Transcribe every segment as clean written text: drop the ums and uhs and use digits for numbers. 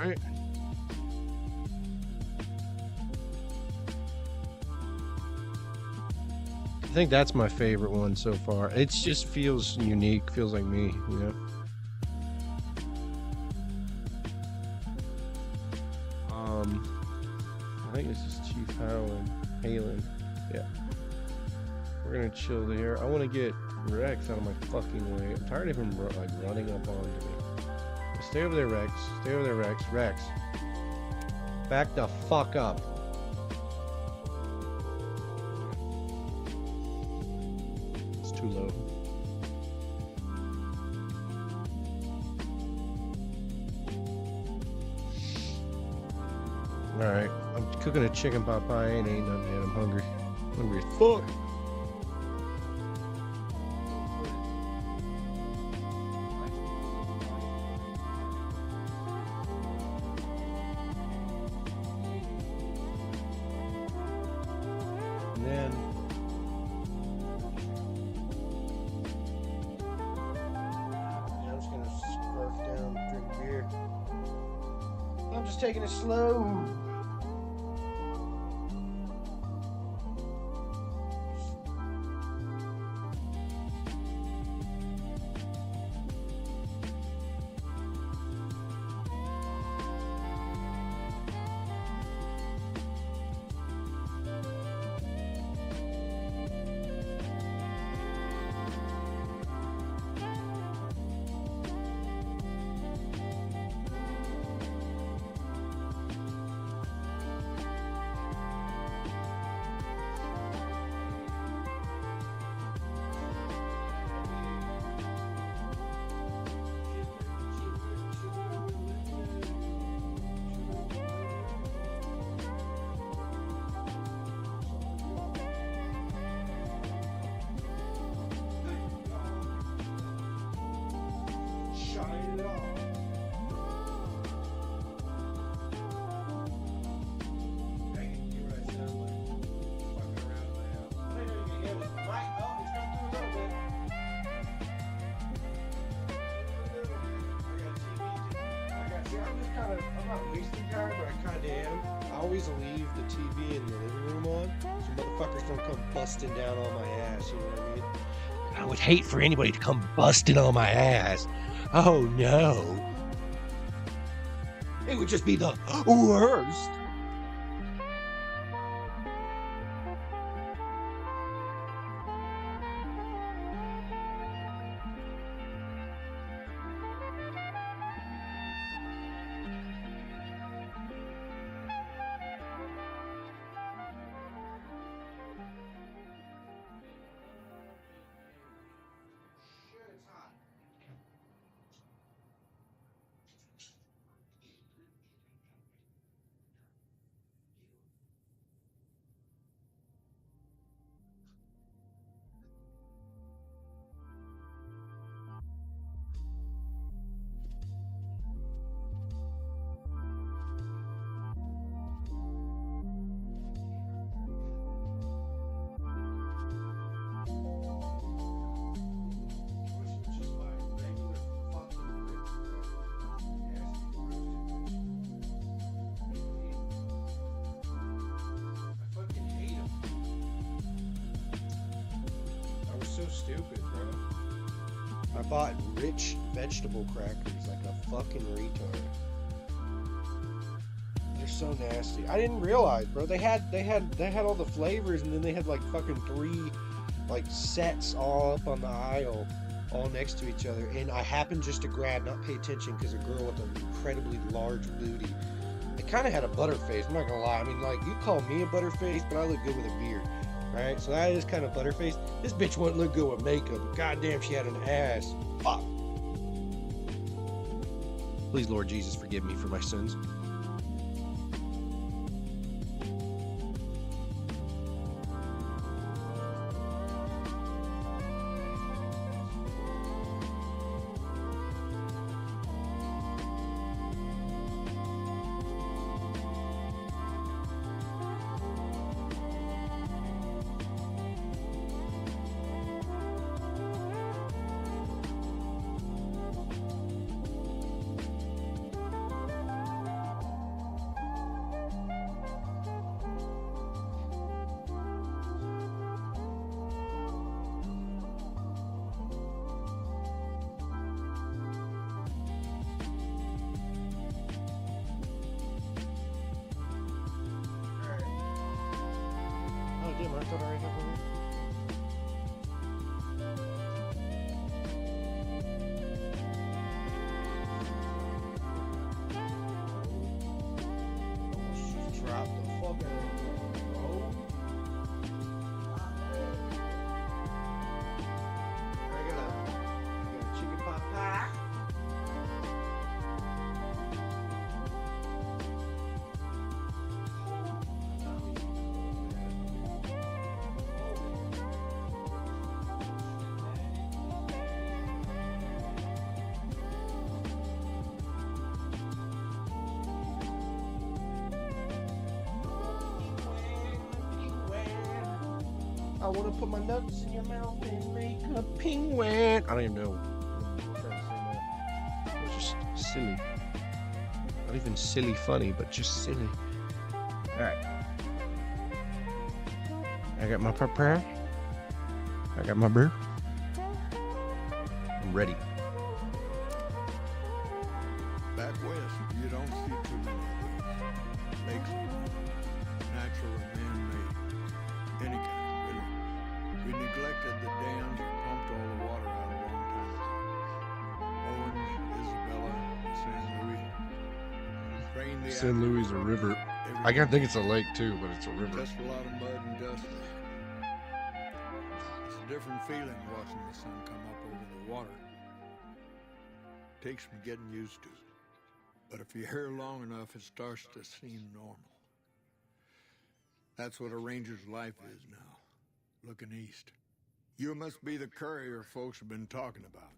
right? I think that's my favorite one so far. It just feels unique, feels like me, you know? I think this is Chief Halen. Yeah. We're gonna chill there. I wanna get Rex out of my fucking way. I'm tired of him like running up onto me. Stay over there, Rex. Stay over there, Rex. Rex. Back the fuck up. It's too low. Alright. I'm cooking a chicken pot pie. Ain't nothing yet. I'm hungry. Hungry as fuck. And then I'm just gonna scarf down, drink beer. I'm just taking it slow. I'm not wasting time, but I kind of am. I always leave the TV in the living room on, so motherfuckers don't come busting down on my ass. You know what I mean? I would hate for anybody to come busting on my ass. Oh no! It would just be the worst. So stupid, bro. I bought rich vegetable crackers like a fucking retard. They're so nasty. I didn't realize, bro. They had all the flavors, and then they had like fucking 3 like sets all up on the aisle, all next to each other. And I happened just to grab, not pay attention, because a girl with an incredibly large booty. It kind of had a butterface. I'm not gonna lie. I mean, like, you call me a butterface, but I look good with a beard. Right, so that is kind of butterface. This bitch wouldn't look good with makeup. Goddamn, she had an ass. Fuck. Please, Lord Jesus, forgive me for my sins. I thought I already had one. Almost just dropped the fucking roll. I got a chicken pot pie. I want to put my nuts in your mouth and make a penguin. I don't even know. I'm trying to say that. It's just silly. Not even silly funny, but just silly. Alright. I got my prepare. I got my beer. I'm ready. Back west, you don't see too many of these. Lakes, natural or man-made, any kind. We neglected the dams and pumped all the water out a long time ago. Orange, Isabella, San Luis. Drained the San Luis is a river. I can't think it's a lake too, but it's a river. Just a lot of mud and dust there. It's a different feeling watching the sun come up over the water. Takes some getting used to. But if you're here long enough, it starts to seem normal. That's what a ranger's life is now. Looking east. You must be the courier folks have been talking about.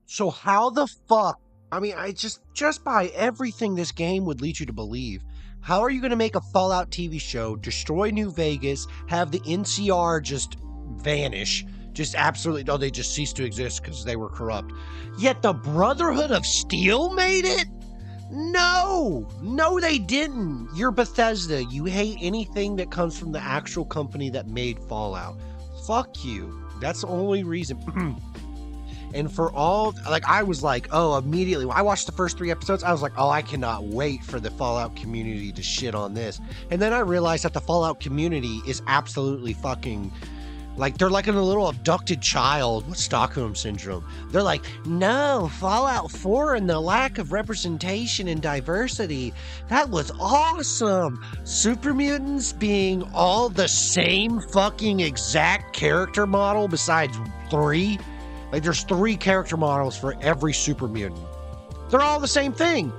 So how the fuck? I mean, I just by everything this game would lead you to believe, how are you going to make a Fallout TV show, destroy New Vegas, have the NCR just vanish, just absolutely, no, they just cease to exist because they were corrupt. Yet the Brotherhood of Steel made it? No, they didn't. You're Bethesda. You hate anything that comes from the actual company that made Fallout. Fuck you. That's the only reason. And for all, like, I was like, oh, immediately, when I watched the first 3 episodes, I was like, oh, I cannot wait for the Fallout community to shit on this. And then I realized that the Fallout community is absolutely fucking, like, they're like a little abducted child. What's Stockholm Syndrome? They're like, no, Fallout 4 and the lack of representation and diversity, that was awesome. Super mutants being all the same fucking exact character model besides 3. Like, there's 3 character models for every super mutant. They're all the same thing.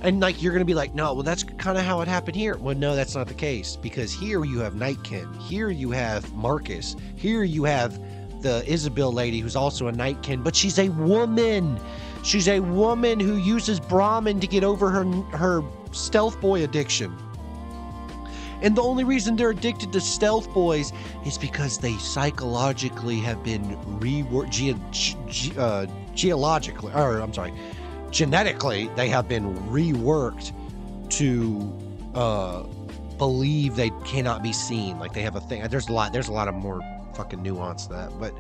And, like, you're going to be like, no, well, that's kind of how it happened here. Well, no, that's not the case. Because here you have Nightkin. Here you have Marcus. Here you have the Isabel lady who's also a Nightkin. But she's a woman. She's a woman who uses Brahmin to get over her stealth boy addiction. And the only reason they're addicted to stealth boys is because they psychologically have been genetically, they have been reworked to believe they cannot be seen. Like, they have a thing. There's a lot of more fucking nuance to that. But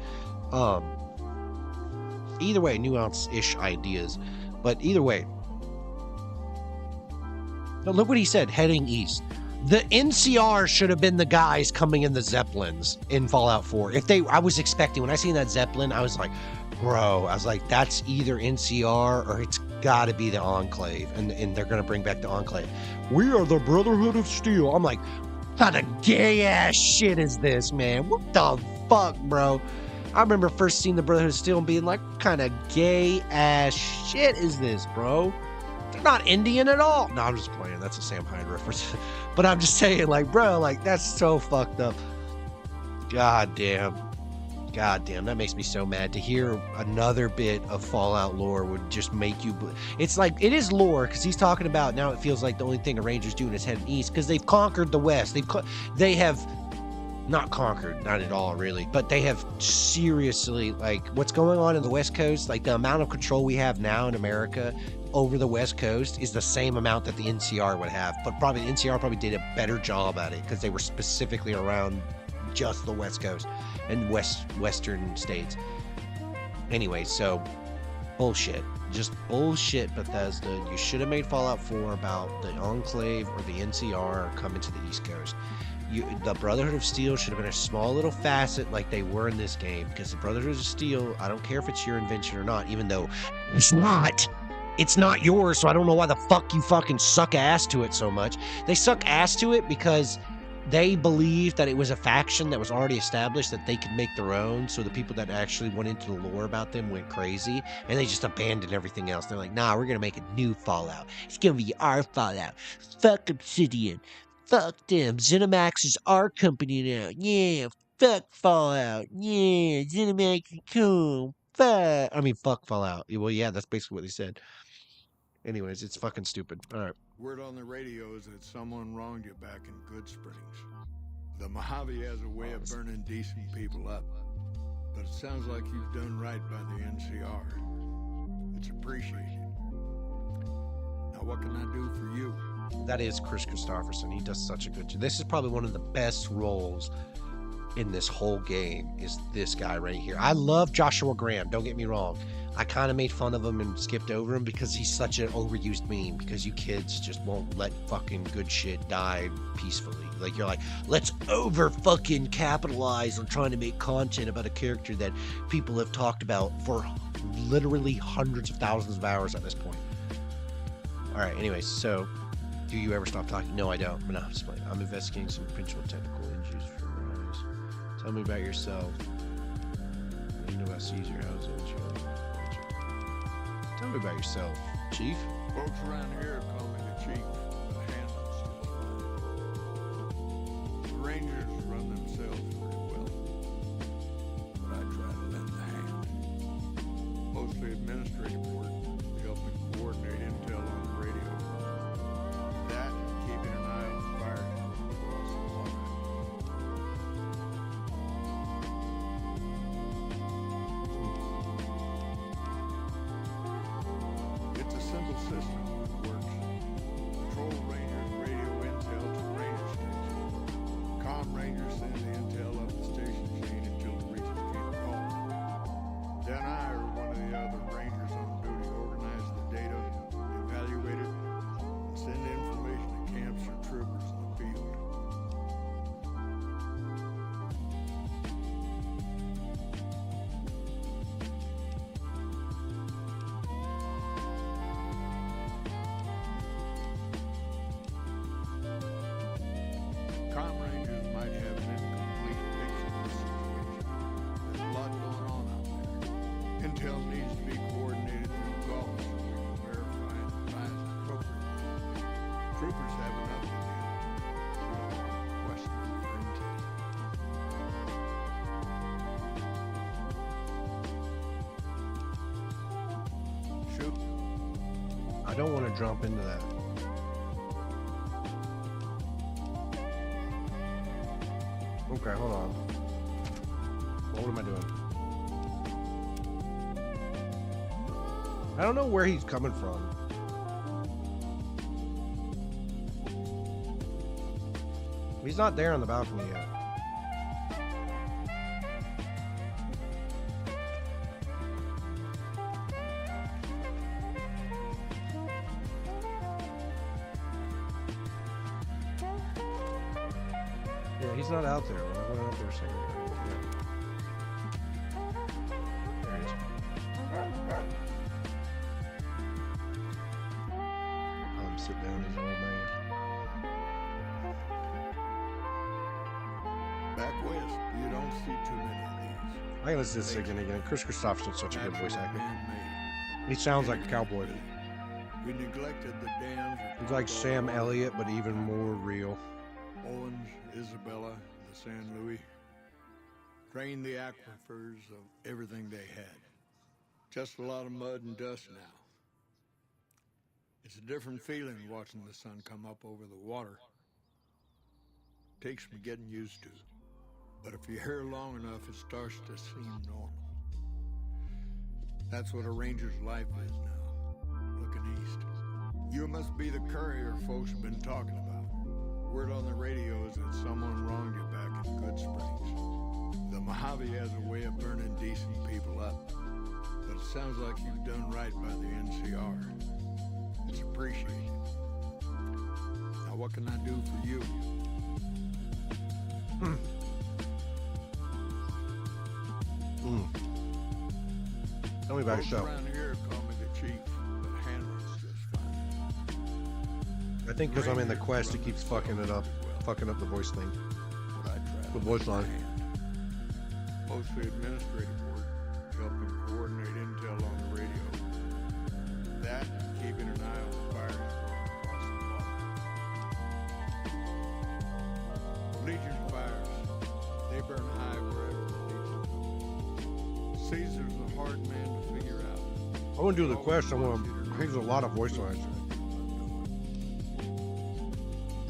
either way, nuance-ish ideas. But either way, now look what he said, heading east. The NCR should have been the guys coming in the Zeppelins in Fallout 4. I was expecting, when I seen that Zeppelin, I was like, bro, I was like, that's either NCR or it's gotta be the Enclave. And they're gonna bring back the Enclave. We are the Brotherhood of Steel. I'm like, what kind of gay ass shit is this, man? What the fuck, bro? I remember first seeing the Brotherhood of Steel and being like, what kind of gay ass shit is this, bro? They're not Indian at all. No, I'm just playing. That's a Sam Hyde reference. But I'm just saying, like, bro, like, that's so fucked up. God damn, that makes me so mad. To hear another bit of Fallout lore would just make you... It's like, it is lore, because he's talking about, now it feels like the only thing the Rangers doing is heading east, because they've conquered the West. They have... Not conquered, not at all, really. But they have seriously, like, what's going on in the West Coast, like, the amount of control we have now in America over the West Coast is the same amount that the NCR would have. But probably the NCR probably did a better job at it because they were specifically around just the West Coast and Western states. Anyway, so bullshit. Just bullshit, Bethesda. You should have made Fallout 4 about the Enclave or the NCR coming to the East Coast. The Brotherhood of Steel should have been a small little facet like they were in this game, because the Brotherhood of Steel, I don't care if it's your invention or not, even though it's not yours, so I don't know why the fuck you fucking suck ass to it so much. They suck ass to it because they believed that it was a faction that was already established that they could make their own, so the people that actually went into the lore about them went crazy, and they just abandoned everything else. They're like, nah, we're gonna make a new Fallout. It's gonna be our Fallout. Fuck Obsidian. Fuck them. ZeniMax is our company now. Yeah, fuck Fallout. Yeah, ZeniMax is cool. Fuck Fallout. Well, yeah, that's basically what they said. Anyways, it's fucking stupid. All right. Word on the radio is that someone wronged you back in Good Springs. The Mojave has a way of burning decent people up, but it sounds like you've done right by the NCR. It's appreciated. Now, what can I do for you? That is Chris Christopherson. He does such a good job. This is probably one of the best roles in this whole game, is this guy right here. I love Joshua Graham, don't get me wrong. I kind of made fun of him and skipped over him because he's such an overused meme, because you kids just won't let fucking good shit die peacefully. Like, you're like, let's over fucking capitalize on trying to make content about a character that people have talked about for literally hundreds of thousands of hours at this point. All right, anyways, so do you ever stop talking? No, I don't. No, I'm just playing. I'm investigating some potential technical injuries for Rise. Tell me about yourself. You know about Caesar. How's it? Tell me about yourself, Chief. Folks around here call me the Chief, but handles the Rangers run themselves pretty well, but I try to lend a hand. Mostly administrative work, helping coordinate intel on the radio. That and keeping an eye on the fire across the water. It's a simple system that works. Patrol Rangers radio intel to Ranger station. Comm Rangers send the intel up the station chain until the region can't call. Then I or one of the other Rangers on duty organize the data, evaluate it, and send information to camps or troopers in the field. Comm Rangers might have an incomplete picture of the situation. There's a lot going on out there. Intel needs to be coordinated through Gulf so we can verify and advise appropriately. Troopers have enough to do. We don't want to question them for intel. Shoot. I don't want to jump into that. Okay, hold on. What am I doing? I don't know where he's coming from. He's not there on the balcony yet. Yeah, he's not out there. I went out there a second ago. Yeah. There he is. I'm sitting down, he's an old man. Back west, you don't see too many of these. I can listen to this again. Chris Christopherson's such a good voice actor. Man-made. He sounds like a cowboy. We neglected the dams. He's like Sam Elliott, but even more real. Owens, Isabella, the San Luis. Drained the aquifers of everything they had. Just a lot of mud and dust now. It's a different feeling watching the sun come up over the water. Takes me getting used to. But if you're here long enough, it starts to seem normal. That's what a ranger's life is now, looking east. You must be the courier folks have been talking about. Word on the radio is that someone wronged you back in Good Springs. The Mojave has a way of burning decent people up, but it sounds like you've done right by the NCR. It's appreciated. Now, what can I do for you? Tell me about Folks yourself. around here call me the chief, but handling's just fine. I think because I'm in the Rangers quest, it run keeps the fucking it up, well, fucking up the voice thing. but I travel The voice with my line. hand. Mostly administrative work, helping coordinate intel on the radio. That and keeping an eye on the fires across the water. Legion fires. They burn high wherever the Legion goes. Caesar's a hard man to figure out. I want to do the quest. He's a lot of voice lines.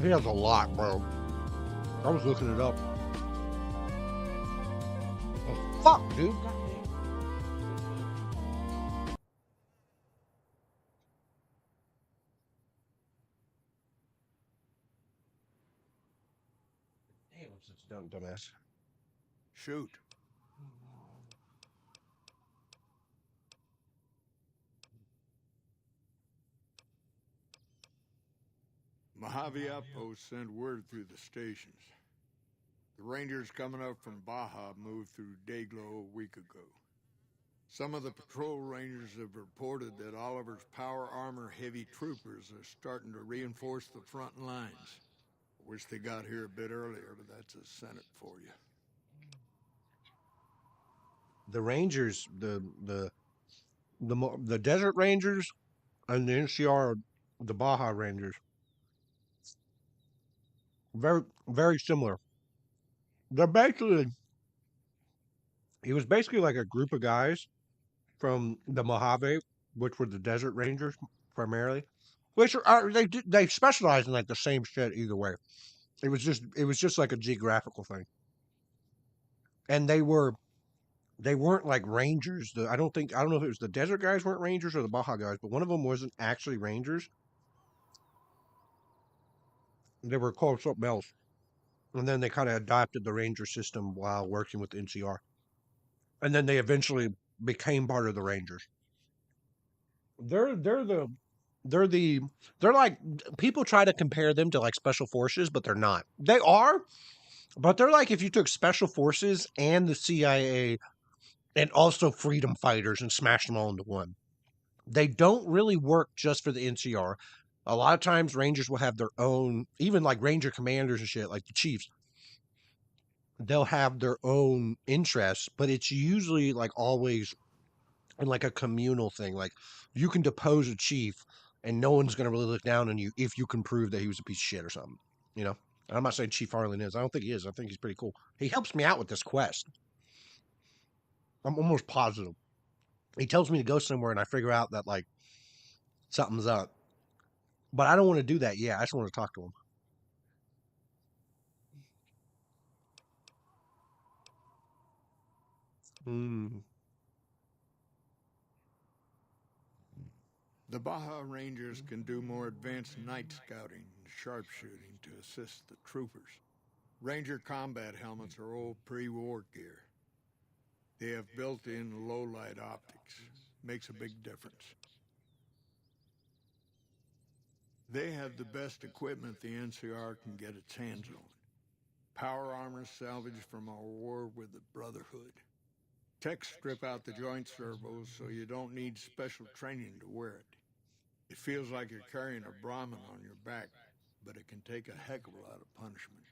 He has a lot, bro. I was looking it up. Oh, fuck, dude. Goddamn. Damn, I'm such a dumbass. Shoot. Mojave Outpost sent word through the stations. The Rangers coming up from Baja moved through Dayglow a week ago. Some of the patrol rangers have reported that Oliver's power armor heavy troopers are starting to reinforce the front lines. Wish they got here a bit earlier, but that's a Senate for you. The Rangers, the Desert Rangers, and the NCR, the Baja Rangers, very very similar. They're basically, it was basically like a group of guys from the Mojave, which were the Desert Rangers primarily, which are they specialize in like the same shit either way. It was just like a geographical thing, and they weren't like rangers. I don't know if it was the Desert guys weren't rangers or the Baja guys, but one of them wasn't actually rangers. They were called something else, and then they kind of adopted the ranger system while working with the NCR, and then they eventually became part of the Rangers. They're they're the they're the they're like, people try to compare them to like special forces, but they're not. They are, but they're like if you took special forces and the CIA and also freedom fighters and smashed them all into one. They don't really work just for the NCR. A lot of times Rangers will have their own, even like Ranger commanders and shit, like the Chiefs. They'll have their own interests, but it's usually like always in like a communal thing. Like you can depose a chief and no one's gonna really look down on you if you can prove that he was a piece of shit or something. You know? And I'm not saying Chief Harlan is. I don't think he is. I think he's pretty cool. He helps me out with this quest. I'm almost positive. He tells me to go somewhere and I figure out that like something's up. But I don't want to do that yet. I just want to talk to him. Mm. The Baja Rangers can do more advanced night scouting and sharpshooting to assist the troopers. Ranger combat helmets are old pre-war gear. They have built-in low-light optics. Makes a big difference. They have the best equipment the NCR can get its hands on. Power armor salvaged from our war with the Brotherhood. Techs strip out the joint servos so you don't need special training to wear it. It feels like you're carrying a Brahmin on your back, but it can take a heck of a lot of punishment.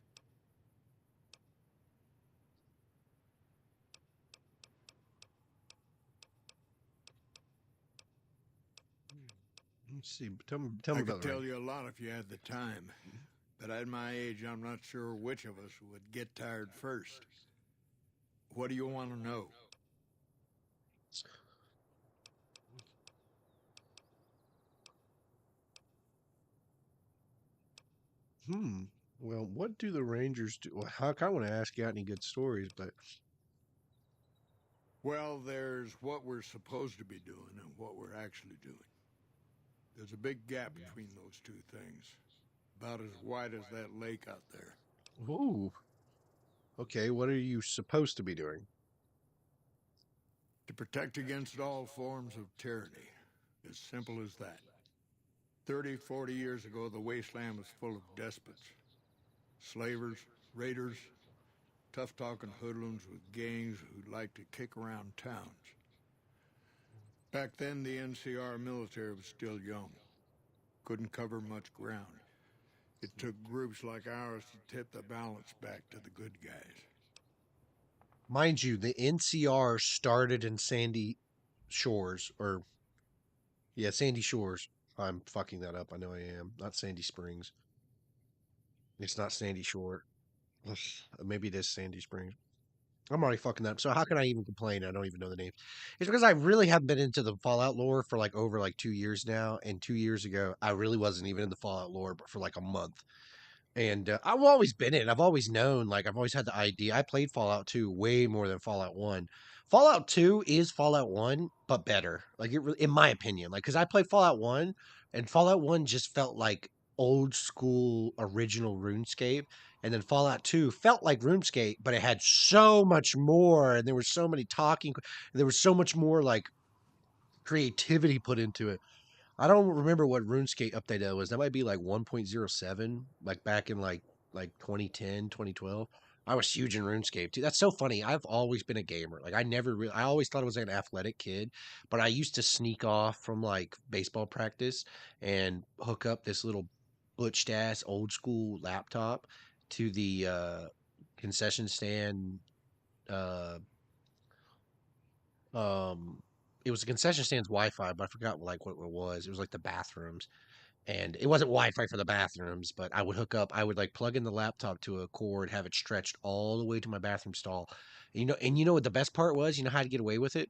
Let's see. Tell me I about could that. tell you a lot if you had the time, but at my age, I'm not sure which of us would get tired first. What do you want to know? Well, what do the Rangers do? Well, I kind of want to ask you out any good stories, but Well, there's what we're supposed to be doing and what we're actually doing. There's a big gap between those two things, about as wide as that lake out there. ooh, okay. What are you supposed to be doing? To protect against all forms of tyranny. As simple as that. 30, 40 years ago, the wasteland was full of despots. Slavers, raiders, tough talking hoodlums with gangs who like to kick around towns. Back then, the NCR military was still young, couldn't cover much ground. It took groups like ours to tip the balance back to the good guys. Mind you, the NCR started in Sandy Shores, or yeah, Sandy Shores. I'm fucking that up. I know I am. Not Sandy Springs. It's not Sandy Shore. Maybe it is Sandy Springs. I'm already fucking that up. So how can I even complain? I don't even know the names. It's because I really haven't been into the Fallout lore for like over like 2 years now. And 2 years ago, I really wasn't even in the Fallout lore, but for like a month. And I've always been in. I've always known. Like I've always had the idea. I played Fallout 2 way more than Fallout 1. Fallout 2 is Fallout 1, but better. Like in my opinion. Like because I played Fallout 1, and Fallout 1 just felt like old school original RuneScape. And then Fallout 2 felt like RuneScape, but it had so much more, and there was so many talking. There was so much more like creativity put into it. I don't remember what RuneScape update that was. That might be like 1.07, like back in like 2010, 2012. I was huge in RuneScape too. That's so funny. I've always been a gamer. Like I always thought I was like an athletic kid, but I used to sneak off from like baseball practice and hook up this little butched ass old school laptop to the concession stand uh um it was a concession stand's Wi-Fi, but I forgot like what it was. It was like the bathrooms, and it wasn't Wi-Fi for the bathrooms, but I would hook up. I would like plug in the laptop to a cord, have it stretched all the way to my bathroom stall. And you know what the best part was? You know how to get away with it?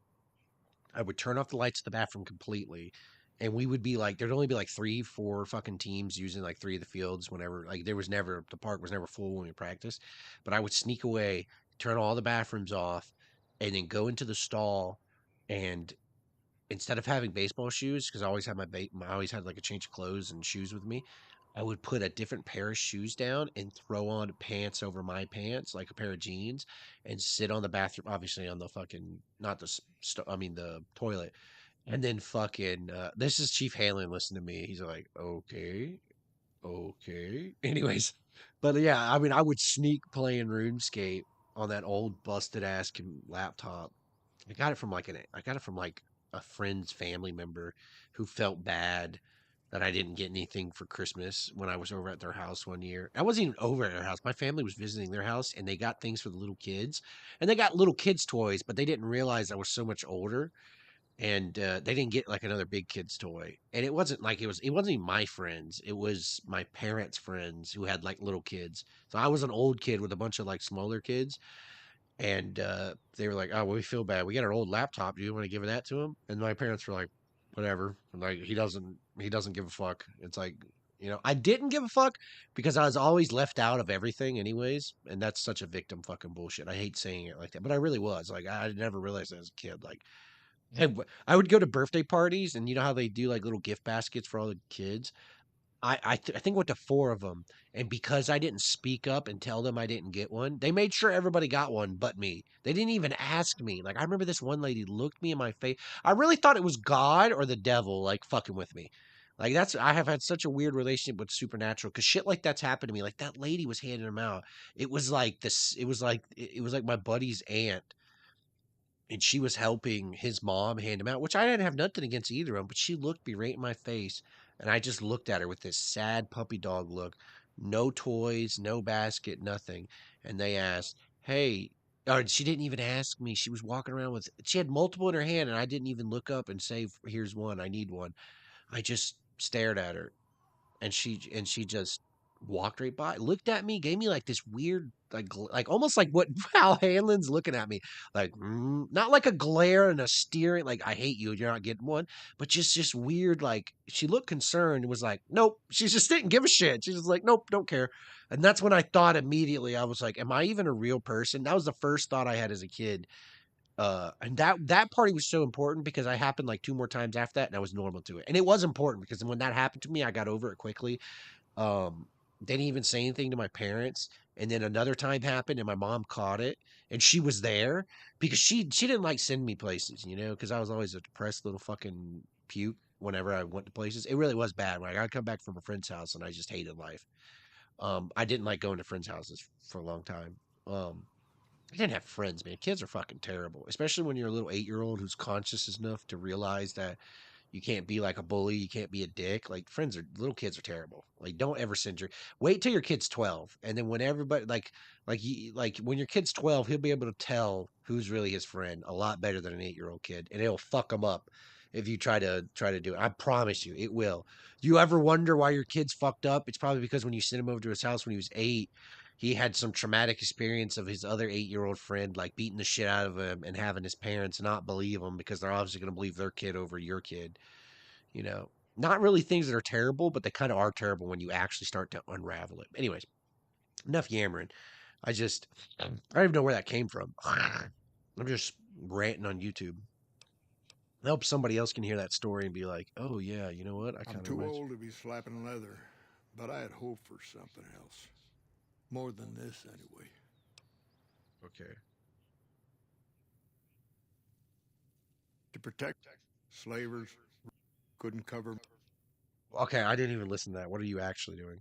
I would turn off the lights of the bathroom completely, and we would be like, there'd only be like 3, 4 fucking teams using like 3 of the fields whenever. Like there was never the park was never full when we practiced, but I would sneak away, turn all the bathrooms off, and then go into the stall and instead of having baseball shoes, because I always had I always had like a change of clothes and shoes with me. I would put a different pair of shoes down and throw on pants over my pants, like a pair of jeans, and sit on the bathroom, obviously on the fucking not the, I mean the toilet, and then fucking. This is Chief Halen. Listen to me. He's like, okay, okay. Anyways, but yeah, I mean, I would sneak playing RuneScape on that old busted ass laptop. I got it from like a friend's family member who felt bad that I didn't get anything for Christmas when I was over at their house one year. I wasn't even over at their house. My family was visiting their house, and they got things for the little kids. And they got little kids toys, but they didn't realize I was so much older, and they didn't get like another big kid's toy. And it wasn't even my friends. It was my parents' friends who had like little kids. So I was an old kid with a bunch of like smaller kids, and they were like, "Oh, well, we feel bad. We got our old laptop. Do you want to give that to him?" And my parents were like, "Whatever." And like he doesn't give a fuck. It's like, I didn't give a fuck because I was always left out of everything, anyways. And that's such a victim fucking bullshit. I hate saying it like that, but I really was. Like, I never realized that as a kid. Like, I would go to birthday parties, and you know how they do like little gift baskets for all the kids. I think went to 4 of them, and because I didn't speak up and tell them I didn't get one, they made sure everybody got one but me. They didn't even ask me. Like, I remember this one lady looked me in my face. I really thought it was God or the devil, like, fucking with me. Like, I have had such a weird relationship with supernatural because shit like that's happened to me. Like, that lady was handing them out. It was like this, it was like my buddy's aunt, and she was helping his mom hand him out, which I didn't have nothing against either of them, but she looked me right in my face, and I just looked at her with this sad puppy dog look. No toys, no basket, nothing. And they asked, "Hey," or she didn't even ask me. She was walking around with, she had multiple in her hand, and I didn't even look up and say, "Here's one, I need one." I just stared at her, and she just walked right by, looked at me, gave me like this weird, like almost like what Val Hanlon's looking at me, like not like a glare and a steering, like I hate you, you're not getting one, but just weird. Like she looked concerned, and was like, nope. She just didn't give a shit. She's just like, nope, don't care. And that's when I thought immediately, I was like, am I even a real person? That was the first thought I had as a kid. And that party was so important because I happened like 2 more times after that, and I was normal to it. And it was important because when that happened to me, I got over it quickly. um, they didn't even say anything to my parents. And then another time happened, and my mom caught it, and she was there because she didn't like send me places, because I was always a depressed little fucking puke whenever I went to places. It really was bad. Like I'd come back from a friend's house, and I just hated life. I didn't like going to friends' houses for a long time. Um, I didn't have friends, man. Kids are fucking terrible, especially when you're a little 8-year-old who's conscious enough to realize that you can't be like a bully, you can't be a dick. Like friends are little kids are terrible. Like don't ever send your wait till your kid's 12, and then when everybody like when your kid's 12, he'll be able to tell who's really his friend a lot better than an 8-year-old kid, and it'll fuck him up if you try to do it. I promise you, it will. You ever wonder why your kid's fucked up? It's probably because when you sent him over to his house when he was 8, he had some traumatic experience of his other 8-year-old friend like beating the shit out of him and having his parents not believe him because they're obviously going to believe their kid over your kid. You know, not really things that are terrible, but they kind of are terrible when you actually start to unravel it. Anyways, enough yammering. I don't even know where that came from. I'm just ranting on YouTube. I hope somebody else can hear that story and be like, oh, yeah, you know what? I I'm kind of too reminds. old to be slapping leather, but I had hoped for something else. More than this, anyway. Okay. To protect slavers, couldn't cover. Okay, I didn't even listen to that. What are you actually doing?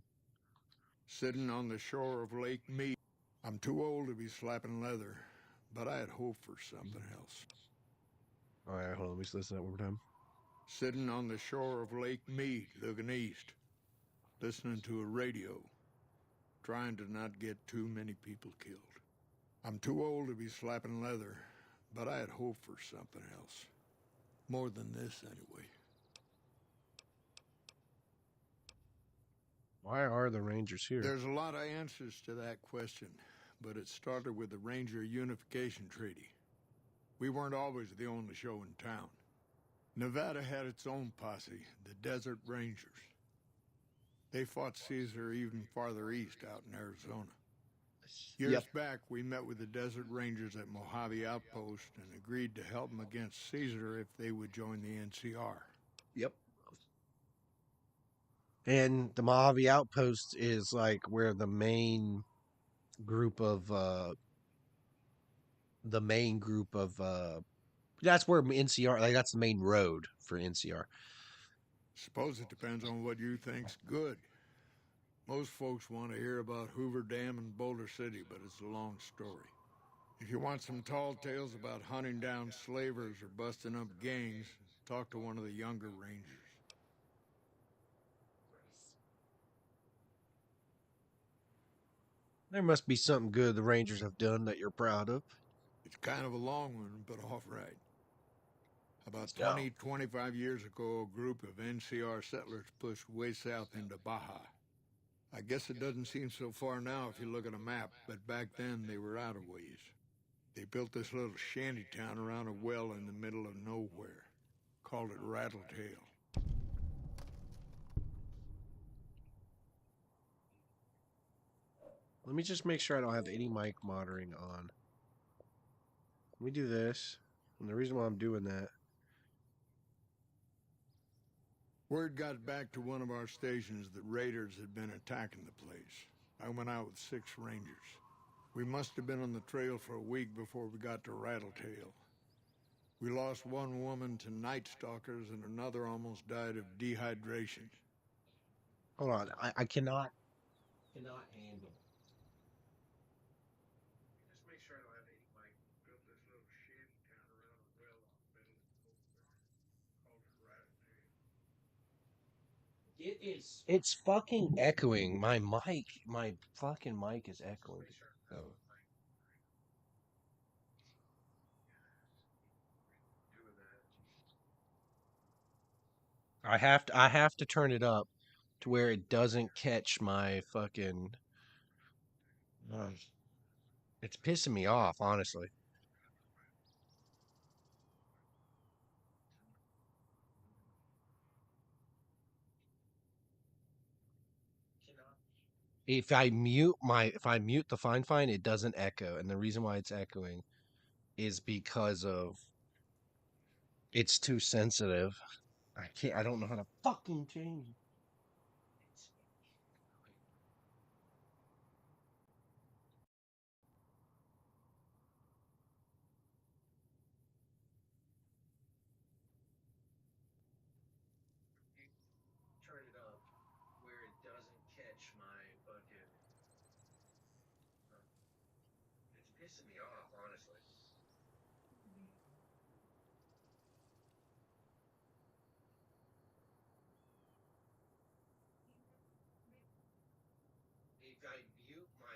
Sitting on the shore of Lake Mead. I'm too old to be slapping leather, but I had hoped for something else. All right, hold on. Let me just listen to that one more time. Sitting on the shore of Lake Mead, looking east, listening to a radio, trying to not get too many people killed. I'm too old to be slapping leather, but I had hoped for something else. More than this, anyway. Why are the Rangers here? There's a lot of answers to that question, but it started with the Ranger Unification Treaty. We weren't always the only show in town. Nevada had its own posse, the Desert Rangers. They fought Caesar even farther east out in Arizona. Years Yep. back, we met with the Desert Rangers at Mojave Outpost and agreed to help them against Caesar if they would join the NCR. Yep. And the Mojave Outpost is like where group of the main group of that's where NCR like that's the main road for NCR. Suppose it depends on what you think's good. Most folks want to hear about Hoover Dam and Boulder City, but it's a long story. If you want some tall tales about hunting down slavers or busting up gangs, talk to one of the younger rangers. There must be something good the Rangers have done that you're proud of. It's kind of a long one, but all right. About Yeah. 25 years ago, a group of NCR settlers pushed way south into Baja. I guess it doesn't seem so far now if you look at a map, but back then they were out of ways. They built this little shanty town around a well in the middle of nowhere. Called it Rattletail. Let me just make sure I don't have any mic monitoring on. Let me do this. And the reason why I'm doing that. Word got back to one of our stations that raiders had been attacking the place. I went out with 6 rangers. We must have been on the trail for a week before we got to Rattletail. We lost one woman to night stalkers and another almost died of dehydration. Hold on. I cannot handle. Just make sure I don't have any mic. Built this little shanty town around a well out in the middle of nowhere. Called it Rattletail. It's fucking echoing. My fucking mic is echoing. Oh. I have to turn it up to where it doesn't catch my fucking uh, it's pissing me off, honestly. If I mute the Fine Fine, it doesn't echo. And the reason why it's echoing is because of it's too sensitive. I don't know how to fucking change it. Turn it up where it doesn't catch my fucking. It's pissing me off, honestly.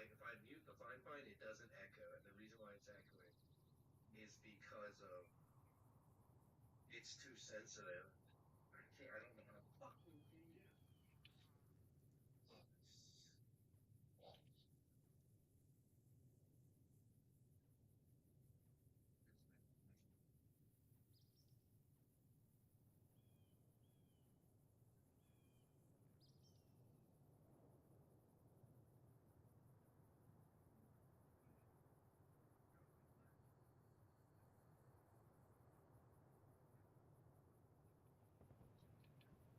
If I mute the Find Find, it doesn't echo, and the reason why it's echoing is because of it's too sensitive. I don't know how to fucking do it.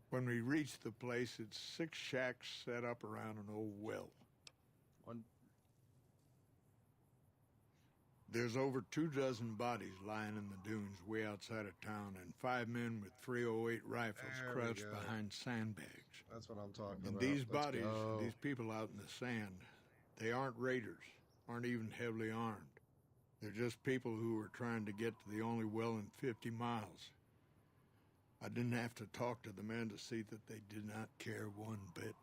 When we reached the place, it's 6 shacks set up around an old well. There's over 24 bodies lying in the dunes way outside of town, and 5 men with 308 rifles crouched behind sandbags. That's what I'm talking And about. these bodies, these people out in the sand, they aren't raiders, aren't even heavily armed. They're just people who were trying to get to the only well in 50 miles. I didn't have to talk to the men to see that they did not care one bit.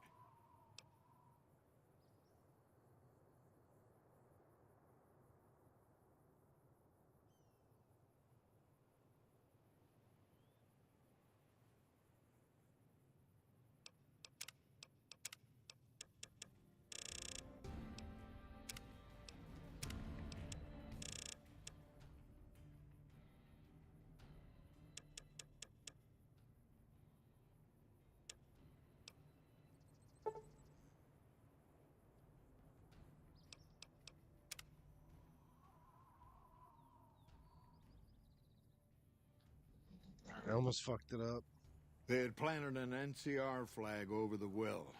I almost fucked it up. They had planted an NCR flag over the well.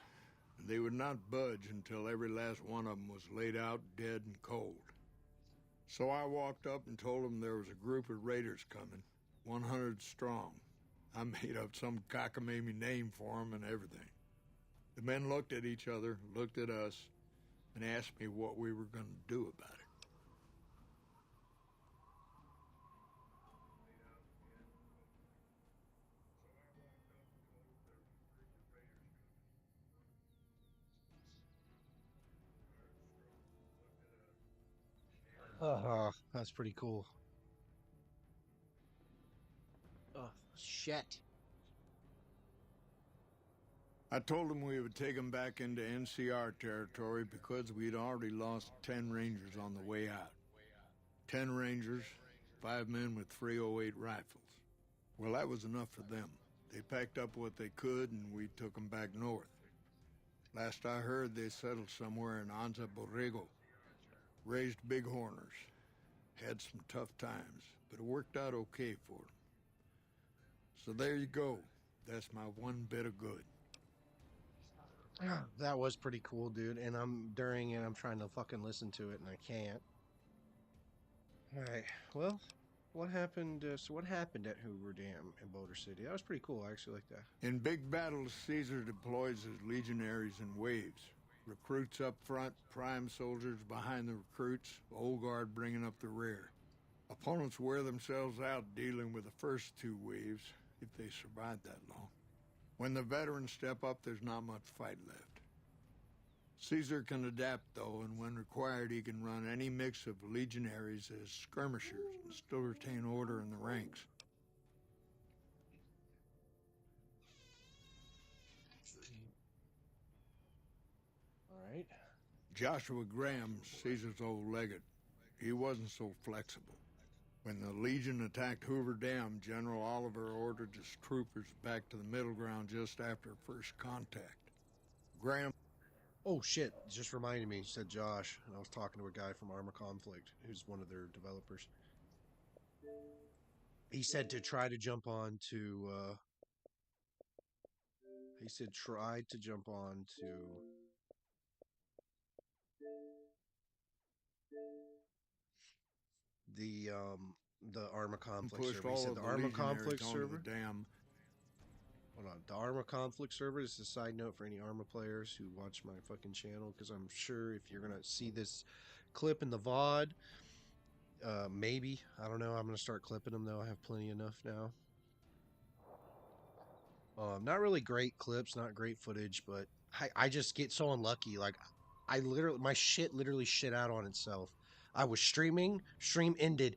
They would not budge until every last one of them was laid out dead and cold. So I walked up and told them there was a group of raiders coming, 100 strong. I made up some cockamamie name for them and everything. The men looked at each other, looked at us, and asked me what we were going to do about it. That's pretty cool. Oh, shit. I told them we would take them back into NCR territory because we'd already lost 10 Rangers on the way out. 10 Rangers, 5 men with 308 rifles. Well, that was enough for them. They packed up what they could and we took them back north. Last I heard, they settled somewhere in Anza Borrego. Raised bighorners. Had some tough times, but it worked out okay for them. So there you go. That's my one bit of good. That was pretty cool, dude. And I'm trying to fucking listen to it and I can't. All right. Well, what happened? So what happened at Hoover Dam in Boulder City? That was pretty cool. I actually like that. In big battles, Caesar deploys his legionaries in waves. Recruits up front, prime soldiers behind the recruits, old guard bringing up the rear. Opponents wear themselves out dealing with the first 2 waves, if they survive that long. When the veterans step up, there's not much fight left. Caesar can adapt, though, and when required, he can run any mix of legionaries as skirmishers and still retain order in the ranks. All right. Joshua Graham, Caesar's old legate, he wasn't so flexible. When the Legion attacked Hoover Dam, General Oliver ordered his troopers back to the middle ground just after first contact. Graham... Oh, shit. Just reminded me, said Josh, and I was talking to a guy from Armor Conflict, who's one of their developers. He said to try to jump on to, he said try to jump on to the Armor Conflict server. He said the Armor Conflict server. Dam. Hold on. The Arma Conflict server, this is a side note for any Arma players who watch my fucking channel, because I'm sure if you're gonna see this clip in the VOD, maybe, I don't know, I'm gonna start clipping them though. I have plenty enough now. Not really great clips, not great footage, but I just get so unlucky. Like, my shit literally shit out on itself. I was streaming, stream ended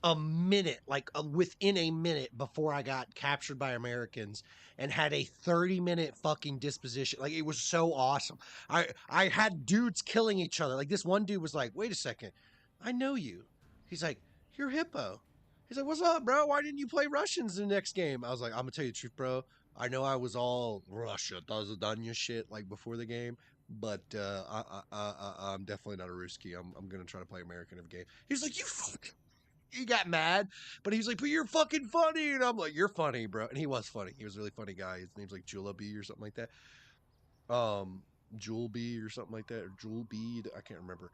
a minute, like within a minute before I got captured by Americans and had a 30-minute fucking disposition. Like, it was so awesome. I had dudes killing each other. Like, this one dude was like, wait a second, I know you. He's like, you're Hippo. He's like, what's up, bro? Why didn't you play Russians in the next game? I was like, I'm gonna tell you the truth, bro. I know I was all Russia does your shit like before the game, but I'm definitely not a Ruski. I'm gonna try to play American of game. He's like, you fuck. He got mad, but he's like, but you're fucking funny, and I'm like, you're funny, bro. And he was funny. He was a really funny guy. His name's like Julabi or something like that. Um, Juleby or something like that, or Julbeed. I can't remember.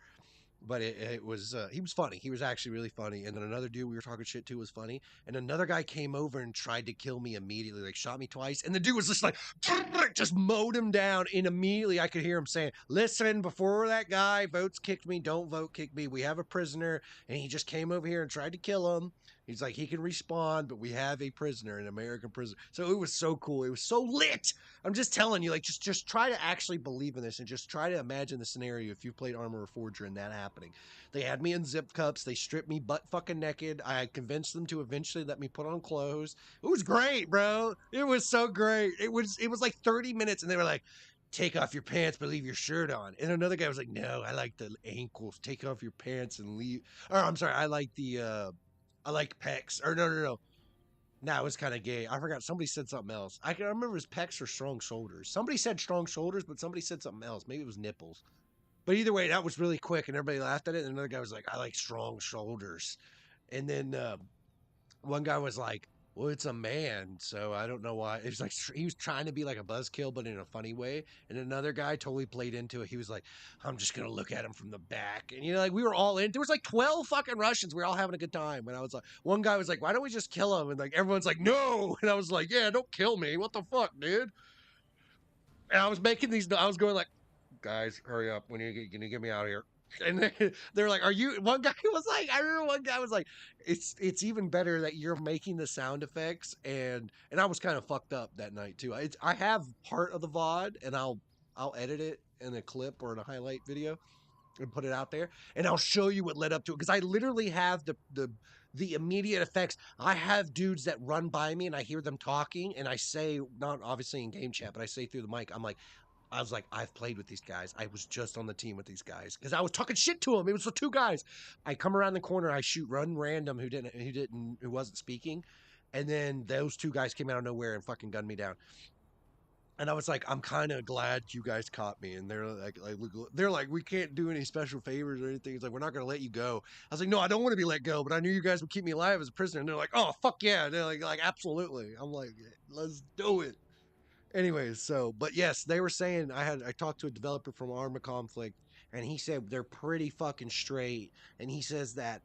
But it was he was funny. He was actually really funny. And then another dude we were talking shit to was funny. And another guy came over and tried to kill me immediately, like shot me twice. And the dude was just like, just mowed him down. And immediately I could hear him saying, listen, before that guy votes kicked me, don't vote kick me. We have a prisoner. And he just came over here and tried to kill him. He's like, he can respawn, but we have a prisoner, an American prisoner. So it was so cool. It was so lit. I'm just telling you, like, just try to actually believe in this and just try to imagine the scenario if you've played Arma Reforger and that happening. They had me in zip cups. They stripped me butt fucking naked. I convinced them to eventually let me put on clothes. It was great, bro. It was so great. It was like 30 minutes, and they were like, take off your pants but leave your shirt on. And another guy was like, no, I like the ankles. Take off your pants and leave. Or I'm sorry, I like pecs. Or no. Nah, it was kind of gay. I forgot. Somebody said something else. I can remember his pecs or strong shoulders. Somebody said strong shoulders, but somebody said something else. Maybe it was nipples. But either way, that was really quick, and everybody laughed at it. And another guy was like, I like strong shoulders. And then one guy was like, well, it's a man, so I don't know why. It was like he was trying to be like a buzzkill, but in a funny way. And another guy totally played into it. He was like, I'm just gonna look at him from the back. And like we were all in. There was like 12 fucking Russians. We were all having a good time. And I was like, one guy was like, why don't we just kill him? And like everyone's like, no. And I was like, yeah, don't kill me. What the fuck, dude? And I was making these. I was going like, guys, hurry up. When you get me out of here. And they're like, are you, one guy was like, I remember one guy was like, it's even better that you're making the sound effects. And I was kind of fucked up that night too. I have part of the VOD, and I'll edit it in a clip or in a highlight video and put it out there, and I'll show you what led up to it, because I literally have the immediate effects. I have dudes that run by me and I hear them talking, and I say, not obviously in game chat, but I say through the mic, I was like, I've played with these guys. I was just on the team with these guys because I was talking shit to them. It was the two guys. I come around the corner, I shoot run random who wasn't speaking, and then those two guys came out of nowhere and fucking gunned me down. And I was like, I'm kind of glad you guys caught me. And they're like, we can't do any special favors or anything. It's like, we're not going to let you go. I was like, no, I don't want to be let go, but I knew you guys would keep me alive as a prisoner. And they're like, oh, fuck yeah. They're like, absolutely. I'm like, let's do it. Anyways, but yes, they were saying I talked to a developer from Arma Conflict, and he said they're pretty fucking straight. And he says that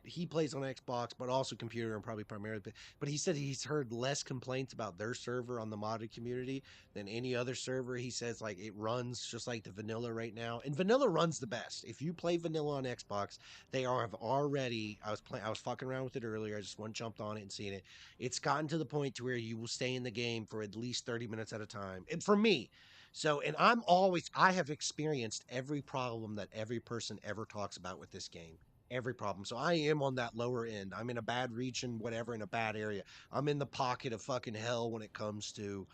he plays on Xbox, but also computer and probably primarily. But he said he's heard less complaints about their server on the modded community than any other server. He says like it runs just like the vanilla right now, and vanilla runs the best. If you play vanilla on Xbox, have already. I was fucking around with it earlier. I just jumped on it and seen it. It's gotten to the point to where you will stay in the game for at least 30 minutes at a time. And for me, so, and I have experienced every problem that every person ever talks about with this game. Every problem. So I am on that lower end. I'm in a bad region, whatever, in a bad area. I'm in the pocket of fucking hell when it comes to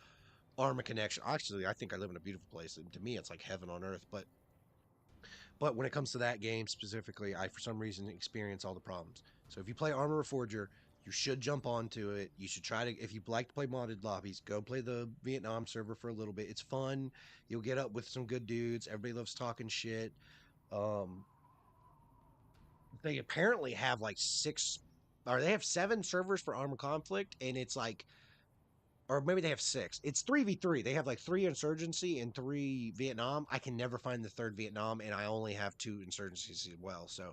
Arma Connection. Actually, I think I live in a beautiful place. And to me, it's like heaven on earth. But when it comes to that game specifically, I, for some reason, experience all the problems. So if you play Arma Reforger, you should jump onto it. You should try to, if you like to play modded lobbies, go play the Vietnam server for a little bit. It's fun. You'll get up with some good dudes. Everybody loves talking shit. They apparently have like they have 7 servers for Arma Conflict, and it's like, or maybe they have 6. It's 3v3. They have like 3 Insurgency and 3 Vietnam. I can never find the 3rd Vietnam, and I only have 2 Insurgencies as well. So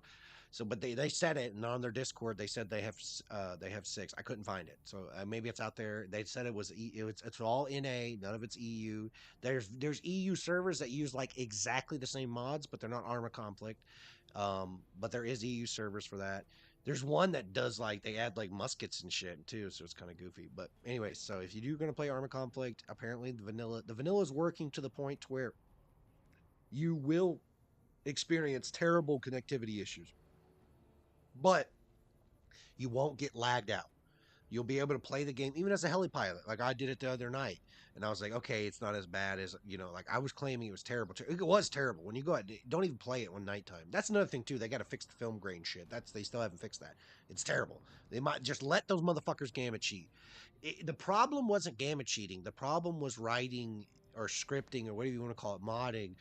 So, but they said it, and on their Discord they said they have 6. I couldn't find it, so maybe it's out there. They said it was it's all NA, none of it's EU. There's EU servers that use like exactly the same mods, but they're not Arma Conflict. But there is EU servers for that. There's one that does like they add like muskets and shit too, so it's kind of goofy. But anyway, so if you're gonna play Arma Conflict, apparently the vanilla is working to the point to where you will experience terrible connectivity issues, but you won't get lagged out. You'll be able to play the game even as a heli pilot, like I did it the other night, and I was like, okay, it's not as bad as like I was claiming it was terrible. It was terrible. When you go out, don't even play it when nighttime. That's another thing too. They got to fix the film grain shit. They still haven't fixed that. It's terrible. They might just let those motherfuckers gamma cheat. The problem wasn't gamma cheating. The problem was writing or scripting or whatever you want to call it, modding,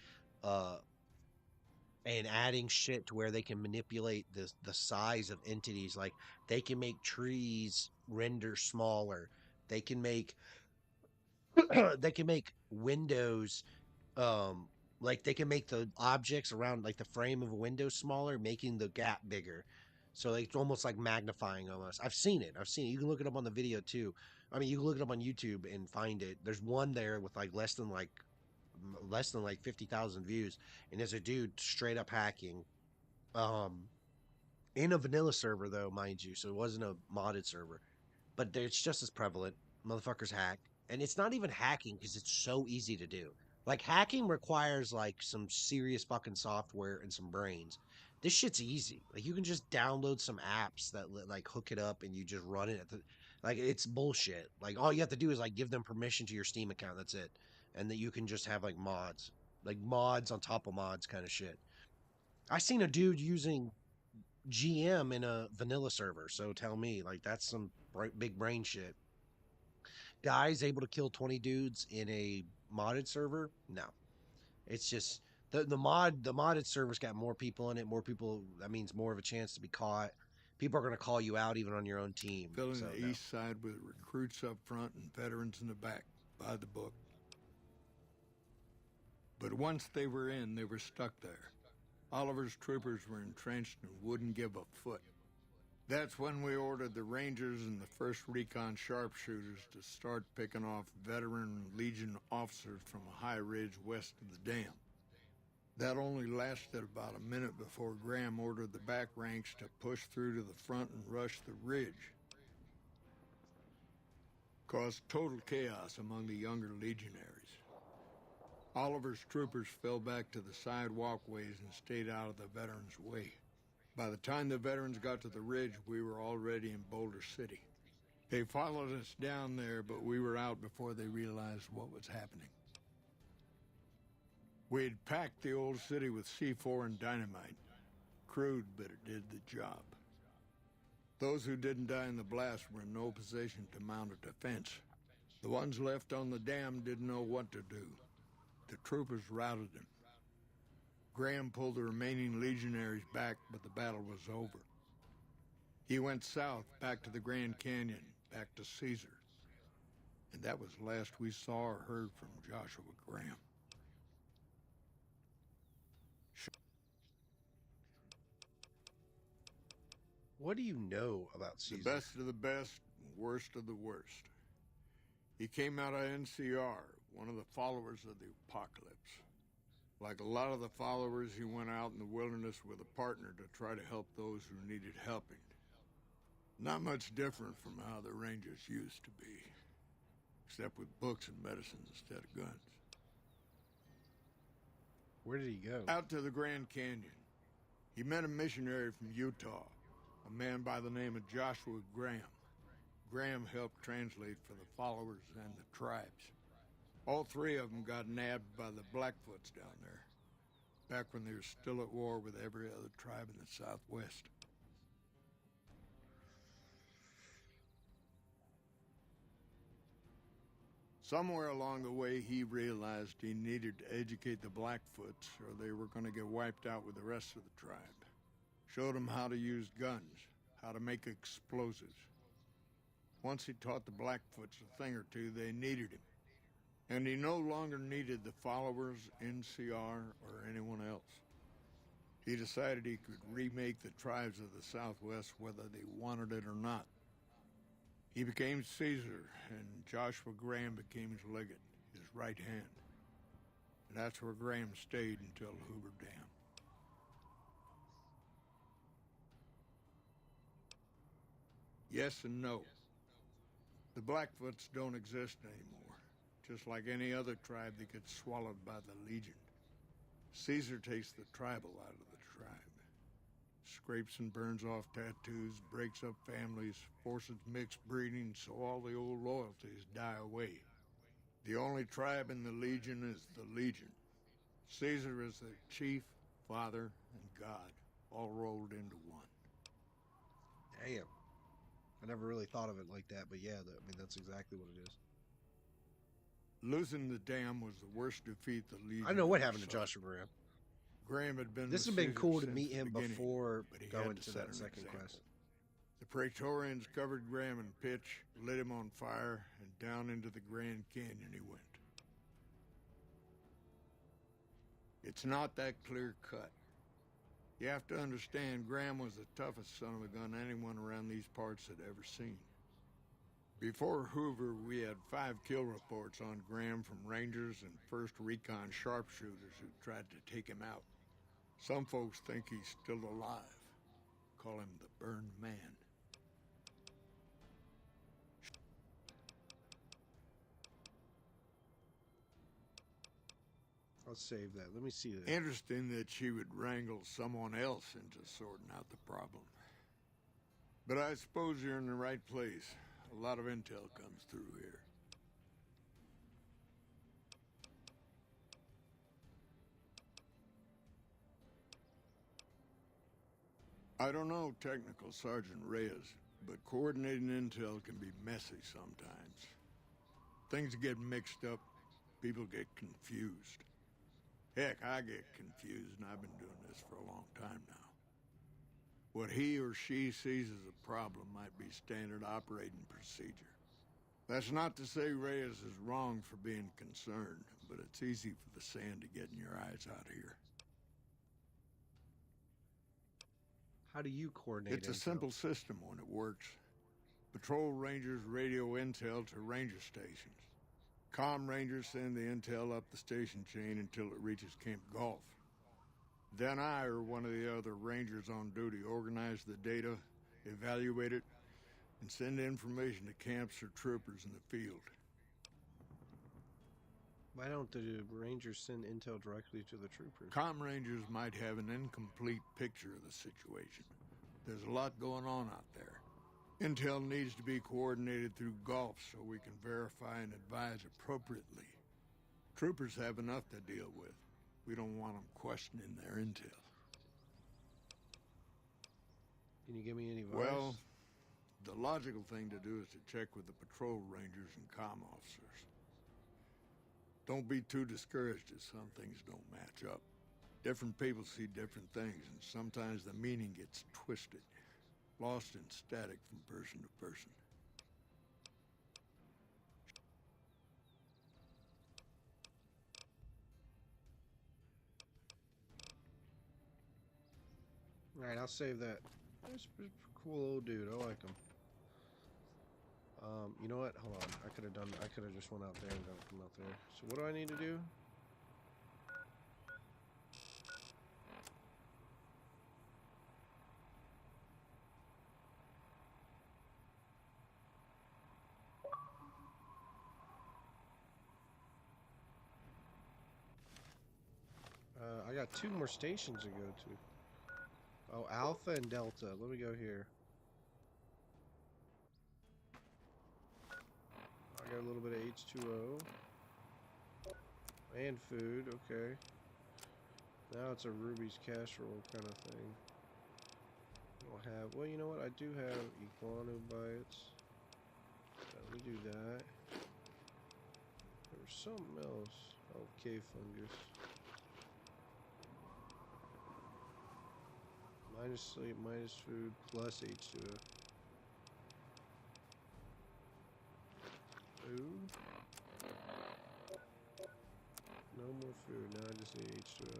and adding shit to where they can manipulate the size of entities. Like they can make trees render smaller. They can make they can make windows, like they can make the objects around like the frame of a window smaller, making the gap bigger. So it's almost like magnifying almost. I've seen it. You can look it up on the video too. I mean, you can look it up on YouTube and find it. There's one there with like less than like 50,000 views, and there's a dude straight up hacking, um in a vanilla server though, mind you, so it wasn't a modded server, but it's just as prevalent. Motherfuckers hack, and it's not even hacking because it's so easy to do. Like hacking requires like some serious fucking software and some brains. This shit's easy. Like you can just download some apps that like hook it up and you just run it like it's bullshit. Like all you have to do is like give them permission to your Steam account. That's it. And that you can just have like mods on top of mods kind of shit. I seen a dude using GM in a vanilla server. So tell me, like that's some big brain shit. Guys able to kill 20 dudes in a modded server? No. It's just the modded server's got more people in it. More people, that means more of a chance to be caught. People are going to call you out even on your own team. Filling So, the no. east side with recruits up front and veterans in the back, by the book. But once they were in, they were stuck there. Oliver's troopers were entrenched and wouldn't give a foot. That's when we ordered the Rangers and the 1st Recon sharpshooters to start picking off veteran Legion officers from a high ridge west of the dam. That only lasted about a minute before Graham ordered the back ranks to push through to the front and rush the ridge. Caused total chaos among the younger legionaries. Oliver's troopers fell back to the side walkways and stayed out of the veterans' way. By the time the veterans got to the ridge, we were already in Boulder City. They followed us down there, but we were out before they realized what was happening. We had packed the old city with C4 and dynamite. Crude, but it did the job. Those who didn't die in the blast were in no position to mount a defense. The ones left on the dam didn't know what to do. The troopers routed them. Graham pulled the remaining legionaries back, but the battle was over. He went south, back to the Grand Canyon, back to Caesar. And that was the last we saw or heard from Joshua Graham. What do you know about The Caesar? best of the best, worst of the worst. He came out of NCR, one of the followers of the apocalypse. Like a lot of the followers, he went out in the wilderness with a partner to try to help those who needed helping. Not much different from how the Rangers used to be, except with books and medicines instead of guns. Where did he go? Out to the Grand Canyon. He met a missionary from Utah, a man by the name of Joshua Graham. Graham helped translate for the followers and the tribes. All 3 of them got nabbed by the Blackfoots down there, back when they were still at war with every other tribe in the Southwest. Somewhere along the way, he realized he needed to educate the Blackfoots or they were going to get wiped out with the rest of the tribe. Showed them how to use guns, how to make explosives. Once he taught the Blackfoots a thing or two, they needed him. And he no longer needed the followers, NCR, or anyone else. He decided he could remake the tribes of the Southwest whether they wanted it or not. He became Caesar, and Joshua Graham became his legate, his right hand. And that's where Graham stayed until Hoover Dam. Yes and no. The Blackfoots don't exist anymore, just like any other tribe that gets swallowed by the Legion. Caesar takes the tribal out of the tribe. Scrapes and burns off tattoos, breaks up families, forces mixed breeding so all the old loyalties die away. The only tribe in the Legion is the Legion. Caesar is their chief, father, and god, all rolled into one. Damn. I never really thought of it like that, but yeah, I mean, that's exactly what it is. Losing the dam was the worst defeat the Legion. I know what happened to suffered. Joshua Graham. Graham had been. This with would have been Caesar cool to since meet the him beginning, before but he going had to set that an second example. quest. The Praetorians covered Graham in pitch, lit him on fire, and down into the Grand Canyon he went. It's not that clear cut. You have to understand, Graham was the toughest son of a gun anyone around these parts had ever seen. Before Hoover, we had 5 kill reports on Graham from Rangers and 1st Recon sharpshooters who tried to take him out. Some folks think he's still alive. Call him the Burned Man. I'll save that. Let me see that. Interesting that she would wrangle someone else into sorting out the problem. But I suppose you're in the right place. A lot of intel comes through here. I don't know Technical Sergeant Reyes, but coordinating intel can be messy sometimes. Things get mixed up, people get confused. Heck, I get confused, and I've been doing this for a long time now. What he or she sees as a problem might be standard operating procedure. That's not to say Reyes is wrong for being concerned, but it's easy for the sand to get in your eyes out here. How do you coordinate It's a intel? simple system when it works. Patrol Rangers radio intel to ranger stations. Comm Rangers send the intel up the station chain until it reaches Camp Golf. Then I or one of the other Rangers on duty organize the data, evaluate it, and send information to camps or troopers in the field. Why don't the Rangers send intel directly to the troopers? Comm Rangers might have an incomplete picture of the situation. There's a lot going on out there. Intel needs to be coordinated through Golf so we can verify and advise appropriately. Troopers have enough to deal with. We don't want them questioning their intel. Can you give me any advice? Well, the logical thing to do is to check with the patrol rangers and comm officers. Don't be too discouraged if some things don't match up. Different people see different things, and sometimes the meaning gets twisted, lost in static from person to person. Alright, I'll save that. That's a cool old dude. I like him. You know what? Hold on. I could have just went out there and done it from out there. So what do I need to do? I got 2 more stations to go to. Oh, Alpha and Delta. Let me go here. I got a little bit of H2O. And food, okay. Now it's a Ruby's casserole kind of thing. I don't have, well, you know what? I do have iguana bites. Let me do that. There was something else. Oh, cave fungus. Minus sleep, minus food, plus H2O. Food. No more food. Now I just need H2O.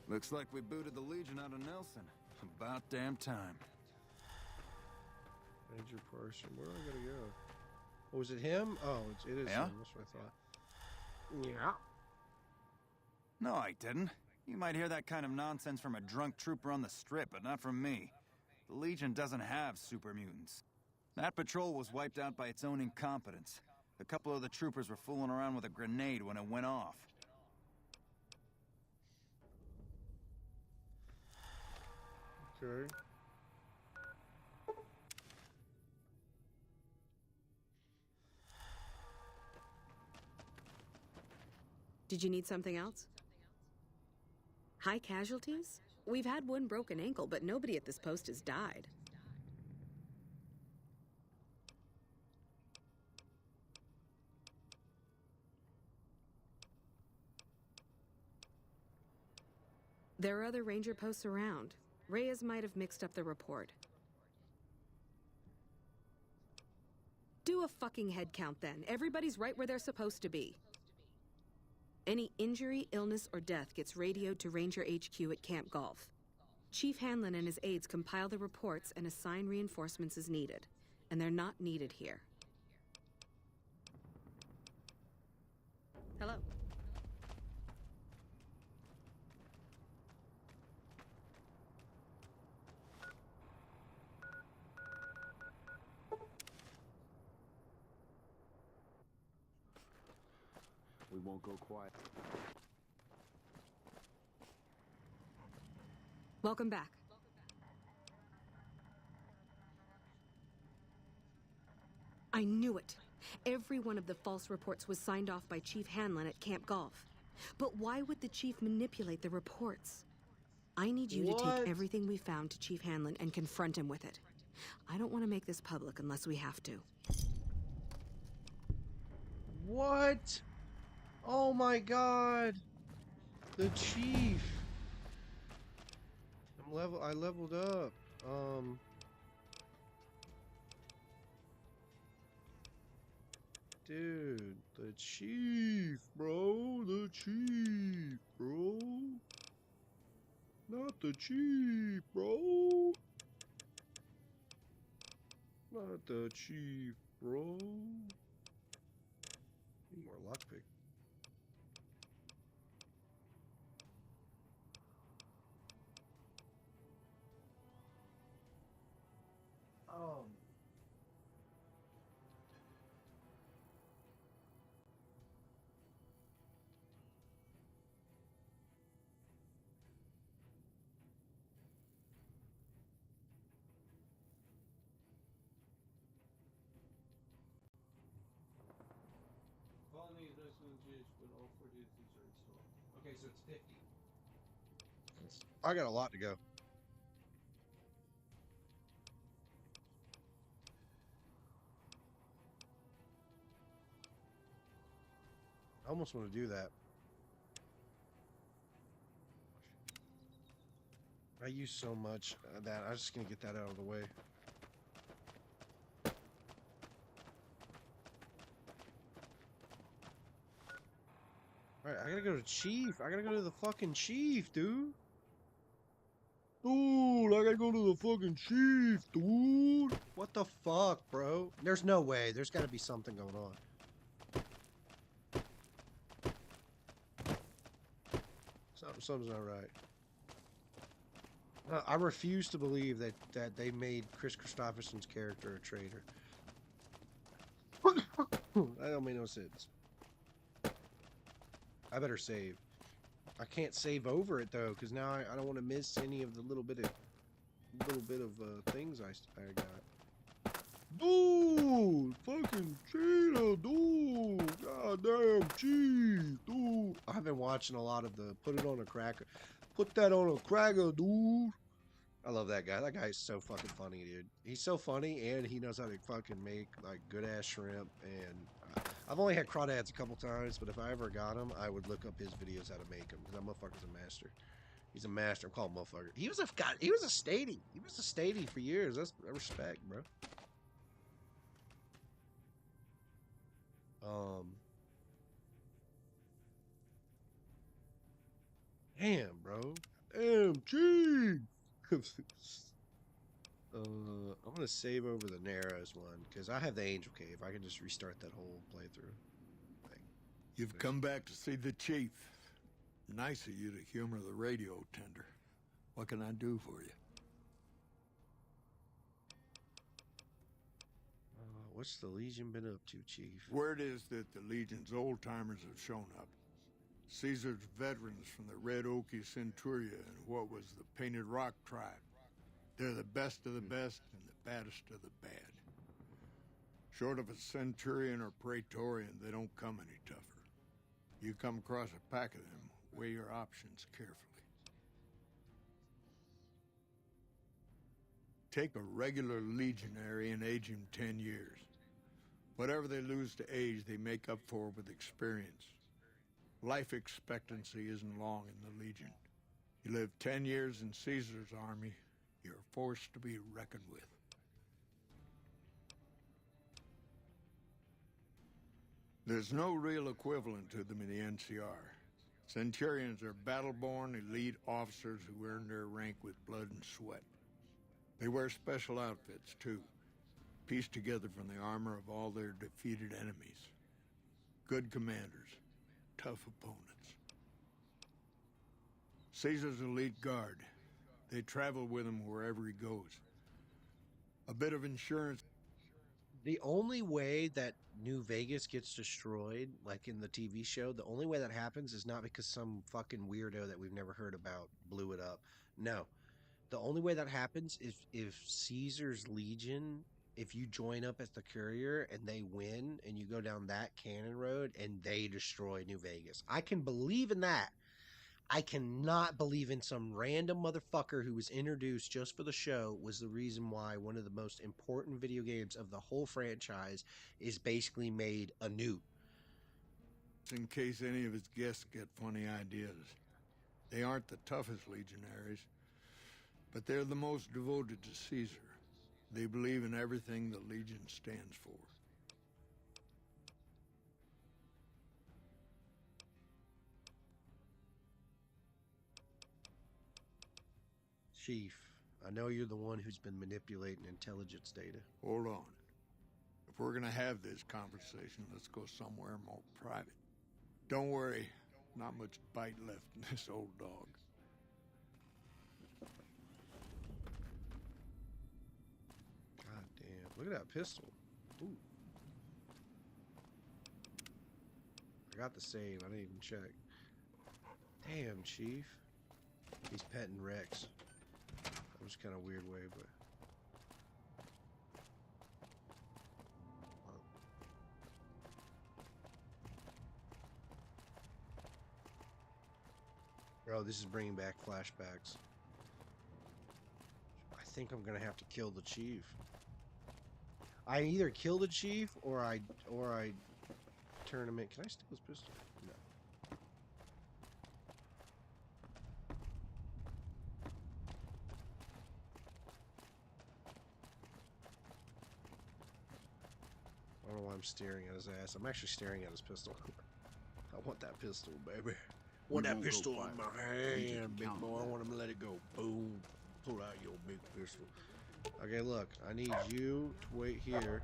Looks like we booted the Legion out of Nelson. About damn time. Ranger person. Where do I gotta go? Oh, is it him? Oh, it is Yeah? him. That's what I thought. Yeah. No, I didn't. You might hear that kind of nonsense from a drunk trooper on the strip, but not from me. The Legion doesn't have super mutants. That patrol was wiped out by its own incompetence. A couple of the troopers were fooling around with a grenade when it went off. Okay. Did you need something else? High casualties? We've had one broken ankle, but nobody at this post has died. There are other ranger posts around. Reyes might have mixed up the report. Do a fucking head count then. Everybody's right where they're supposed to be. Any injury, illness, or death gets radioed to Ranger HQ at Camp Golf. Chief Hanlon and his aides compile the reports and assign reinforcements as needed. And they're not needed here. Hello. We won't go quiet. Welcome back. I knew it. Every one of the false reports was signed off by Chief Hanlon at Camp Golf. But why would the chief manipulate the reports? I need you to take everything we found to Chief Hanlon and confront him with it. I don't want to make this public unless we have to. What? Oh my god. The chief. I leveled up. Dude, the chief, bro. The chief, bro. Not the chief, bro. Not the chief, bro. Need more lockpick. Okay, so it's 50. I got a lot to go. I almost want to do that. I use so much that I'm just gonna get that out of the way. Alright, I gotta go to Chief. I gotta go to the fucking Chief, dude. Dude, I gotta go to the fucking Chief, dude. What the fuck, bro? There's no way. There's gotta be something going on. Something's not right. I refuse to believe that they made Chris Christopherson's character a traitor. That don't make no sense. I better save. I can't save over it though, because now I don't want to miss any of the little bit of things I got. Dude, fucking cheetah, dude, goddamn Chief, dude. I've been watching a lot of the Put It On a Cracker. Put that on a cracker, dude. I love that guy. That guy is so fucking funny, dude. He's so funny, and he knows how to fucking make like good ass shrimp. And I've only had crawdads a couple times, but if I ever got him, I would look up his videos how to make them, because that motherfucker's a master. He's a master. I'm calling him motherfucker. He was a statey. He was a statey for years. That's respect, bro. Damn, bro. Damn, Chief! I'm gonna save over the Narrows one because I have the Angel Cave. I can just restart that whole playthrough. Like, You've come back to see the chief. Nice of you to humor the radio tender. What can I do for you? what's the Legion been up to, Chief? Word is that the Legion's old-timers have shown up. Caesar's veterans from the Red Okie Centuria and what was the Painted Rock tribe. They're the best of the best and the baddest of the bad. Short of a Centurion or Praetorian, they don't come any tougher. You come across a pack of them, weigh your options carefully. Take a regular legionary and age him 10 years. Whatever they lose to age, they make up for with experience. Life expectancy isn't long in the Legion. You live 10 years in Caesar's army, you're a force to be reckoned with. There's no real equivalent to them in the NCR. Centurions are battle-born elite officers who earn their rank with blood and sweat. They wear special outfits, too, pieced together from the armor of all their defeated enemies. Good commanders, tough opponents. Caesar's elite guard. They travel with him wherever he goes. A bit of insurance. The only way that New Vegas gets destroyed, like in the TV show, the only way that happens is not because some fucking weirdo that we've never heard about blew it up. No. The only way that happens is if Caesar's Legion, if you join up as the courier and they win and you go down that cannon road and they destroy New Vegas. I can believe in that. I cannot believe in some random motherfucker who was introduced just for the show was the reason why one of the most important video games of the whole franchise is basically made anew. In case any of his guests get funny ideas. They aren't the toughest legionaries, but they're the most devoted to Caesar. They believe in everything the Legion stands for. Chief, I know you're the one who's been manipulating intelligence data. Hold on. If we're gonna have this conversation, let's go somewhere more private. Don't worry, not much bite left in this old dog. God damn, look at that pistol. Ooh. I got the save, I didn't even check. Damn, Chief. He's petting Rex. That was kind of weird way, but... Bro, this is bringing back flashbacks. I think I'm gonna have to kill the chief. I either kill the chief or I turn him in. Can I steal his pistol? No. I don't know why I'm staring at his ass. I'm actually staring at his pistol. I want that pistol, baby. Want that pistol in my hand, big boy. I want him to let it go. Boom. Pull out your big pistol. Okay, look. I need you to wait here.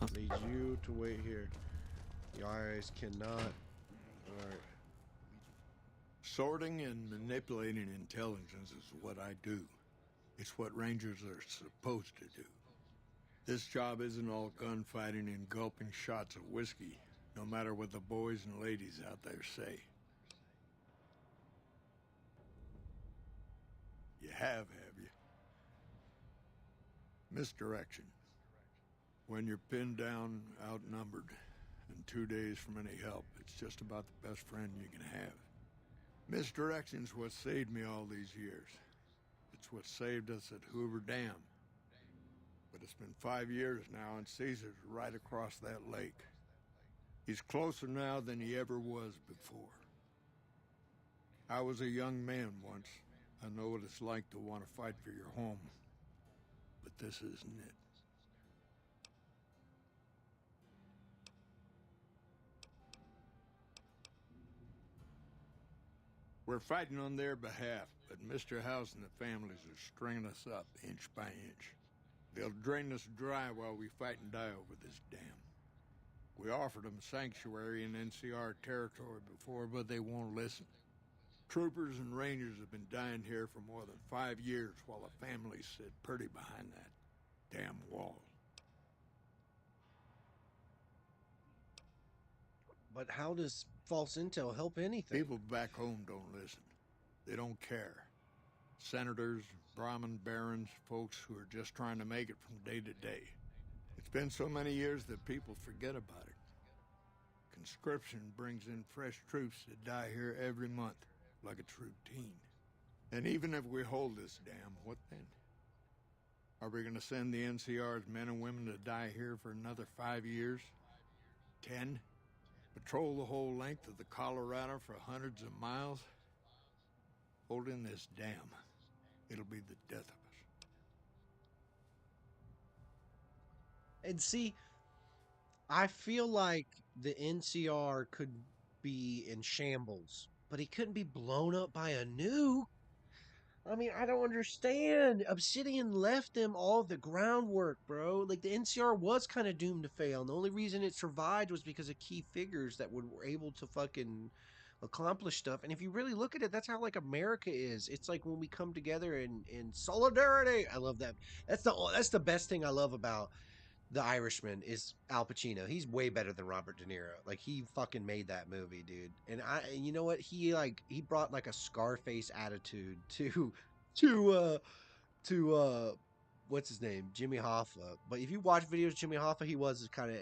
I need you to wait here. You guys cannot... Alright. Sorting and manipulating intelligence is what I do. It's what Rangers are supposed to do. This job isn't all gunfighting and gulping shots of whiskey, no matter what the boys and ladies out there say. You have you? Misdirection. When you're pinned down, outnumbered, and 2 days from any help, it's just about the best friend you can have. Misdirection's what saved me all these years. It's what saved us at Hoover Dam. But it's been 5 years now, and Caesar's right across that lake. He's closer now than he ever was before. I was a young man once. I know what it's like to want to fight for your home. But this isn't it. We're fighting on their behalf, but Mr. House and the families are stringing us up inch by inch. They'll drain us dry while we fight and die over this dam. We offered them sanctuary in NCR territory before, but they won't listen. Troopers and rangers have been dying here for more than 5 years while the families sit pretty behind that damn wall. But how does false intel help anything? People back home don't listen. They don't care. Senators, Brahmin barons, folks who are just trying to make it from day to day. It's been so many years that people forget about it. Conscription brings in fresh troops that die here every month, like it's routine. And even if we hold this dam, what then? Are we going to send the NCR's men and women to die here for another 5 years? 10? Patrol the whole length of the Colorado for hundreds of miles? Holding this dam, it'll be the death of us. And see, I feel like the NCR could be in shambles, but he couldn't be blown up by a nuke. I mean, I don't understand. Obsidian left them all the groundwork, bro. Like, the NCR was kind of doomed to fail, and the only reason it survived was because of key figures that were able to fucking accomplish stuff. And if you really look at it, that's how, like, America is. It's like when we come together in solidarity. I love that. That's the best thing I love about The Irishman is Al Pacino. He's way better than Robert De Niro. Like, he fucking made that movie, dude. And you know what? He brought like a Scarface attitude to what's his name? Jimmy Hoffa. But if you watch videos of Jimmy Hoffa, he was kind of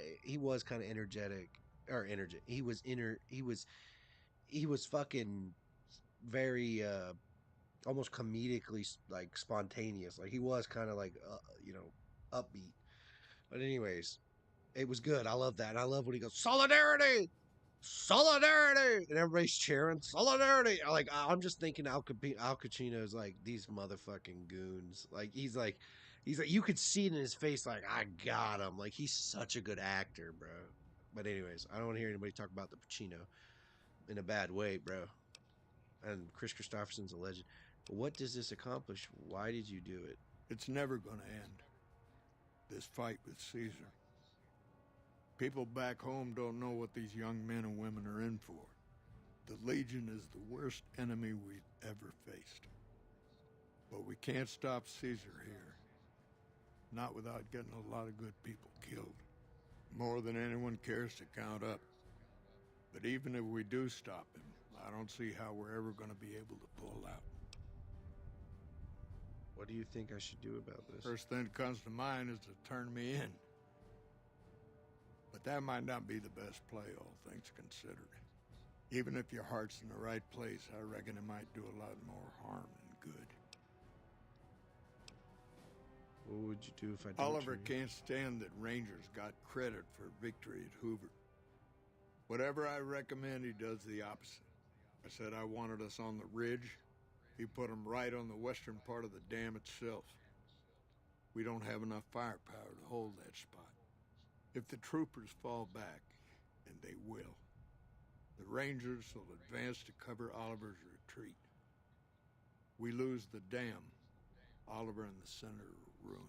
energetic. He was fucking very almost comedically like spontaneous. Like, he was kind of like upbeat. But anyways, it was good. I love that. And I love when he goes, solidarity! Solidarity! And everybody's cheering, solidarity! I'm just thinking Al Pacino's like, these motherfucking goons. Like, he's like, you could see it in his face, like, I got him. Like, he's such a good actor, bro. But anyways, I don't want to hear anybody talk about the Pacino in a bad way, bro. And Chris Christopherson's a legend. But what does this accomplish? Why did you do it? It's never going to end. This fight with Caesar. People back home don't know what these young men and women are in for. The Legion is the worst enemy we've ever faced. But we can't stop Caesar here. Not without getting a lot of good people killed. More than anyone cares to count up. But even if we do stop him, I don't see how we're ever going to be able to pull out. What do you think I should do about this? First thing that comes to mind is to turn me in. But that might not be the best play, all things considered. Even if your heart's in the right place, I reckon it might do a lot more harm than good. What would you do if I did? Oliver can't stand that Rangers got credit for victory at Hoover. Whatever I recommend, he does the opposite. I said I wanted us on the ridge. He put them right on the western part of the dam itself. We don't have enough firepower to hold that spot. If the troopers fall back, and they will, the Rangers will advance to cover Oliver's retreat. We lose the dam, Oliver and the center are ruined.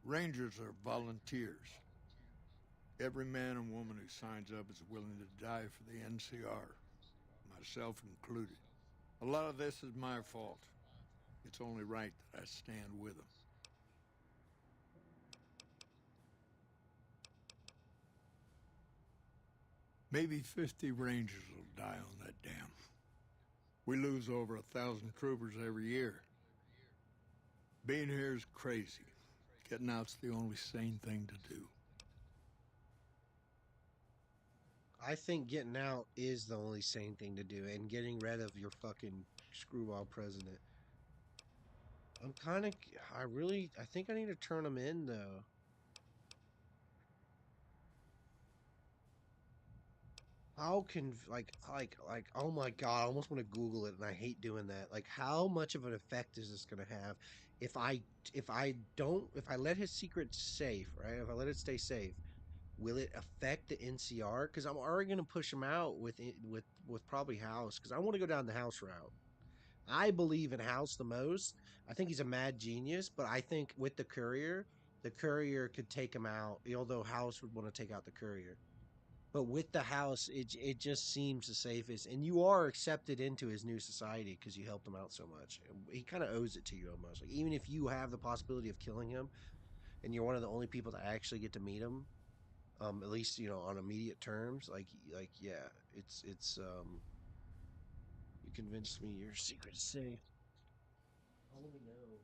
Rangers are volunteers. Every man and woman who signs up is willing to die for the NCR, myself included. A lot of this is my fault. It's only right that I stand with them. Maybe 50 Rangers will die on that dam. We lose over 1,000 troopers every year. Being here is crazy. Getting out's the only sane thing to do. I think getting out is the only sane thing to do, and getting rid of your fucking screwball president. I think I need to turn him in, though. How can like oh my god, I almost want to Google it and I hate doing that. Like how much of an effect is this gonna have if I let his secret safe, right? If I let it stay safe, will it affect the NCR? Because I'm already gonna push him out with probably House because I want to go down the House route. I believe in House the most. I think he's a mad genius, but I think with the courier could take him out, although House would want to take out the courier. But with the house, it just seems the safest, and you are accepted into his new society because you helped him out so much. He kind of owes it to you almost. Like even if you have the possibility of killing him, and you're one of the only people to actually get to meet him, at least on immediate terms. Like yeah, it's. You convinced me your secret is safe. I want to know.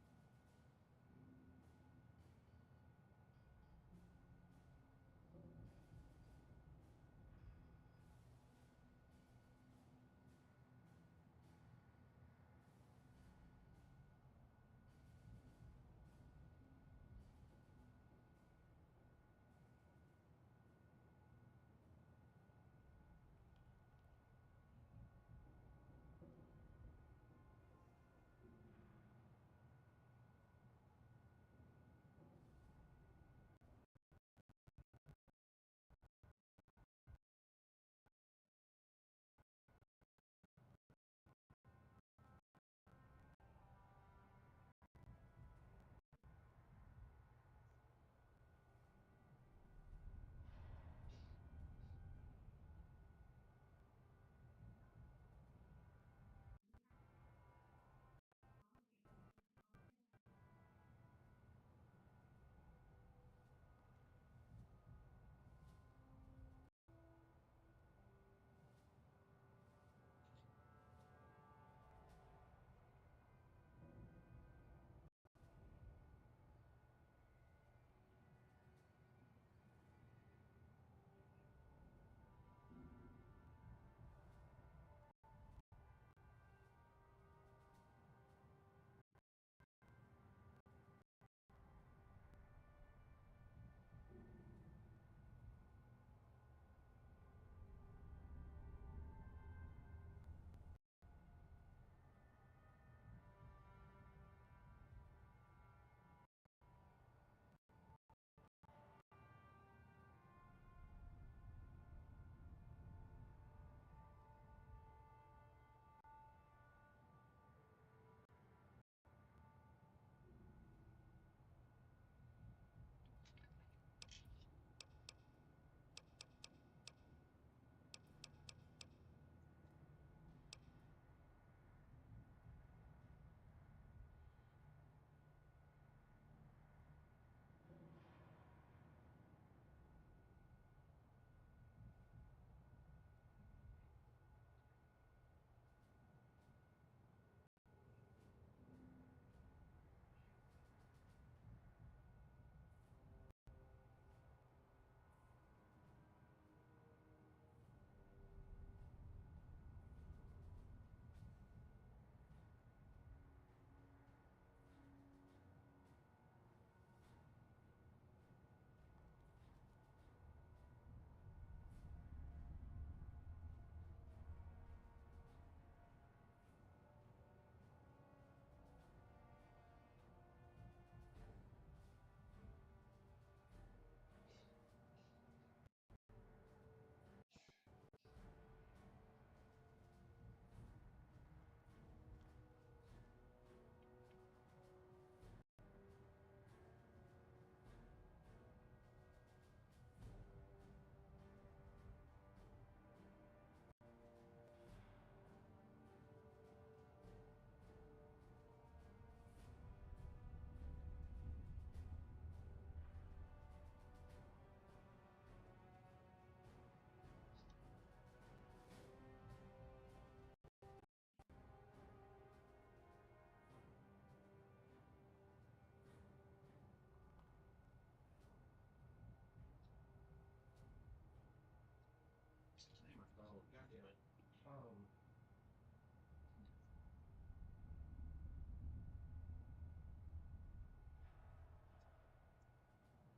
My phone. God damn it.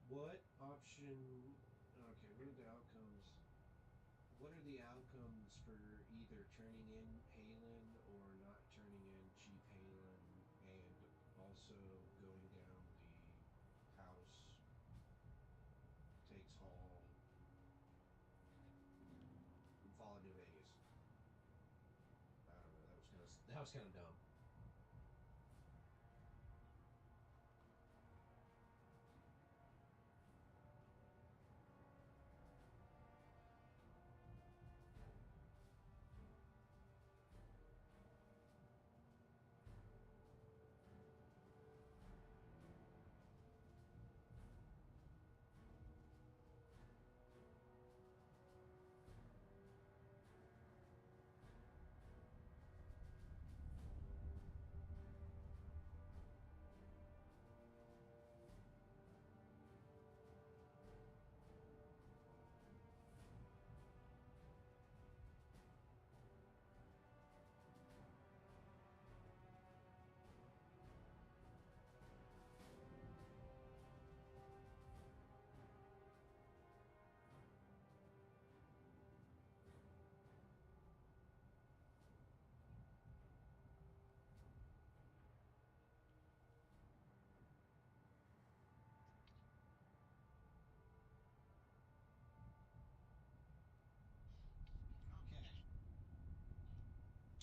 What option? Okay, what are the outcomes? What are the outcomes for either turning in Halen or not turning in Chief Halen, and also going down the House takes Hall and follow New Vegas? I don't know. That was kind of dumb.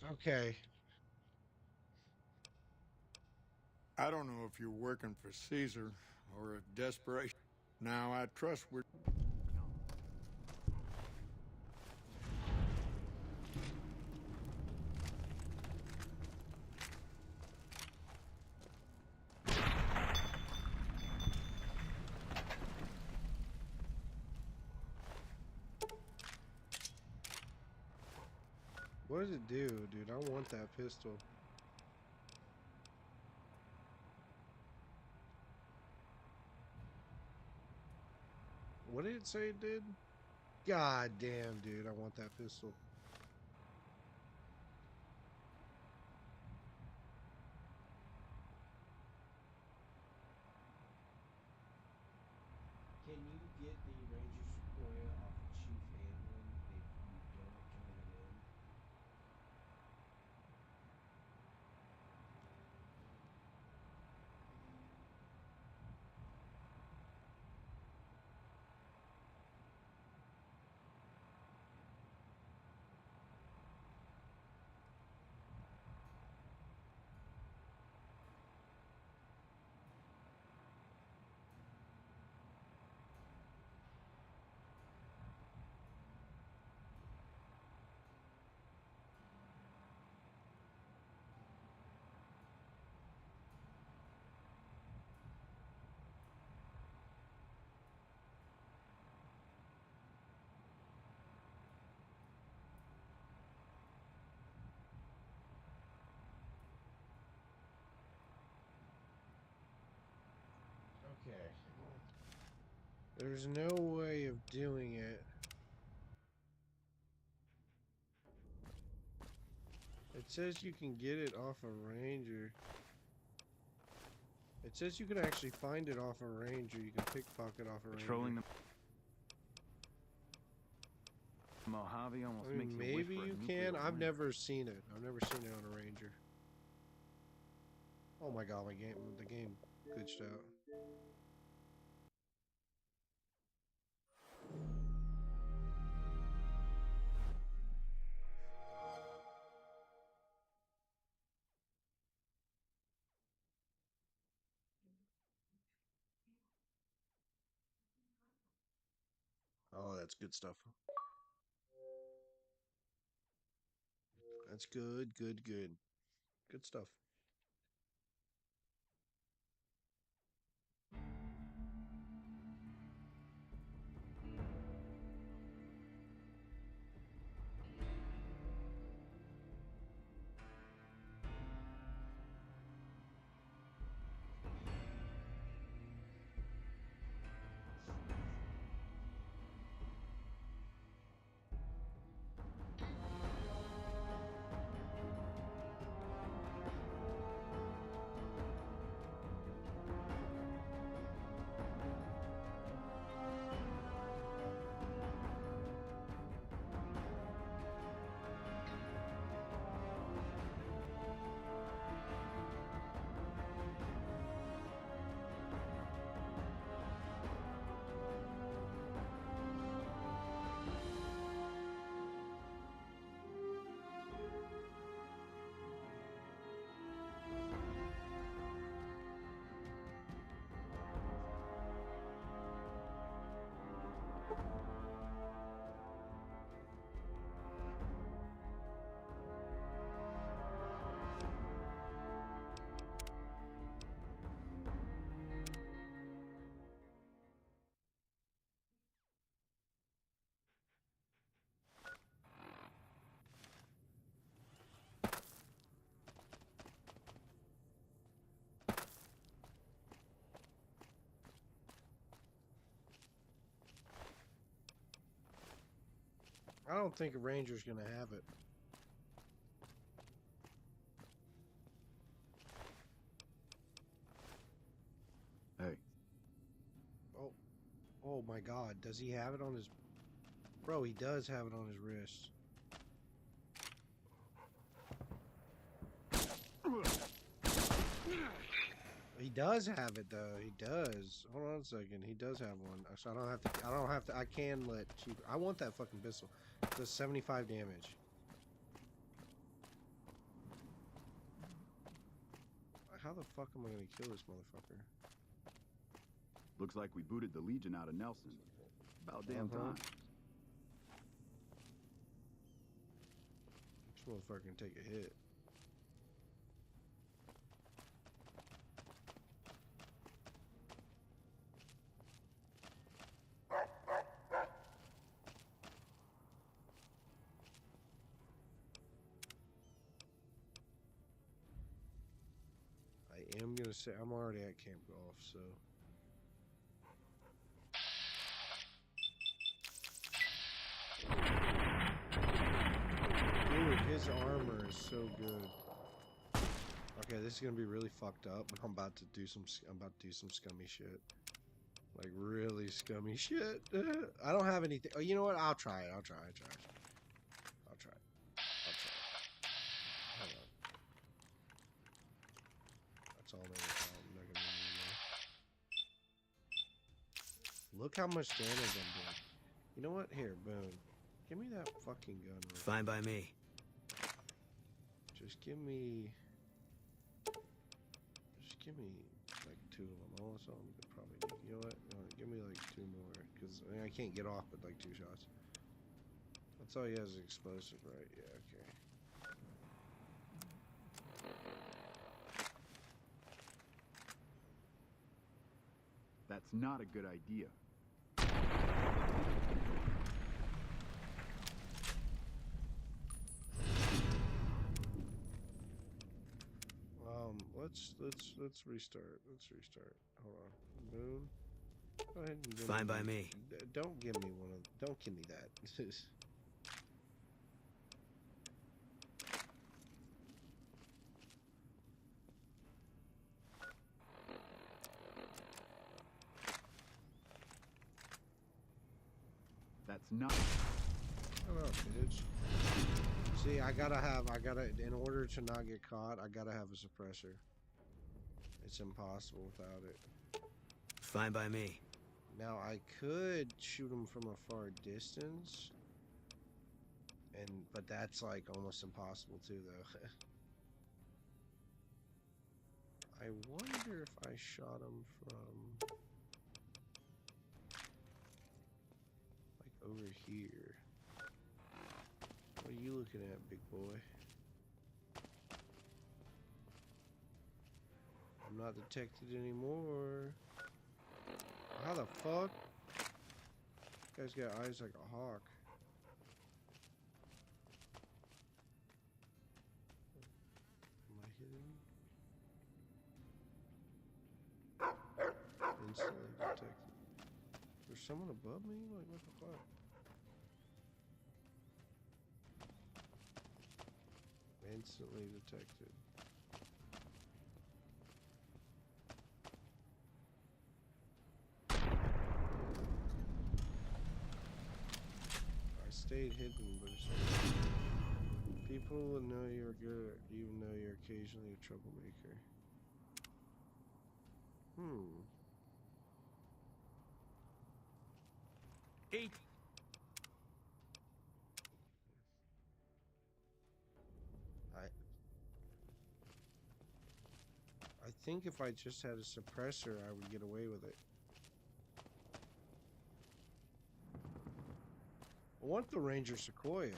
Okay. I don't know if you're working for Caesar or if desperation. Now, I trust we're. What does it do, dude? I want that pistol. What did it say it did? God damn, dude. I want that pistol. Can you get the Ranger Sequoia off of Chief Hamlin if you don't turn it in? Okay. There's no way of doing it. It says you can get it off a Ranger. It says you can actually find it off a Ranger. You can pickpocket off a Ranger. Patrolling the Mojave almost makes you wish maybe for a you nuclear can. I've winter. never seen it. I've never seen it on a Ranger. Oh my god, the game glitched out. Oh, that's good stuff. That's good, good, good. Good stuff. don't think a ranger's gonna have it. Hey, Oh my God, does he have it on his... Bro, he does have it on his wrist. He does have it though. He does. Hold on a second. He does have one. So I don't have to. I don't have to. I can let Chief. I want that fucking pistol. It does 75 damage. How the fuck am I gonna kill this motherfucker? looks like we booted the Legion out of Nelson. About damn time. This motherfucker can take a hit. I am gonna say I'm already at Camp Golf, so. Dude, his armor is so good. Okay, this is gonna be really fucked up, but I'm about to do some scummy shit. Like really scummy shit. I don't have anything. Oh, you know what? I'll try it. I'll try it. Hold on. That's all they I'm not gonna do. Look how much damage I'm doing. You know what? Here, boom. Give me that fucking gun. Real Fine by me. Just give me like 2 of them. All that's all I'm gonna probably do. You know what? No, give me like 2 more, because I mean, I can't get off with like 2 shots. That's all he has is explosive, right? Yeah, okay. That's not a good idea. Let's restart. Hold on. Boom. Go ahead and give Fine by me. Don't give me one of. Don't give me that. That's not... Shut up, bitch. See, in order to not get caught, I gotta have a suppressor. It's impossible without it. Fine by me. Now, I could shoot him from a far distance, but that's like almost impossible too, though. I wonder if I shot him from like over here. What are you looking at, big boy? I'm not detected anymore. How the fuck? This guy's got eyes like a hawk. Am I hitting? Instantly detected. There's someone above me? Like, what the fuck? Instantly detected. I stayed hidden, but people will know you're good, even though you're occasionally a troublemaker. Eat. I think if I just had a suppressor, I would get away with it. I want the Ranger Sequoia,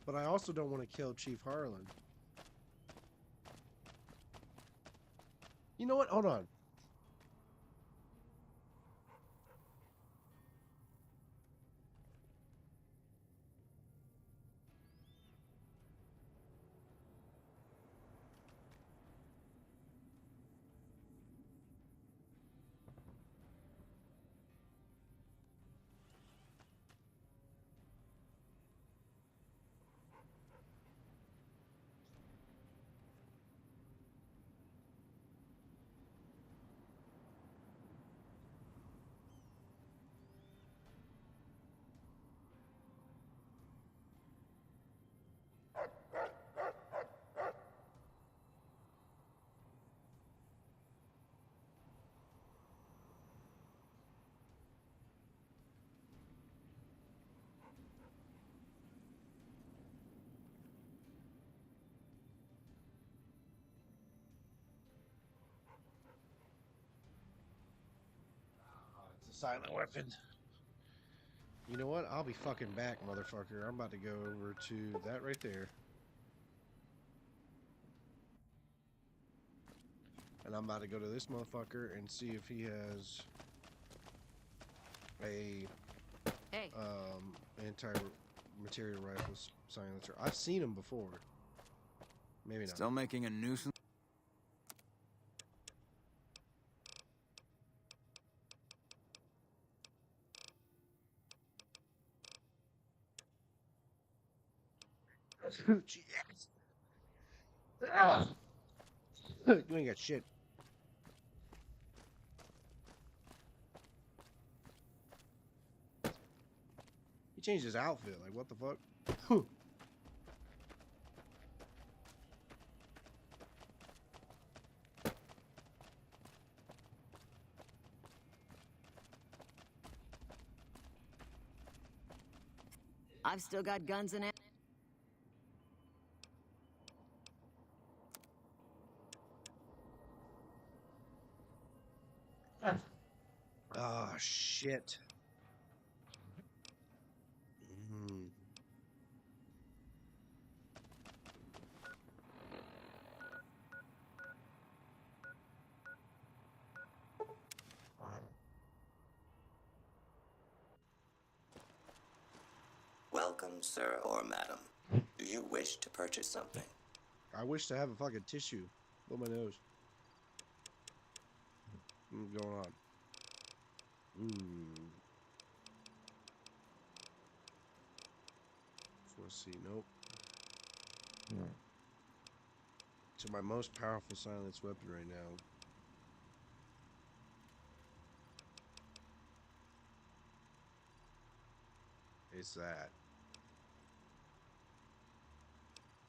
but I also don't want to kill Chief Harlan. You know what? Hold on. silent weapon. You know what? I'll be fucking back, motherfucker. I'm about to go over to that right there. And I'm about to go to this motherfucker and see if he has a Hey. anti-material rifle silencer. I've seen him before. Maybe not. Still making a nuisance? Yes. Ah. You ain't got shit. He changed his outfit. Like, what the fuck? I've still got guns and Ah, shit. Mm. Welcome, sir or madam. Do you wish to purchase something? I wish to have a fucking tissue. Blow my nose. What's going on? Just want to see. Nope. So my most powerful silence weapon right now. It's that.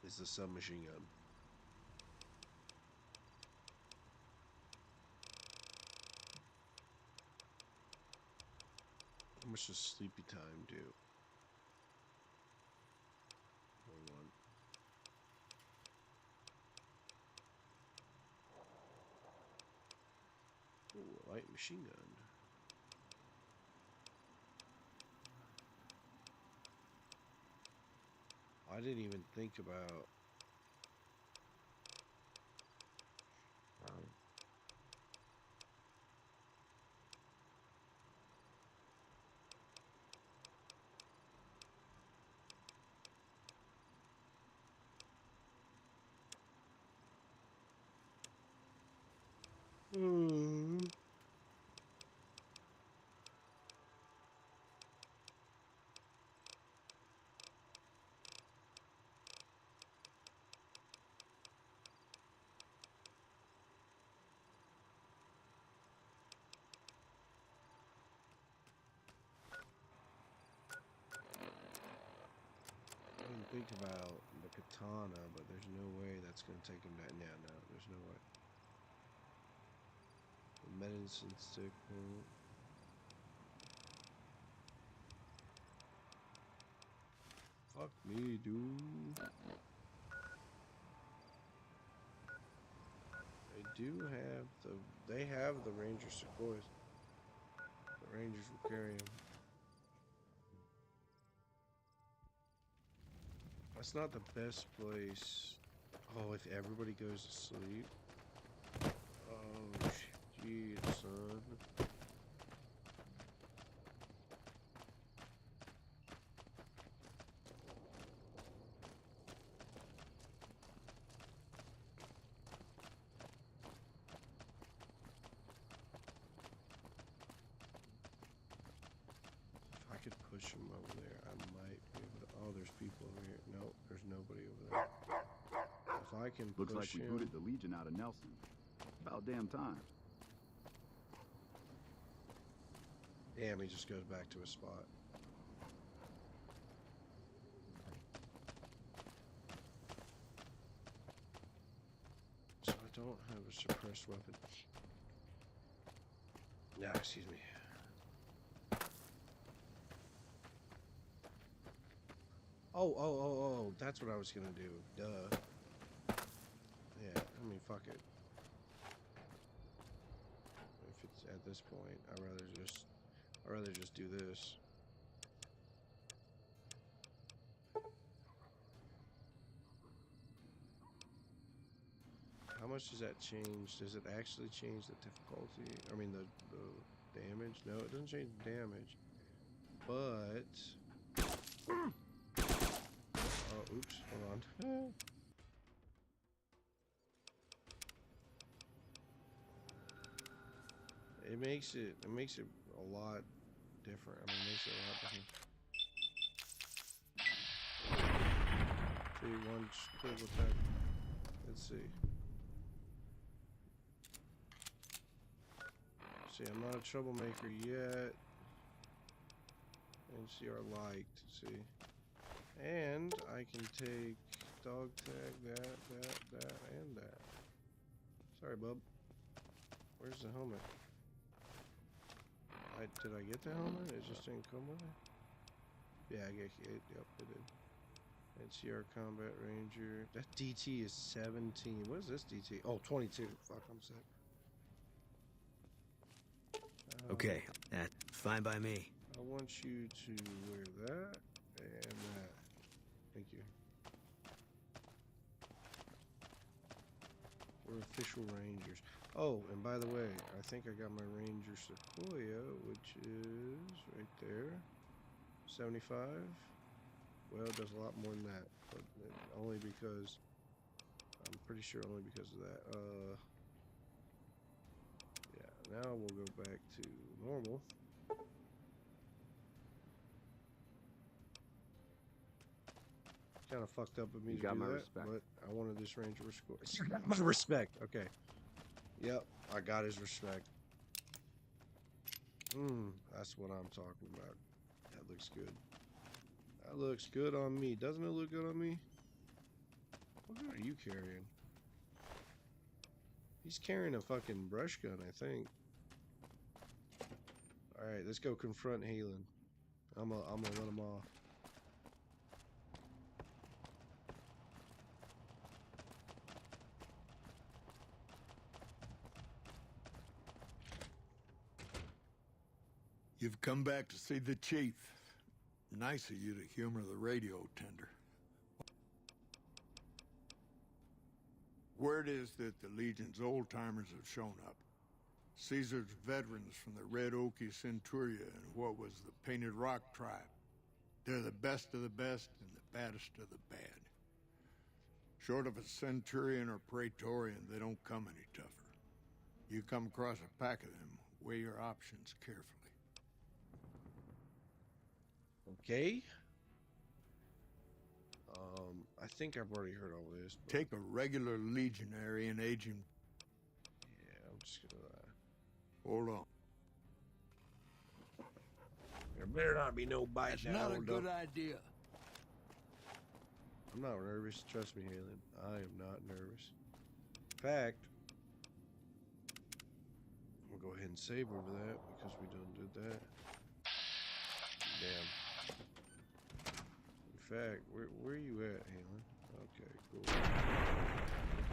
It's the submachine gun. How much does sleepy time do? Hold on. Ooh, a light machine gun. I didn't even think about. I didn't think about the katana, but there's no way that's gonna take him down. Yeah, no, there's no way. The medicine stick. Fuck me, dude. They have the Ranger Sequoias. The Rangers will carry him. That's not the best place. Oh, if everybody goes to sleep. Oh, shit, son. If I could push him over there, I might be able to. Oh, there's people over here. Nope, there's nobody over there. If I can Looks push like we booted the Legion out of Nelson. About damn time. Damn, he just goes back to his spot. So I don't have a suppressed weapon. Yeah, excuse me. Oh, that's what I was gonna do. Duh. Yeah, I mean, fuck it. If it's at this point, I'd rather just I'd rather just do this. How much does that change? Does it actually change the difficulty? I mean, the damage? No, it doesn't change the damage. But... Oh, oops. Hold on. It makes it a lot different. I mean, it makes it a lot different. See, one critical attack. Let's see. See, I'm not a troublemaker yet. NCR liked. See, and I can take dog tag that, and that. Sorry, bub. Where's the helmet? Did I get the helmet? It just didn't come with it. Yeah, I get it. Yep, it did. NCR Combat Ranger. That DT is 17. What is this DT? Oh, 22. Fuck, I'm sick. Okay, that's fine by me. I want you to wear that and that. Thank you. We're official Rangers. Oh, and by the way, I think I got my Ranger Sequoia, which is right there. 75. Well, it does a lot more than that, but only because I'm pretty sure only because of that. Yeah, now we'll go back to normal. Kind of fucked up of me to do that, but I wanted this Ranger Sequoia. You got my respect. Okay. Yep, I got his respect. That's what I'm talking about. That looks good. That looks good on me. Doesn't it look good on me? What gun are you carrying? He's carrying a fucking brush gun, I think. Alright, let's go confront Halen. I'm gonna let him off. You've come back to see the chief. Nice of you to humor the radio tender. Word is that the Legion's old-timers have shown up. Caesar's veterans from the Red Okie Centuria and what was the Painted Rock tribe. They're the best of the best and the baddest of the bad. Short of a Centurion or Praetorian, they don't come any tougher. You come across a pack of them, weigh your options carefully. Okay. I think I've already heard all this. But... Take a regular legionary and age him. Yeah, I'm just gonna... Hold on. There better not be no bite. That's not a good idea. I'm not nervous. Trust me, Halen. I am not nervous. In fact, we'll go ahead and save over that because we done did that. Damn. In fact, where are you at, Halen? Okay, cool.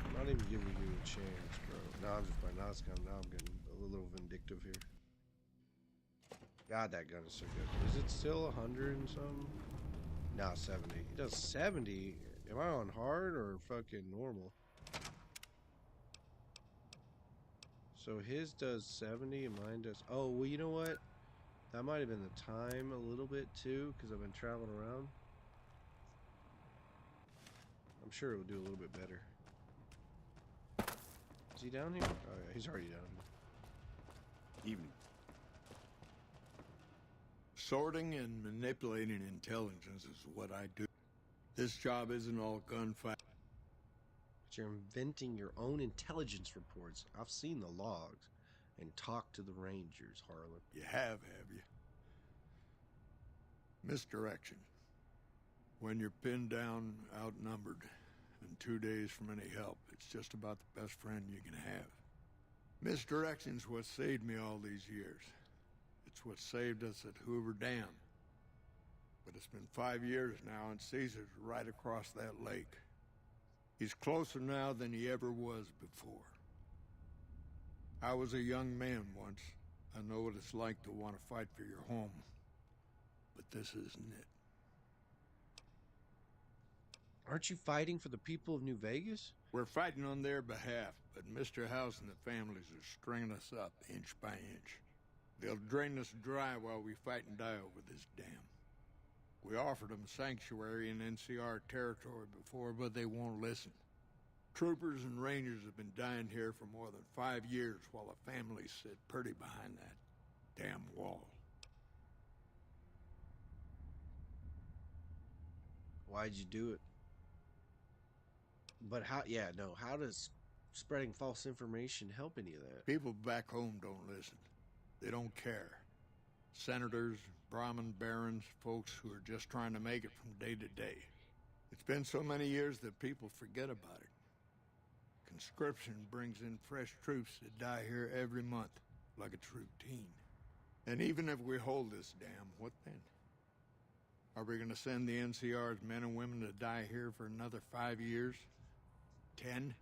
I'm not even giving you a chance, bro. No, I'm just playing. Now I'm getting a little vindictive here. God, that gun is so good. Is it still 100 and something? No, 70. It does 70. Am I on hard or fucking normal? So his does 70 and mine does... Oh, well, you know what? That might have been the time a little bit too, because I've been traveling around. I'm sure it will do a little bit better. Is he down here? Oh yeah, he's already down here. Evening. Sorting and manipulating intelligence is what I do. This job isn't all gunfight. But you're inventing your own intelligence reports. I've seen the logs and talked to the Rangers, Harlan. You have you? Misdirection. When you're pinned down, outnumbered, and 2 days from any help, it's just about the best friend you can have. Misdirection's what saved me all these years. It's what saved us at Hoover Dam. But it's been 5 years now, and Caesar's right across that lake. He's closer now than he ever was before. I was a young man once, I know what it's like to want to fight for your home, but this isn't it. Aren't you fighting for the people of New Vegas? We're fighting on their behalf, but Mr. House and the families are stringing us up inch by inch. They'll drain us dry while we fight and die over this dam. We offered them sanctuary in NCR territory before, but they won't listen. Troopers and rangers have been dying here for more than 5 years while the families sit pretty behind that damn wall. Why'd you do it? But how, yeah, no, how does spreading false information help any of that? People back home don't listen. They don't care. Senators, Brahmin barons, folks who are just trying to make it from day to day. It's been so many years that people forget about it. Conscription brings in fresh troops that die here every month, like it's routine. And even if we hold this dam, what then? Are we gonna send the NCR's men and women to die here for another 5 years? 10?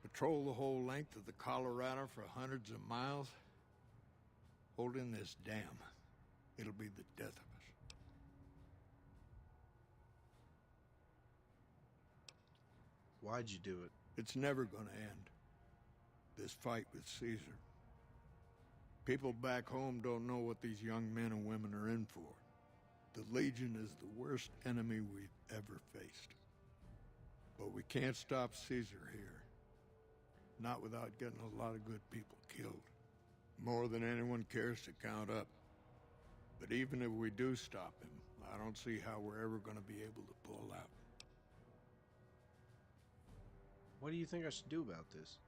Patrol the whole length of the Colorado for hundreds of miles? Holding this dam, it'll be the death of us. Why'd you do it? It's never gonna end. This fight with Caesar. People back home don't know what these young men and women are in for. The Legion is the worst enemy we've ever faced. But we can't stop Caesar here. Not without getting a lot of good people killed. More than anyone cares to count up. But even if we do stop him, I don't see how we're ever going to be able to pull out. What do you think I should do about this?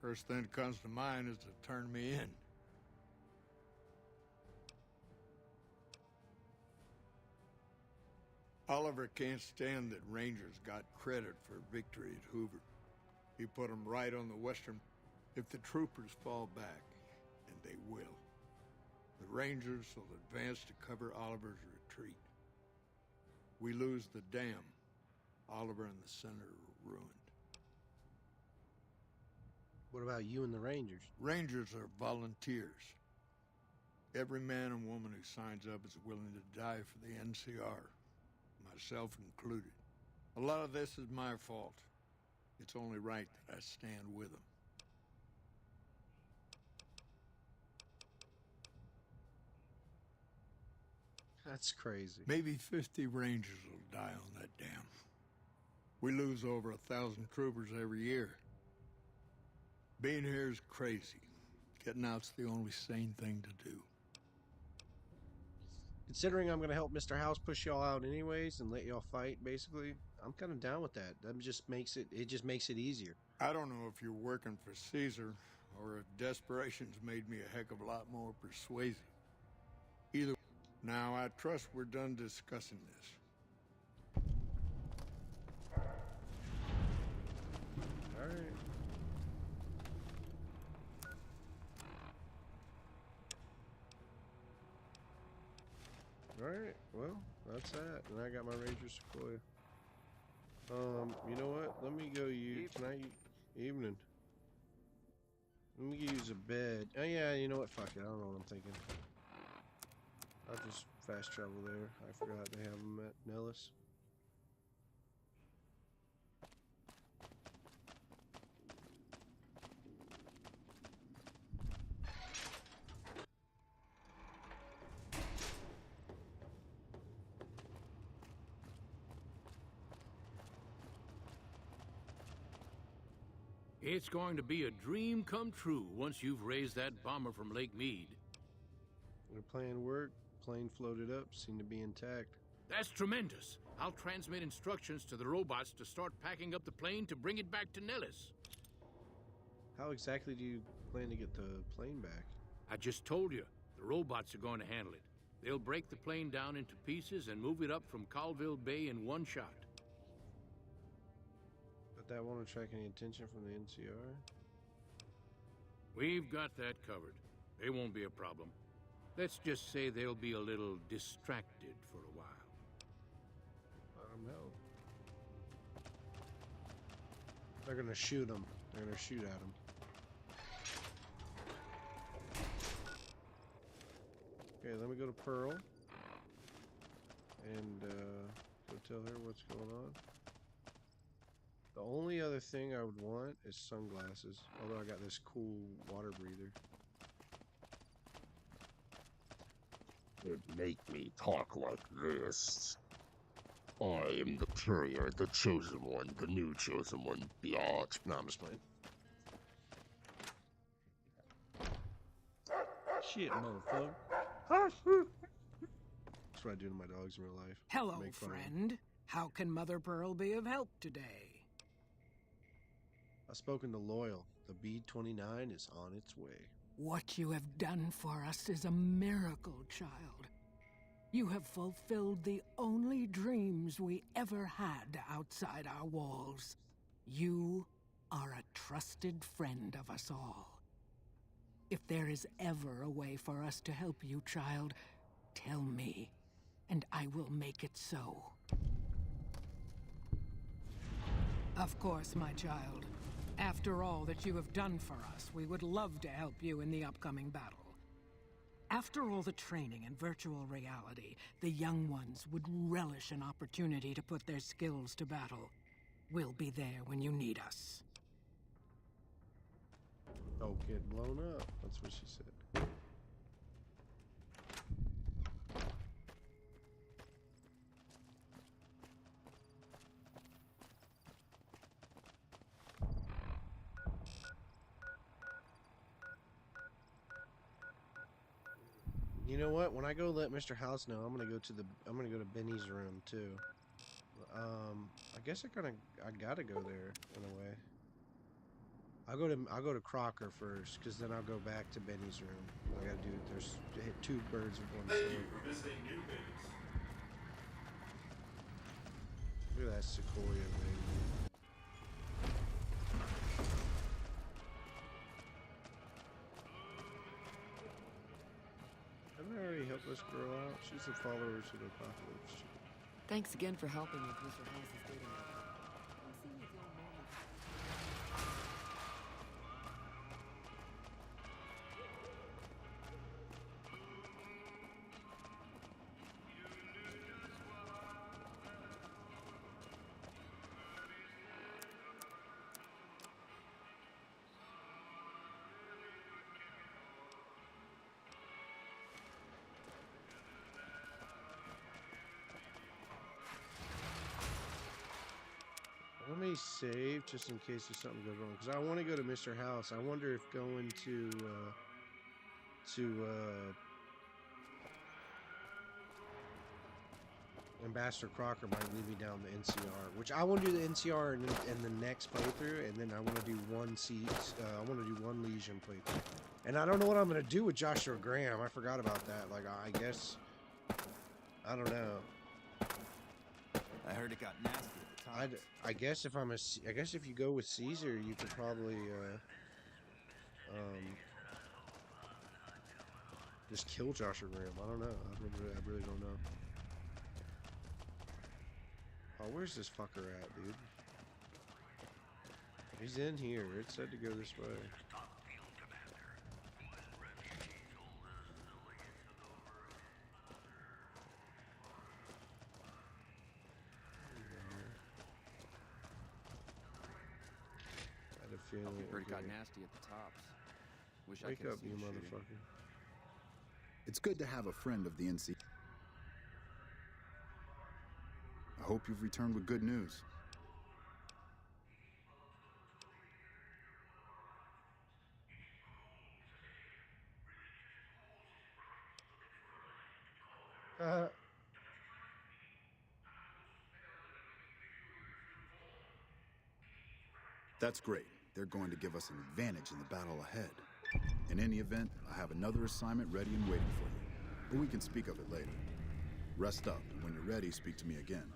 First thing that comes to mind is to turn me in. Oliver can't stand that Rangers got credit for victory at Hoover. He put them right on the western. If the troopers fall back, and they will, the Rangers will advance to cover Oliver's retreat. We lose the dam. Oliver and the center are ruined. What about you and the Rangers? Rangers are volunteers. Every man and woman who signs up is willing to die for the NCR. Myself included. A lot of this is my fault. It's only right that I stand with them. That's crazy. Maybe 50 Rangers will die on that dam. We lose over 1,000 troopers every year. Being here is crazy. Getting out's the only sane thing to do. Considering I'm going to help Mr. House push y'all out anyways and let y'all fight, basically, I'm kind of down with that. That just makes it easier. I don't know if you're working for Caesar or if desperation's made me a heck of a lot more persuasive. Either. Now, I trust we're done discussing this. All right. Alright, well, that's that. And I got my Ranger Sequoia. You know what? Let me go use tonight evening. Let me use a bed. Oh yeah, you know what? Fuck it. I don't know what I'm thinking. I'll just fast travel there. I forgot they have them at Nellis. It's going to be a dream come true once you've raised that bomber from Lake Mead. The plan worked. Plane floated up. Seemed to be intact. That's tremendous. I'll transmit instructions to the robots to start packing up the plane to bring it back to Nellis. How exactly do you plan to get the plane back? I just told you, the robots are going to handle it. They'll break the plane down into pieces and move it up from Colville Bay in one shot. That won't attract any attention from the NCR? We've got that covered. They won't be a problem. Let's just say they'll be a little distracted for a while. I don't know. They're gonna shoot him. They're gonna shoot at him. Okay, let me go to Pearl. And, go tell her what's going on. The only other thing I would want is sunglasses. Although I got this cool water breather. It make me talk like this. I am the courier, the chosen one, the new chosen one, biatch. No, I'm just playing. Shit, motherfucker. That's what I do to my dogs in real life. Hello, Make fun of them. friend. How can Mother Pearl be of help today? I've spoken to Loyal. The B-29 is on its way. What you have done for us is a miracle, child. You have fulfilled the only dreams we ever had outside our walls. You are a trusted friend of us all. If there is ever a way for us to help you, child, tell me, and I will make it so. Of course, my child. After all that you have done for us, we would love to help you in the upcoming battle. After all the training in virtual reality, the young ones would relish an opportunity to put their skills to battle. We'll be there when you need us. Don't get blown up. That's what she said. You know what? When I go let Mr. House know, I'm gonna go to Benny's room too. I guess I gotta go there in a way. I'll go to Crocker first, cause then I'll go back to Benny's room. I gotta do. There's hit two birds with one stone. Look at that sequoia thing. Haven't I already helped this girl out? She's the follower to the apocalypse. Thanks again for helping with Mr. House's dating life. I'm seeing his own moments. Let me save just in case there's something goes wrong, because I want to go to Mr. House. I wonder if going to Ambassador Crocker might lead me down the NCR, which I want to do the NCR in the next playthrough, and then I want to do one Legion playthrough. And I don't know what I'm going to do with Joshua Graham. I forgot about that. Like, I guess, I don't know. I heard it got nasty at the top. I guess if I guess if you go with Caesar, you could probably just kill Joshua Graham. I don't know. I really don't know. Oh, where's this fucker at, dude? He's in here. It said to go this way. Feeling Heard it got nasty at the tops. Wish Wake I could up, you motherfucker. It's good to have a friend of the NC. I hope you've returned with good news. That's great. They're going to give us an advantage in the battle ahead. In any event, I have another assignment ready and waiting for you. But we can speak of it later. Rest up, and when you're ready, speak to me again.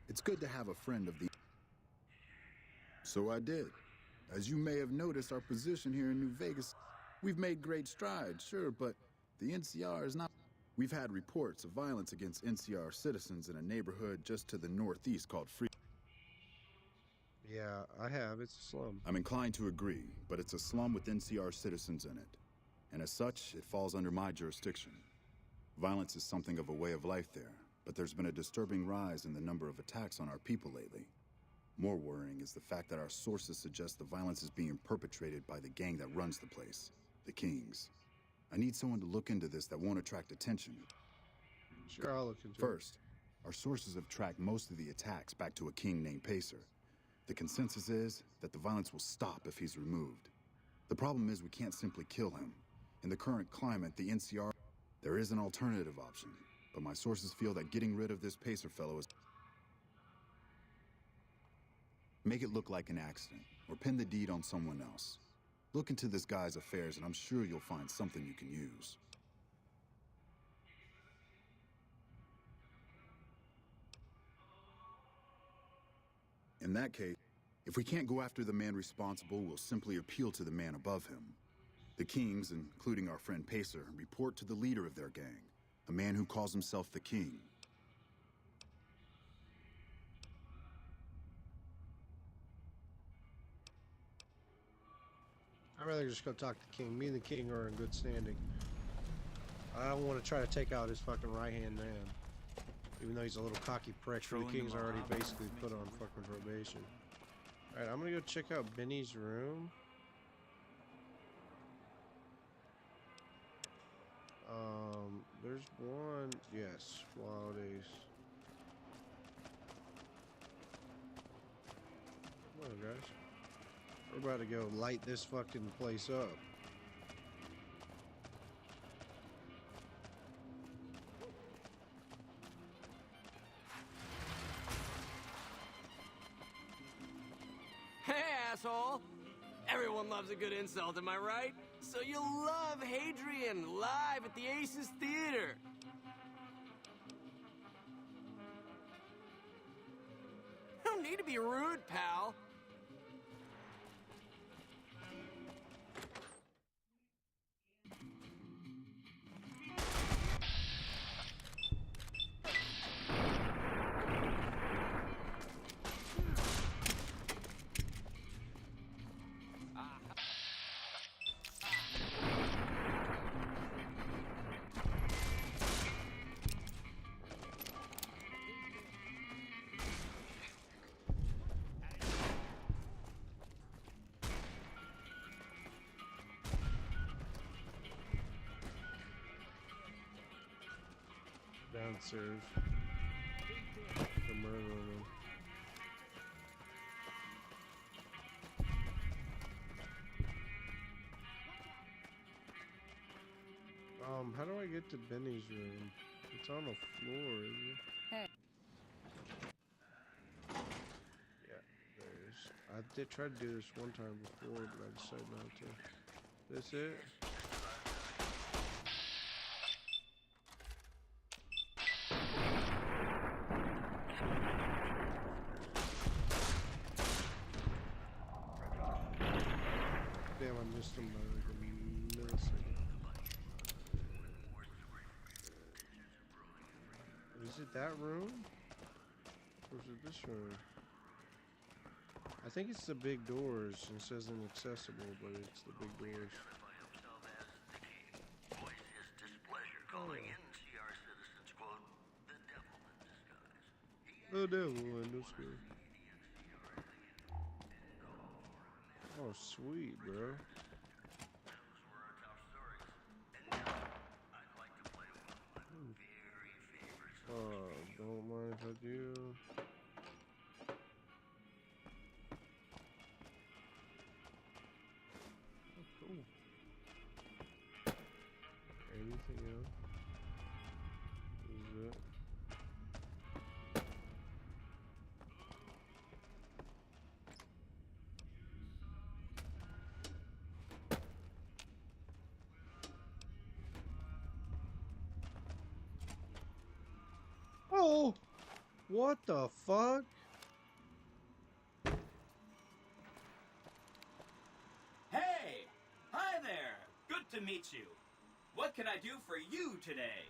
It's good to have a friend of the... So I did. As you may have noticed, our position here in New Vegas, we've made great strides, sure, but the NCR is not... We've had reports of violence against NCR citizens in a neighborhood just to the northeast called Free... Yeah, I have. It's a slum. I'm inclined to agree, but it's a slum with NCR citizens in it. and as such, it falls under my jurisdiction. Violence is something of a way of life there, but there's been a disturbing rise in the number of attacks on our people lately. More worrying is the fact that our sources suggest the violence is being perpetrated by the gang that runs the place, the Kings. I need someone to look into this that won't attract attention. Sure, I'll look into it. First, our sources have tracked most of the attacks back to a king named Pacer. The consensus is that the violence will stop if he's removed. The problem is we can't simply kill him. In the current climate, the NCR... There is an alternative option, but my sources feel that getting rid of this Pacer fellow is... Make it look like an accident, or pin the deed on someone else. Look into this guy's affairs, and I'm sure you'll find something you can use. In that case, if we can't go after the man responsible, we'll simply appeal to the man above him. The Kings, including our friend Pacer, report to the leader of their gang, a man who calls himself the King. I'd rather just go talk to King. Me and the King are in good standing. I don't want to try to take out his fucking right-hand man. Even though he's a little cocky prick, the King's already basically put on fucking probation. Alright, I'm gonna go check out Benny's room. There's one... Yes, Wild Ace. Come on, guys. We're about to go light this fucking place up. Hey, asshole! Everyone loves a good insult, am I right? So you'll love Hadrian live at the Aces Theater. Don't need to be rude, pal. Downstairs. The murder room. How do I get to Benny's room? It's on the floor, isn't it? Hey. Yeah, there's... I did try to do this one time before, but I decided not to. This it? Damn, I missed him by like a millisecond. Is it that room? Or is it this room? I think it's the big doors. It says inaccessible, but it's the big doors. The devil in disguise. Oh, sweet, bro. Don't mind if I do. Oh, cool. Anything else? Is it? Oh! What the fuck? Hey! Hi there! Good to meet you. What can I do for you today?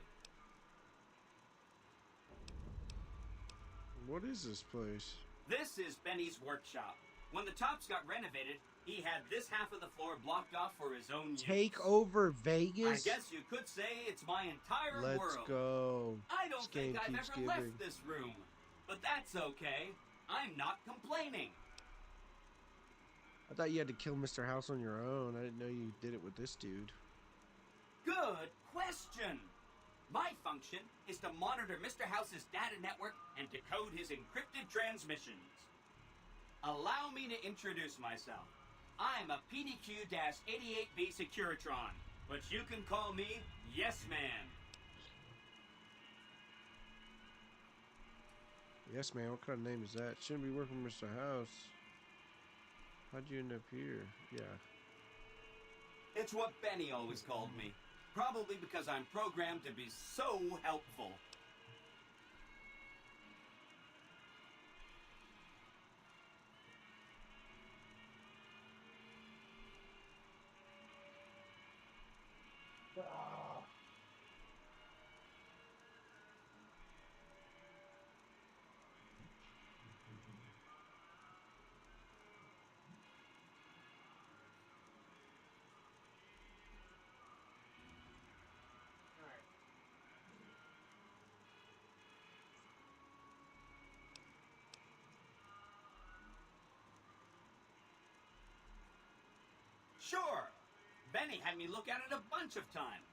What is this place? This is Benny's workshop. When the tops got renovated, he had this half of the floor blocked off for his own use. Take over Vegas? I guess you could say it's my entire Let's world. go. I don't This game think I've keeps ever giving. left this room. But that's okay. I'm not complaining. I thought you had to kill Mr. House on your own. I didn't know you did it with this dude. Good question. My function is to monitor Mr. House's data network and decode his encrypted transmissions. Allow me to introduce myself. I'm a PDQ-88B Securitron, but you can call me Yes Man. Yes, man. What kind of name is that? Shouldn't be working with Mr. House. How'd you end up here? Yeah. It's what Benny always called me. Probably because I'm programmed to be so helpful. Sure. Benny had me look at it a bunch of times.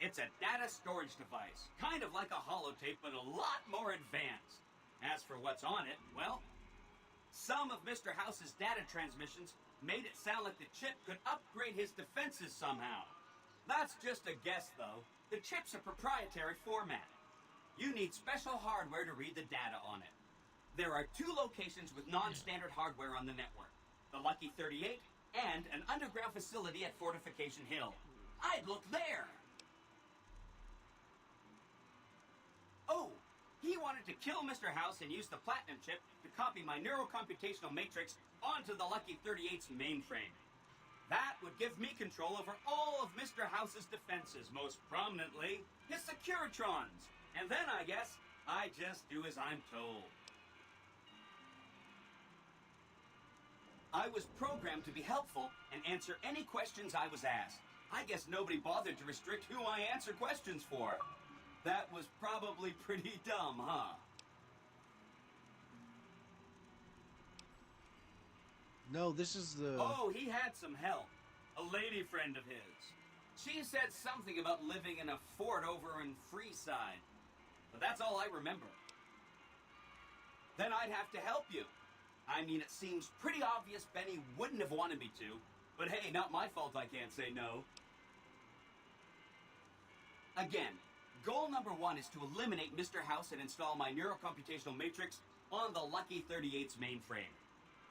It's a data storage device, kind of like a holotape, but a lot more advanced. As for what's on it, well, some of Mr. House's data transmissions made it sound like the chip could upgrade his defenses somehow. That's just a guess, though. The chip's a proprietary format. You need special hardware to read the data on it. There are 2 locations with non-standard hardware on the network. The Lucky 38 and an underground facility at Fortification Hill. I'd look there! Oh, he wanted to kill Mr. House and use the Platinum chip to copy my neurocomputational matrix onto the Lucky 38's mainframe. That would give me control over all of Mr. House's defenses, most prominently his Securitrons. And then, I guess, I just do as I'm told. I was programmed to be helpful and answer any questions I was asked. I guess nobody bothered to restrict who I answer questions for. That was probably pretty dumb, huh? No, this is the... Oh, he had some help. A lady friend of his. She said something about living in a fort over in Freeside. But that's all I remember. Then I'd have to help you. I mean, it seems pretty obvious Benny wouldn't have wanted me to, but hey, not my fault I can't say no. Again, goal number 1 is to eliminate Mr. House and install my neurocomputational matrix on the Lucky 38's mainframe.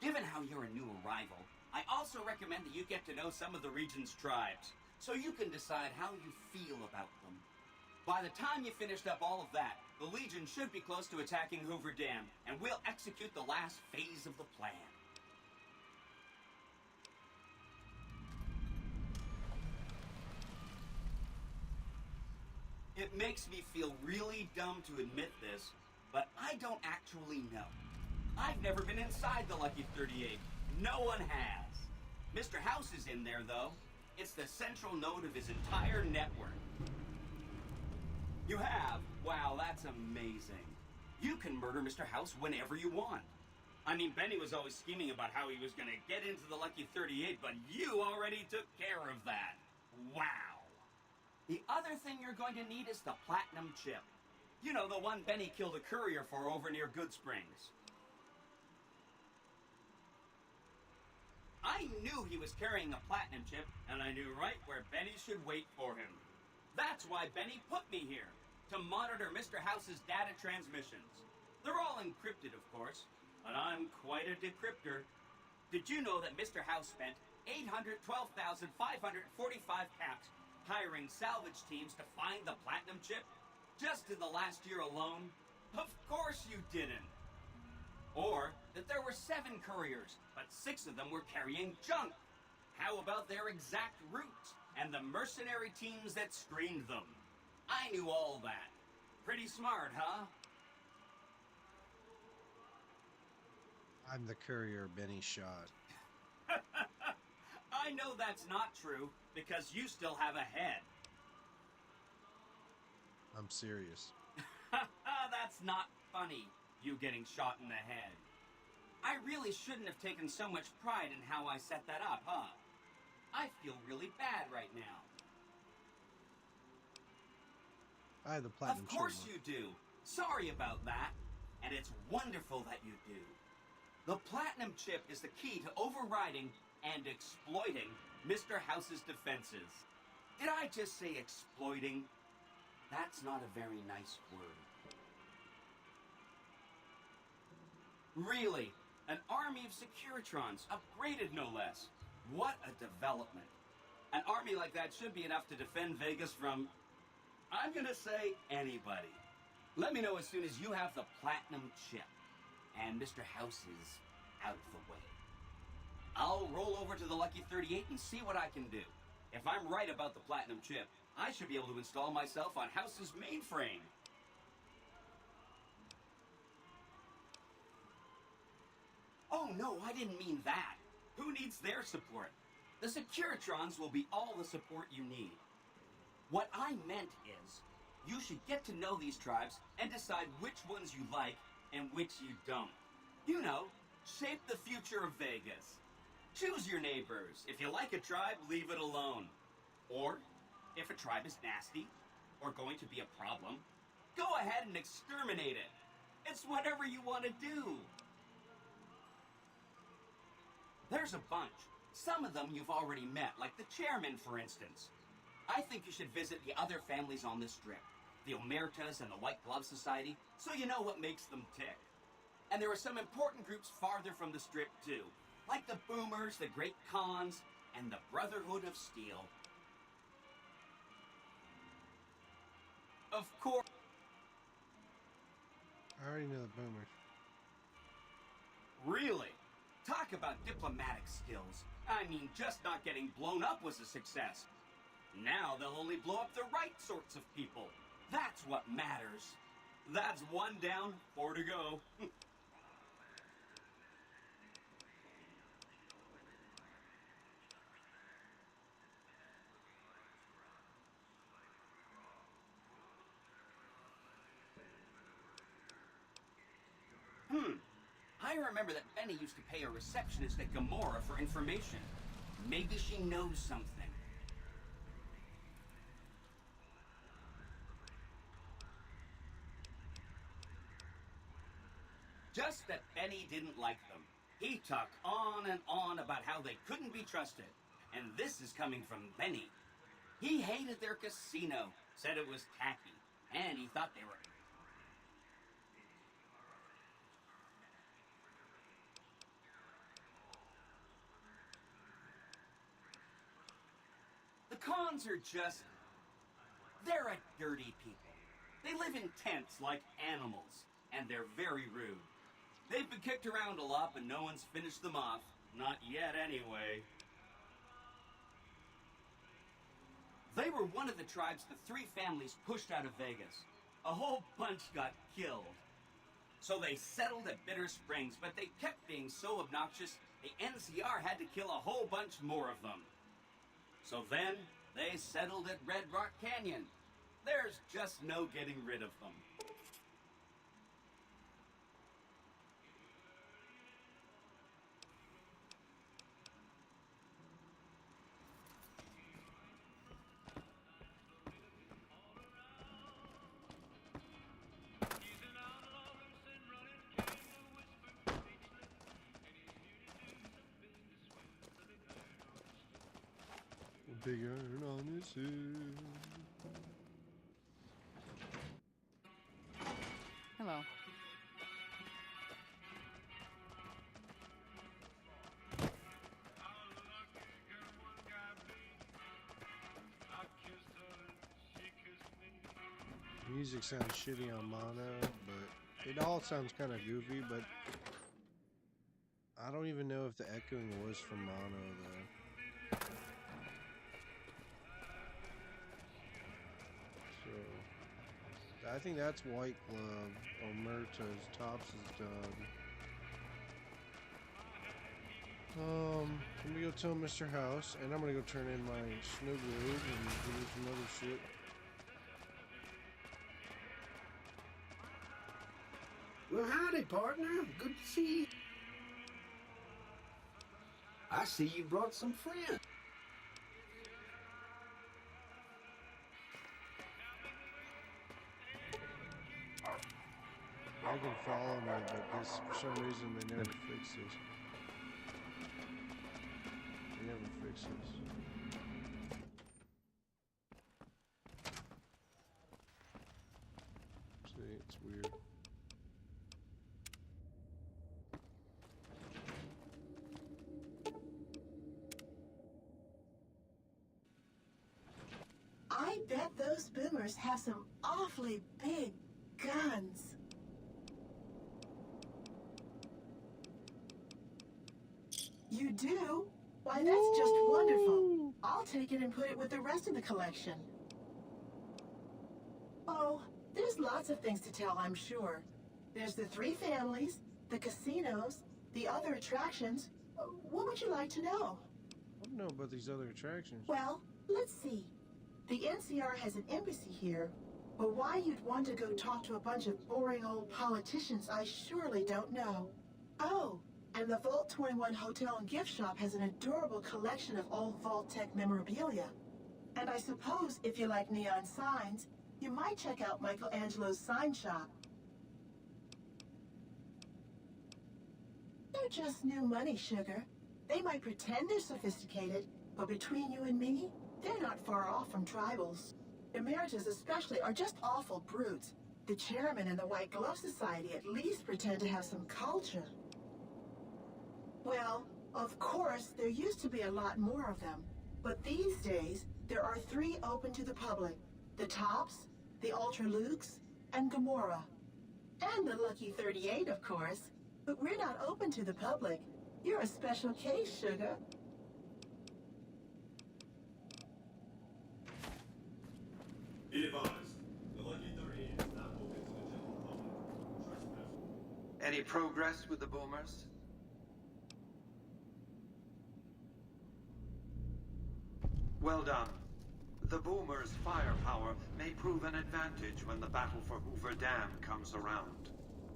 Given how you're a new arrival, I also recommend that you get to know some of the region's tribes, so you can decide how you feel about them. By the time you finished up all of that, the Legion should be close to attacking Hoover Dam, and we'll execute the last phase of the plan. It makes me feel really dumb to admit this, but I don't actually know. I've never been inside the Lucky 38. No one has. Mr. House is in there, though. It's the central node of his entire network. You have? Wow, that's amazing. You can murder Mr. House whenever you want. I mean, Benny was always scheming about how he was going to get into the Lucky 38, but you already took care of that. Wow. The other thing you're going to need is the Platinum chip. You know, the one Benny killed a courier for over near Goodsprings. I knew he was carrying a Platinum chip, and I knew right where Benny should wait for him. That's why Benny put me here, to monitor Mr. House's data transmissions. They're all encrypted, of course, but I'm quite a decryptor. Did you know that Mr. House spent 812,545 caps hiring salvage teams to find the Platinum chip? Just in the last year alone? Of course you didn't. Or that there were 7 couriers, but 6 of them were carrying junk. How about their exact routes and the mercenary teams that screened them? I knew all that. Pretty smart, huh? I'm the courier Benny shot. I know that's not true, because you still have a head. I'm serious. That's not funny, you getting shot in the head. I really shouldn't have taken so much pride in how I set that up, huh? I feel really bad right now. I have the platinum. Of course shirt, you do. Sorry about that. And it's wonderful that you do. The platinum chip is the key to overriding and exploiting Mr. House's defenses. Did I just say exploiting? That's not a very nice word. Really, an army of Securitrons, upgraded no less. What a development. An army like that should be enough to defend Vegas from, I'm gonna say, anybody. Let me know as soon as you have the platinum chip and Mr. House is out of the way. I'll roll over to the Lucky 38 and see what I can do. If I'm right about the platinum chip, I should be able to install myself on House's mainframe. Oh no, I didn't mean that. Who needs their support? The Securitrons will be all the support you need. What I meant is, you should get to know these tribes and decide which ones you like and which you don't. You know, shape the future of Vegas. Choose your neighbors. If you like a tribe, leave it alone. Or, if a tribe is nasty or going to be a problem, go ahead and exterminate it. It's whatever you want to do. There's a bunch. Some of them you've already met, like the chairman, for instance. I think you should visit the other families on this strip, the Omertas and the White Glove Society, so you know what makes them tick. And there are some important groups farther from the strip, too, like the Boomers, the Great Khans, and the Brotherhood of Steel. Of course. I already know the Boomers. Really? Talk about diplomatic skills. I mean, just not getting blown up was a success. Now they'll only blow up the right sorts of people. That's what matters. That's 1 down, 4 to go. I remember that Benny used to pay a receptionist at Gamora for information. Maybe she knows something. Just that Benny didn't like them. He talked on and on about how they couldn't be trusted. And this is coming from Benny. He hated their casino, said it was tacky, and he thought they were... The Khans are just... they're a dirty people. They live in tents like animals, and they're very rude. They've been kicked around a lot, but no one's finished them off. Not yet, anyway. They were one of the tribes the 3 families pushed out of Vegas. A whole bunch got killed. So they settled at Bitter Springs, but they kept being so obnoxious, the NCR had to kill a whole bunch more of them. So then, they settled at Red Rock Canyon. There's just no getting rid of them. Big iron on his head. Hello. Music sounds shitty on mono, but it all sounds kind of goofy, but I don't even know if the echoing was from mono, though. So, I think that's White Glove, Omerta's, Tops' dub. Let me go tell Mr. House, and I'm gonna go turn in my snow globe and do some other shit. Well, howdy, partner. Good to see you. I see you brought some friends. I can follow me, but this, for some reason, they never fix this. They never fix this. See, it's weird. I bet those boomers have some awfully big guns. You do? Why, that's just wonderful. I'll take it and put it with the rest of the collection. Oh, there's lots of things to tell, I'm sure. There's the 3 families, the casinos, the other attractions. What would you like to know? I don't know about these other attractions. Well, let's see. The NCR has an embassy here, but why you'd want to go talk to a bunch of boring old politicians, I surely don't know. Oh, and the Vault 21 Hotel and Gift Shop has an adorable collection of old Vault-Tec memorabilia. And I suppose if you like neon signs, you might check out Michelangelo's sign shop. They're just new money, sugar. They might pretend they're sophisticated, but between you and me, they're not far off from tribals. Emeritus especially are just awful brutes. The chairman and the White Glove Society at least pretend to have some culture. Well, of course, there used to be a lot more of them. But these days, there are 3 open to the public. The Tops, the Ultra Lukes, and Gamora. And the Lucky 38, of course. But we're not open to the public. You're a special case, sugar. Be advised, the Lucky 38 is not open to the general public. Trespass. Any progress with the boomers? Well done. The boomers' firepower may prove an advantage when the battle for Hoover Dam comes around.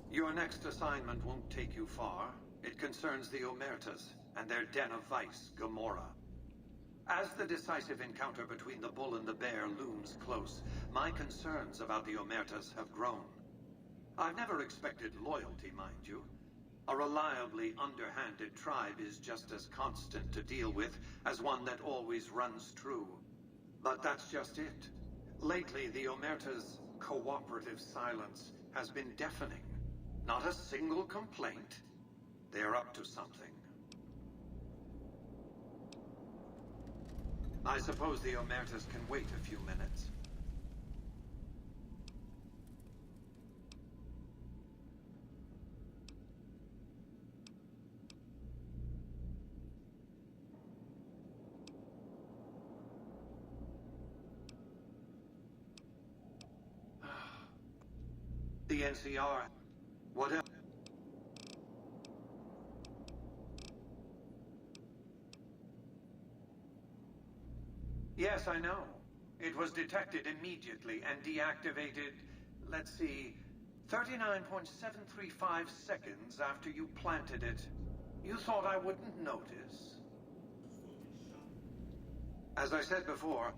Your next assignment won't take you far. It concerns the Omertas and their den of vice, Gamora. As the decisive encounter between the bull and the bear looms close, my concerns about the Omertas have grown. I've never expected loyalty, mind you. A reliably underhanded tribe is just as constant to deal with as one that always runs true. But that's just it. Lately, the Omerta's cooperative silence has been deafening. Not a single complaint. They're up to something. I suppose the Omertas can wait a few minutes. The NCR. What else? Yes, I know. It was detected immediately and deactivated, let's see, 39.735 seconds after you planted it. You thought I wouldn't notice? As I said before,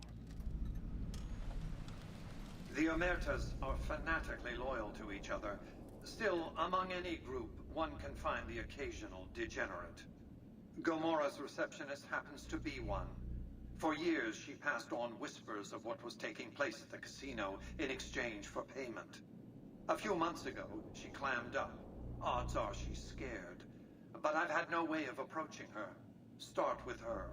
the Omertas are fanatically loyal to each other. Still, among any group, one can find the occasional degenerate. Gamora's receptionist happens to be one. For years, she passed on whispers of what was taking place at the casino in exchange for payment. A few months ago, she clammed up. Odds are she's scared. But I've had no way of approaching her. Start with her.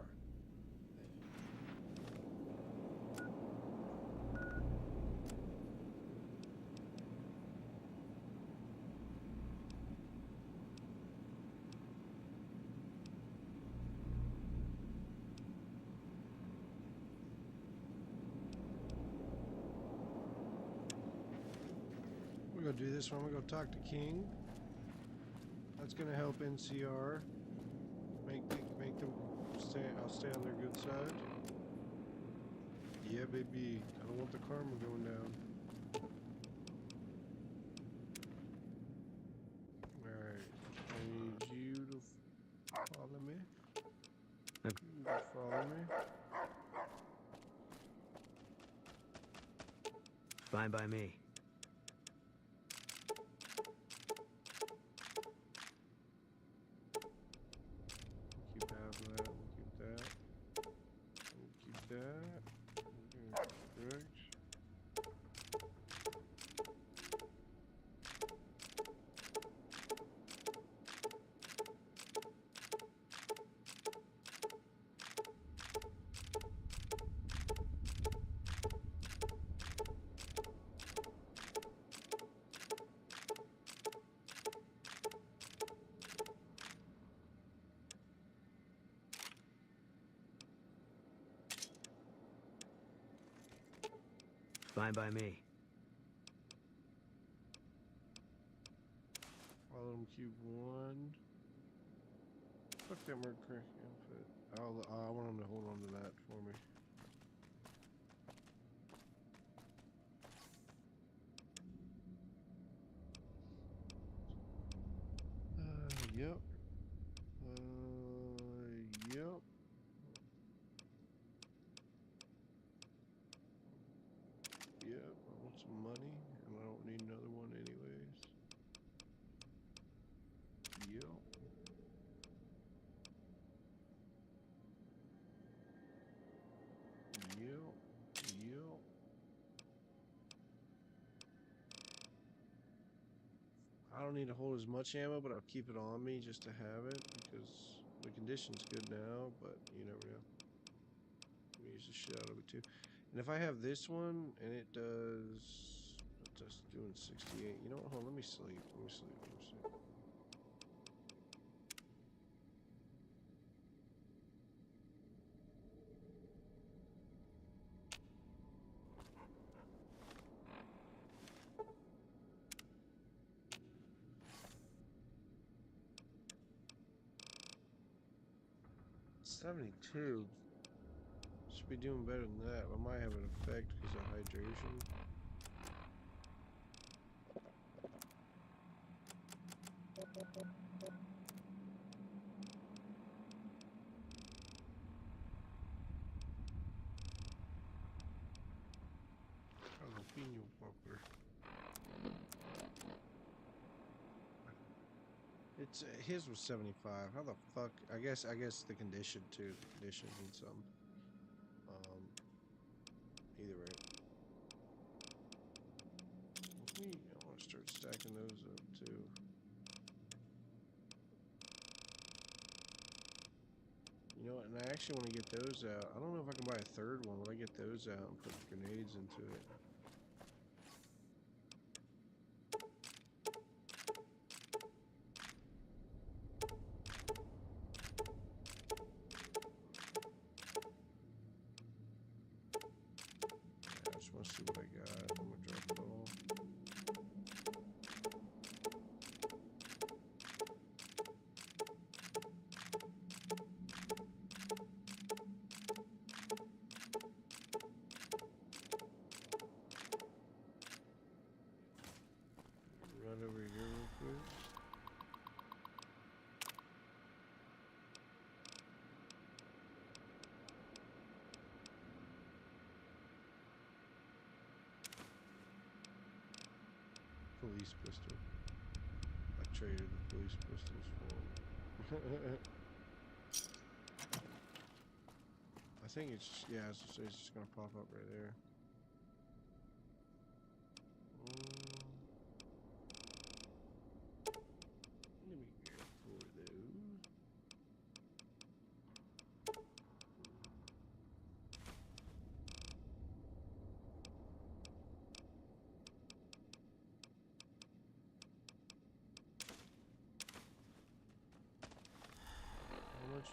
We're gonna do this one. We're gonna talk to King. That's gonna help NCR. Make them stay. I'll stay on their good side. Yeah, baby. I don't want the karma going down. Alright. I need you to follow me. You to follow me. Fine by me. Keep half of that. We'll keep that. We'll keep that. Correct. Fine by me. I'll let them cube one. Fuck that Mercury outfit. I want them to hold on to that for me. Yep. Yep. Yep. I want some money, and I don't need another one anyways. Yep. Yep. Yep. I don't need to hold as much ammo, but I'll keep it on me just to have it because the condition's good now, but you never know. Let me use the shit out of it too. And if I have this one and it does just doing 68, you know what? Hold on, let me sleep. Let me sleep. Let me sleep. $72. Should be doing better than that. I might have an effect because of hydration. Jalapeno popper. It's his was 75. How the fuck? I guess the condition too. The condition and some. Either way. I want to start stacking those up too. You know what? And I actually want to get those out. I don't know if I can buy a third one. Will I get those out and put grenades into it? I just want to see what I got. I'm gonna drop it all. Run over here real quick. Police pistol. I traded the police pistols for them. I think it's, yeah, it's just gonna pop up right there. Let me get for those. How much?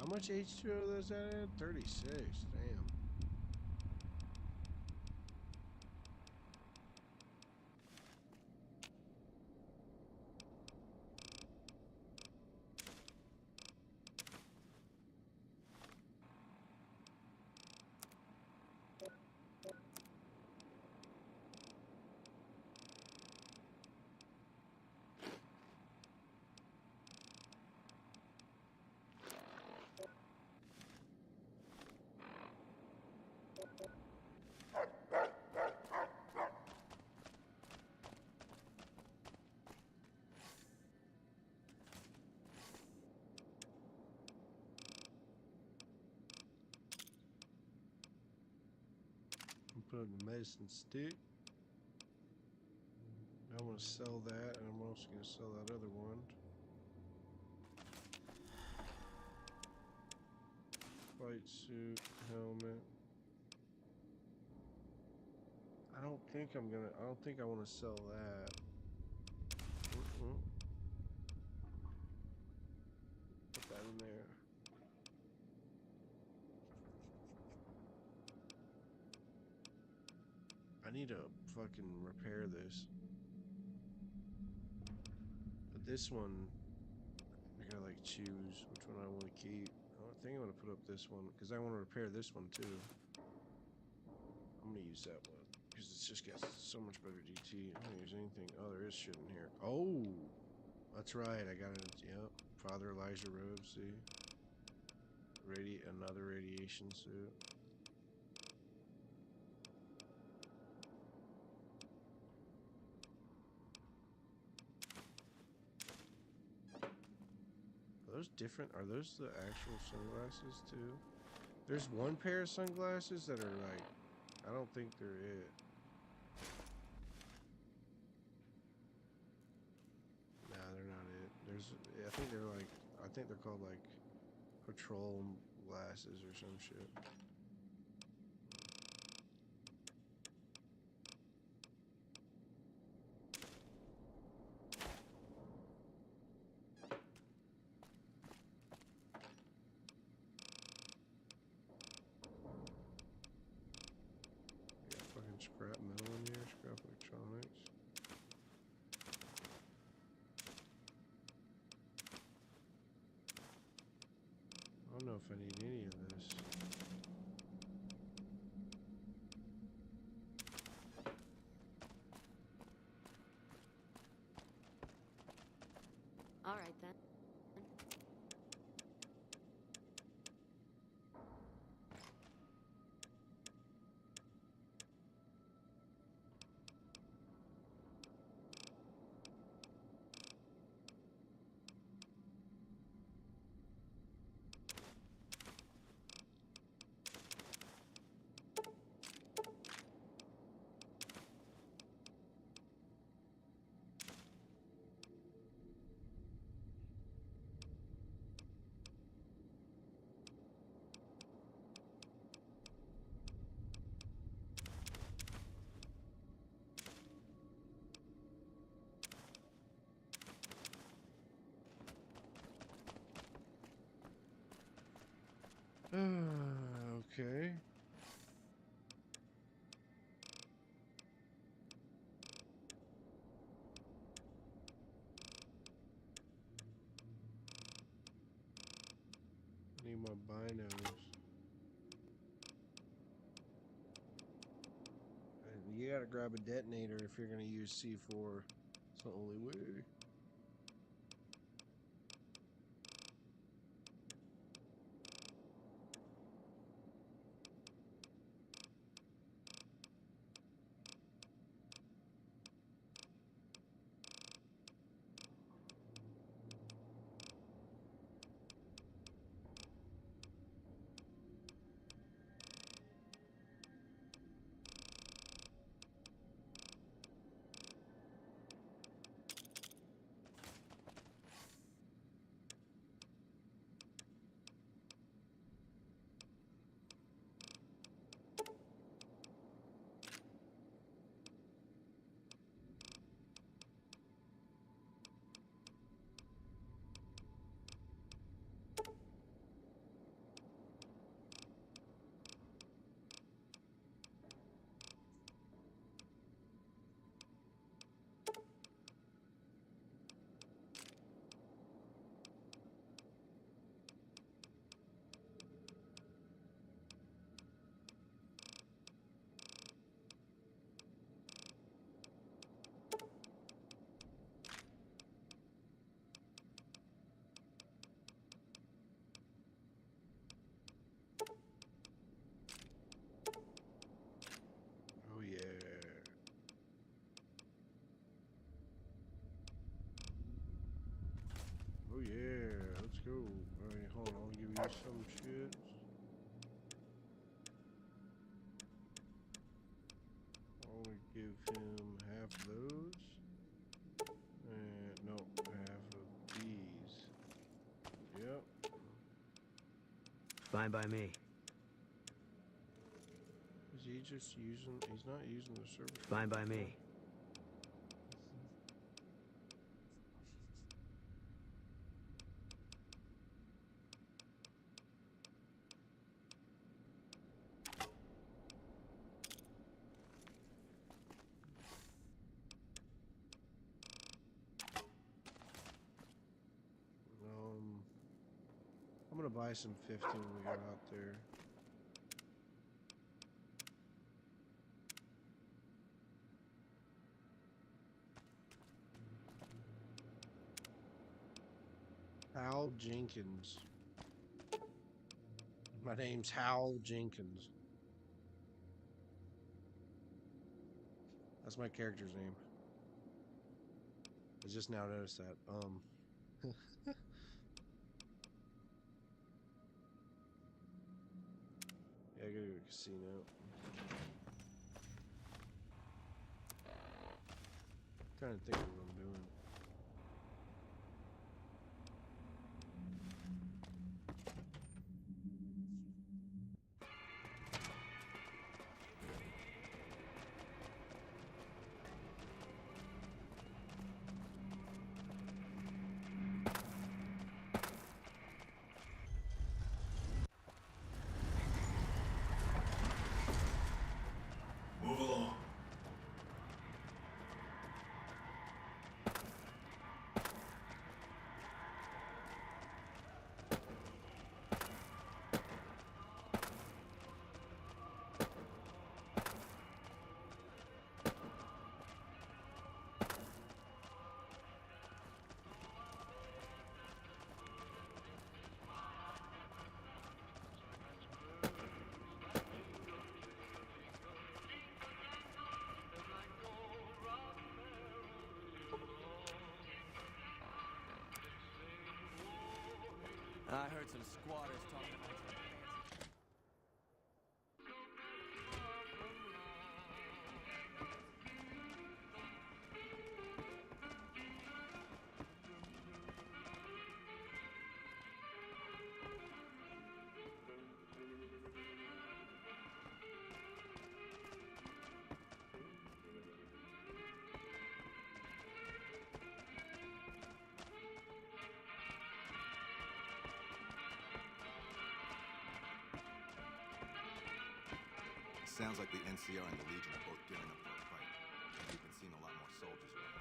How much H2O does that add? 36. Damn. Put in the medicine stick. I want to sell that, and I'm also going to sell that other one. White suit, helmet. I don't think I want to sell that. Put that in there. I need to fucking repair this. But this one, I gotta like choose which one I want to keep. I think I'm gonna put up this one because I want to repair this one too. I'm gonna use that one because it's just got so much better DT. I don't use anything. Oh, there is shit in here. Oh, that's right. I got it. Yep. Father Elijah robe. See, another radiation suit. Those different? Are those the actual sunglasses too? There's one pair of sunglasses that are like, I don't think they're it. Nah, they're not it. I think they're called like patrol glasses or some shit. Scrap metal in here, scrap electronics. I don't know if I need any of this. All right then. Okay. I need my binos. And you gotta grab a detonator if you're gonna use C4. It's the only way. some shit. Only give him half of those. And no, half of these. Yep. Fine by me. Is he just using? He's not using the service. Fine by me. I'm gonna buy some 50 when we go out there. Hal Jenkins. My name's Hal Jenkins. That's my character's name. I just now noticed that. Yeah, I gotta go to a casino. I'm trying to think of what I'm doing. Move along. I heard some squatters talking about some fancy. Sounds like the NCR and the Legion are both gearing up for a fight. We've been seeing a lot more soldiers around.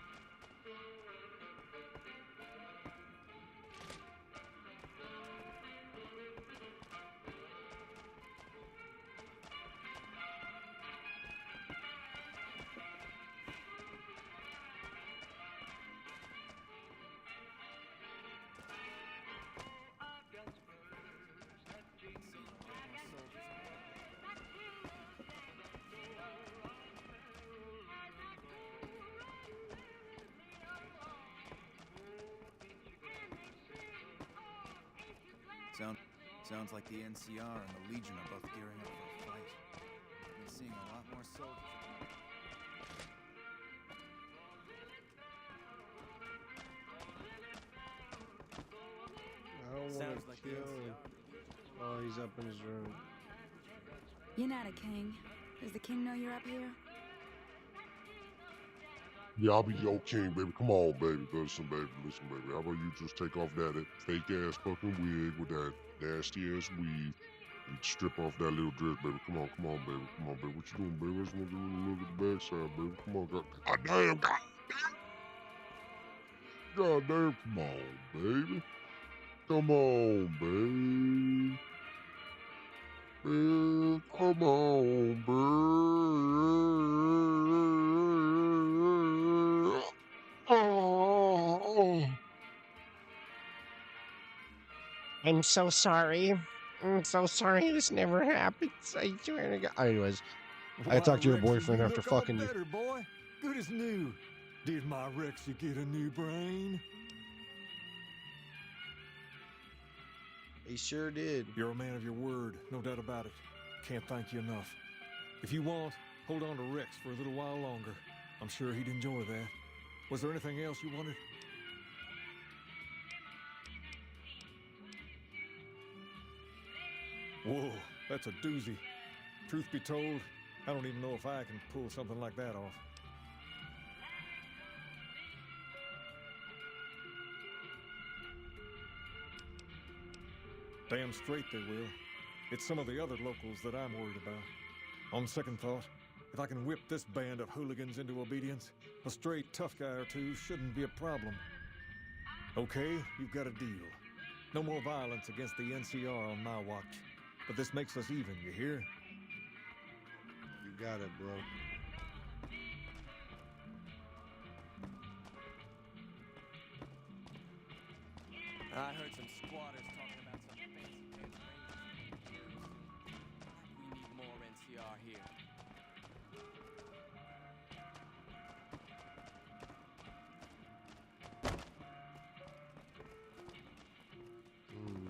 Sounds like the NCR and the Legion are both gearing up for a fight. We've been seeing a lot more soldiers. I don't want to kill him. Oh, he's up in his room. You're not a king. Does the king know you're up here? Yeah, I'll be your king, baby. Come on, baby. Listen, baby. Listen, baby. How about you just take off that fake ass fucking wig with that nasty ass weave and strip off that little dress, baby. Come on, baby. Come on, baby. What you doing, baby? I just want you to look at the backside, baby. Come on, God damn, God damn. Come on, baby. Come on, baby. Man, come on, baby. Oh. I'm so sorry. I'm so sorry. This never happens. I swear to God. Anyways, I talked to your boyfriend after fucking you. Better, boy. Good as new. Did my Rexy get a new brain? He sure did. You're a man of your word, no doubt about it. Can't thank you enough. If you want, hold on to Rex for a little while longer. I'm sure he'd enjoy that. Was there anything else you wanted? Whoa, that's a doozy. Truth be told, I don't even know if I can pull something like that off. Damn straight they will. It's some of the other locals that I'm worried about. On second thought, if I can whip this band of hooligans into obedience, a straight tough guy or two shouldn't be a problem. Okay, you've got a deal. No more violence against the NCR on my watch. But this makes us even, you hear? You got it, bro. I heard some squatters talking about some fancy pants. We need more NCR here.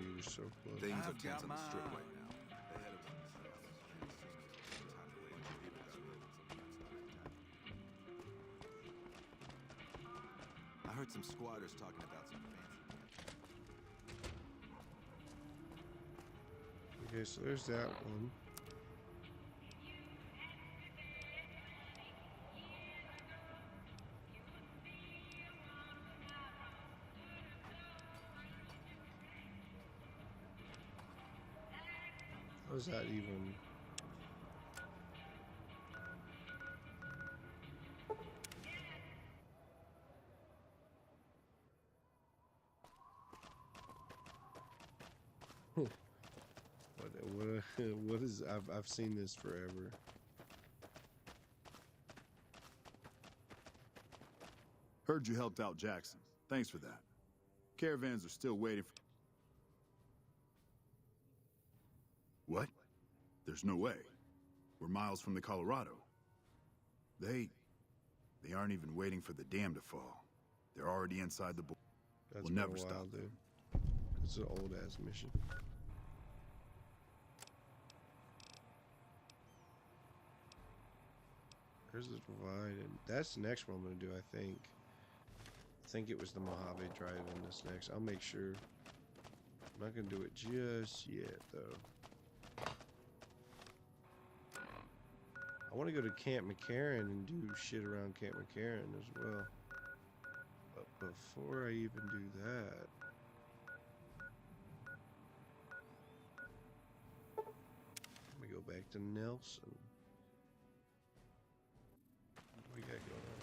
You're so close. Things are tense on the strip right now. I heard some squatters talking about some fancy. Okay, so there's that one. How's that even? What is? I've seen this forever. Heard you helped out Jackson. Thanks for that. Caravans are still waiting for... What? There's no way. We're miles from the Colorado. They aren't even waiting for the dam to fall. They're already inside the border. That's We'll been a never while, stop dude. It's an old ass mission. There's the divide, and that's the next one I'm gonna do. I think it was the Mojave Drive-In. This next, I'll make sure. I'm not gonna do it just yet, though. I want to go to Camp McCarran and do shit around Camp McCarran as well. But before I even do that, let me go back to Nelson. What we got going on?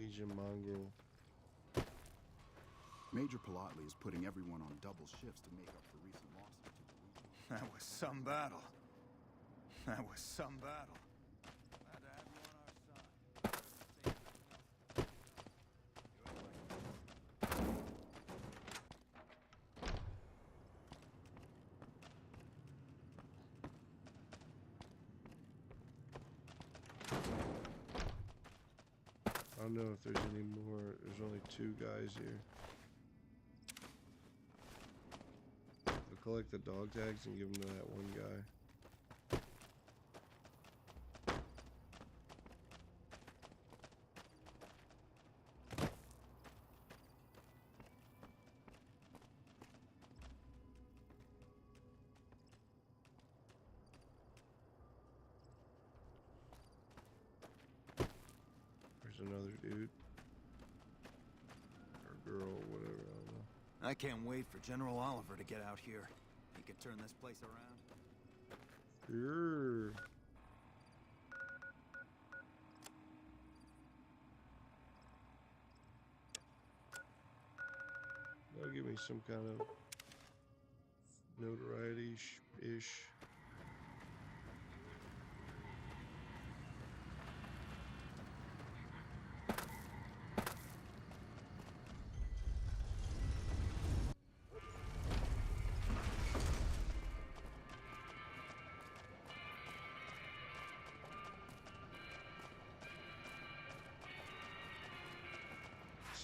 Asian mongrel. Major Palatli is putting everyone on double shifts to make up for recent losses to the Legion. That was some battle. That was some battle. Glad to have you on our side. I don't know if there's any more. There's only 2 guys here. I'll collect the dog tags and give them to that one guy. There's another dude. Or girl, whatever, I don't know. I can't wait for General Oliver to get out here. He could turn this place around. Sure. That'll give me some kind of notoriety-ish.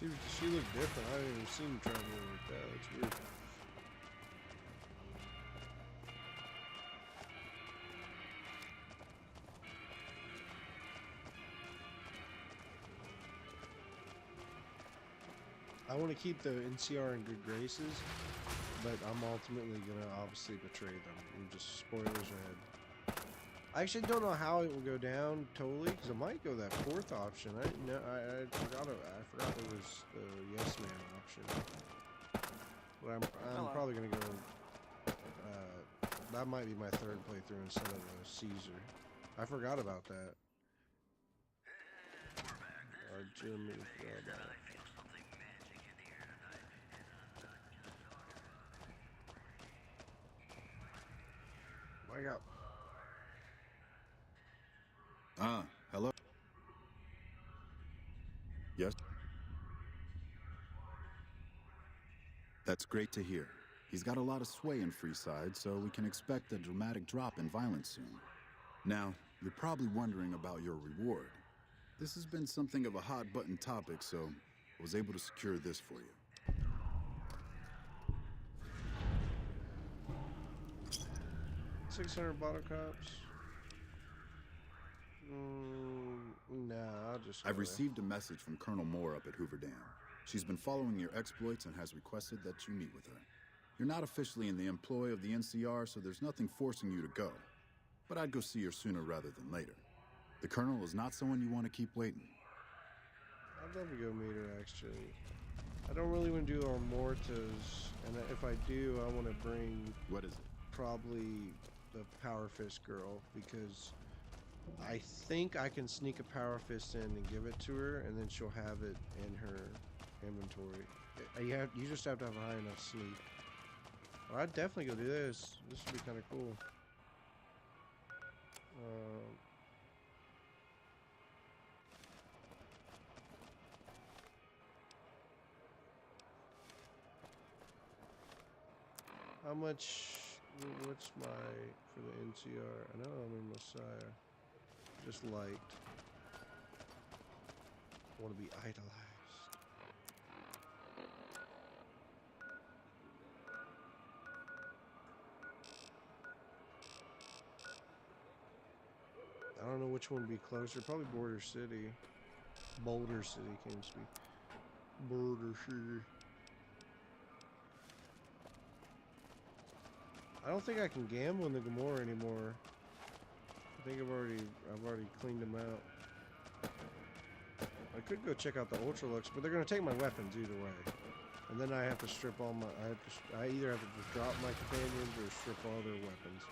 She looked different. I didn't even see him traveling like that. That's weird. I want to keep the NCR in good graces, but I'm ultimately gonna obviously betray them. And just spoilers ahead. I actually don't know how it will go down totally, because it might go that fourth option. I didn't know. I forgot there was the Yes Man option. But I'm probably gonna go. That might be my third playthrough instead of a Caesar. I forgot about that. Jimmy forgot about it. Wake up. Ah, hello. Yes? That's great to hear. He's got a lot of sway in Freeside, so we can expect a dramatic drop in violence soon. Now, you're probably wondering about your reward. This has been something of a hot-button topic, so I was able to secure this for you. 600 bottle caps. Nah, I'll just. I've received a message from Colonel Moore up at Hoover Dam. She's been following your exploits and has requested that you meet with her. You're not officially in the employ of the NCR, so there's nothing forcing you to go. But I'd go see her sooner rather than later. The Colonel is not someone you want to keep waiting. I'd love to go meet her, actually. I don't really want to do Mortas, and if I do, I want to bring... What is it? Probably the Power Fist girl, because I think I can sneak a Power Fist in and give it to her, and then she'll have it in her inventory. You just have to have a high enough sneak. Well, I'd definitely go do this. This would be kind of cool. How much? What's my for the NCR? I know I'm in Messiah. Just liked. I want to be idolized. I don't know which one would be closer. Probably Border City. Boulder City can't speak. Border City. I don't think I can gamble in the Gomorrah anymore. I think I've already cleaned them out. I could go check out the Ultralux, but they're gonna take my weapons either way. And then I have to strip all my. I either have to just drop my companions or strip all their weapons,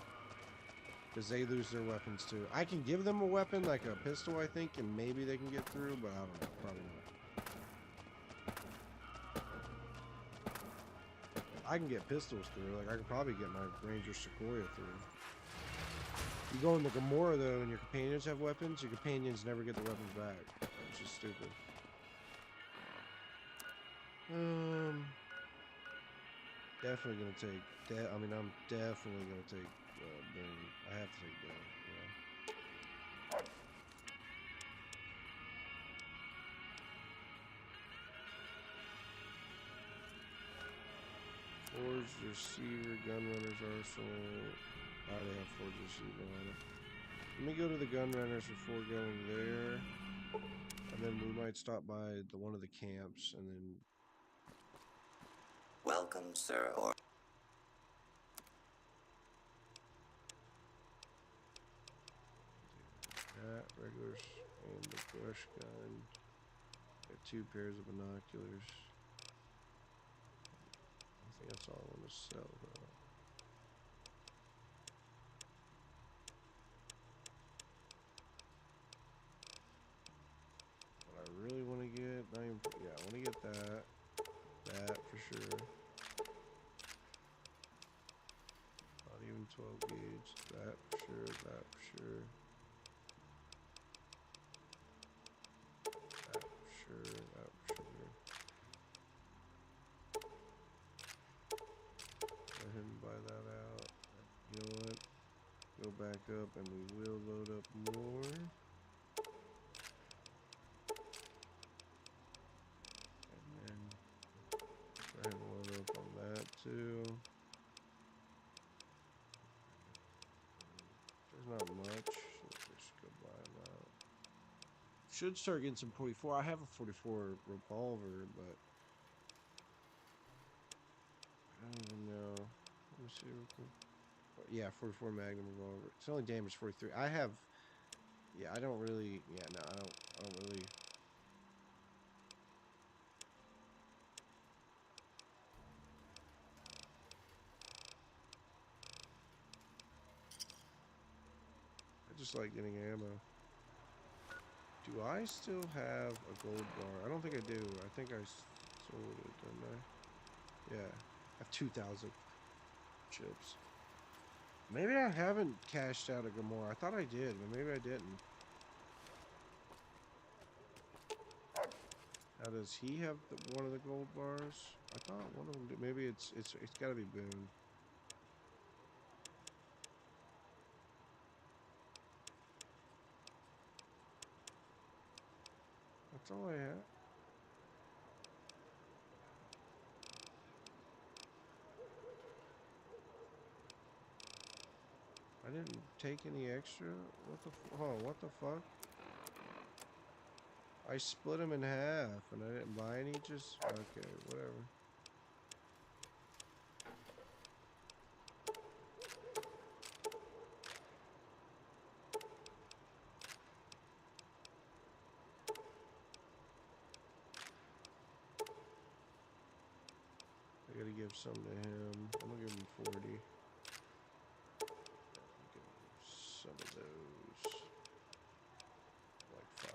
because they lose their weapons too. I can give them a weapon like a pistol, I think, and maybe they can get through, but I don't know. Probably not. I can get pistols through. Like, I could probably get my Ranger Sequoia through. You go in the Gomorrah, though, and your companions have weapons, your companions never get the weapons back. Which is stupid. Definitely gonna take... I'm definitely gonna take Boone. I have to take Boone, yeah. Forged Receiver, Gunrunner's Arsenal. I already have Forged Receiver on it. Let me go to the Gunrunners before going there. And then we might stop by one of the camps and then... Welcome, sir, or... That, regulars, and the brush gun. Got 2 pairs of binoculars. I think that's all I want to sell, though. What I really want to get, I want to get that. That for sure. Not even 12 gauge. That for sure. That for sure. That for sure. That for sure. Go ahead and buy that out. You know what? Go back up and we will load up more. And Should start getting some 44. I have a 44 revolver, but I don't even know. Let me see real quick. Yeah, 44 Magnum revolver. It's only damage 43. I have. Yeah, I don't really. Yeah, no, I don't really. I just like getting ammo. Do I still have a gold bar? I don't think I do. I think I sold it, didn't I? Yeah, I have 2,000 chips. Maybe I haven't cashed out a Gamora. I thought I did, but maybe I didn't. Now, does he have one of the gold bars? I thought one of them did. Maybe it's got to be Boone. That's all I have. I didn't take any extra. What the? What the fuck? I split them in half, and I didn't buy any. Just okay, whatever. I gotta give some to him. I'm gonna give him 40. Give him some of those. Like 5.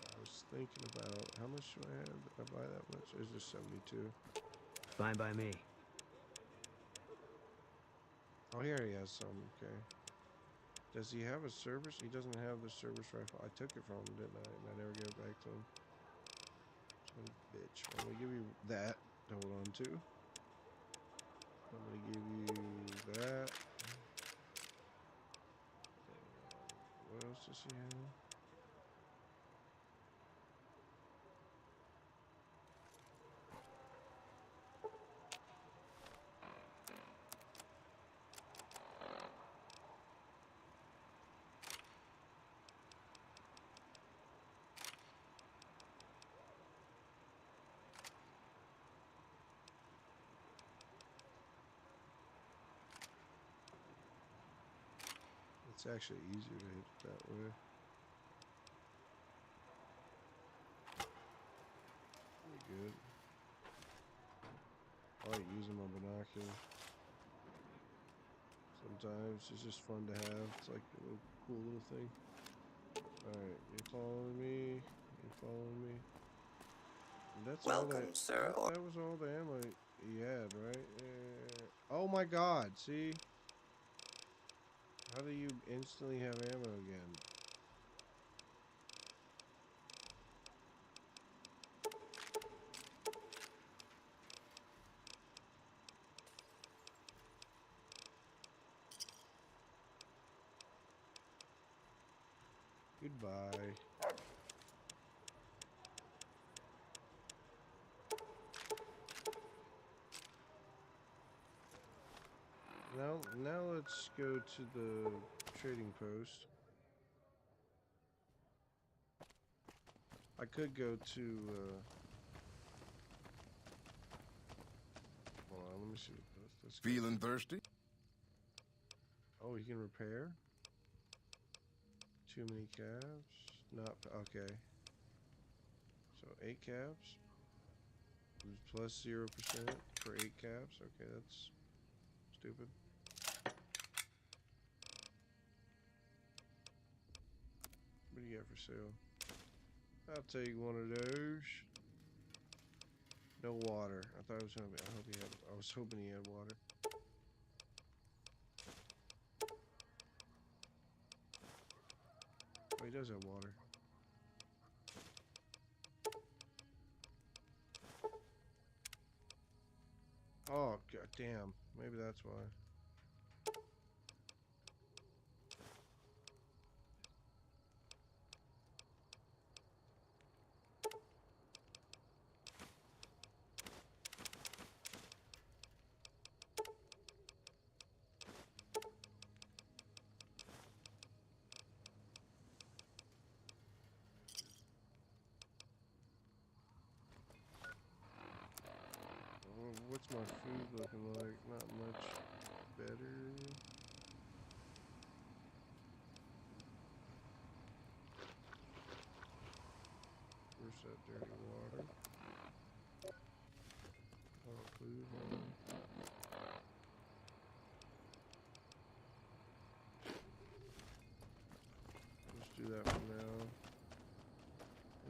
I was thinking about how much do I have? Did I buy that much? It's just 72. Fine by me. Oh, here he has some. Okay. Does he have a service? He doesn't have the service rifle. I took it from him, didn't I? And I never gave it back to him. Son of a bitch. I'm gonna give you that to hold on to. I'm gonna give you that. What else does he have? It's actually easier to hit it that way. Pretty good. I like using my binocular. Sometimes it's just fun to have. It's like a little cool little thing. Alright, you following me? You following me? And that's Welcome, all that, sir. that was all the ammo he had, right? Oh my god, see? How do you instantly have ammo again? Goodbye. Now let's go to the trading post. I could go to hold on, let me see what this Feeling thirsty? Oh, he can repair? Too many calves? Not okay. So 8 calves? Plus 0% for 8 calves? Okay, that's stupid. What do you got for sale? I'll take one of those. No water. I thought it was gonna be. I hope he had. I was hoping he had water. Oh, he does have water. Oh god damn. Maybe that's why. What's my food looking like? Not much better. Where's that dirty water? Oh, food. Let's do that for now.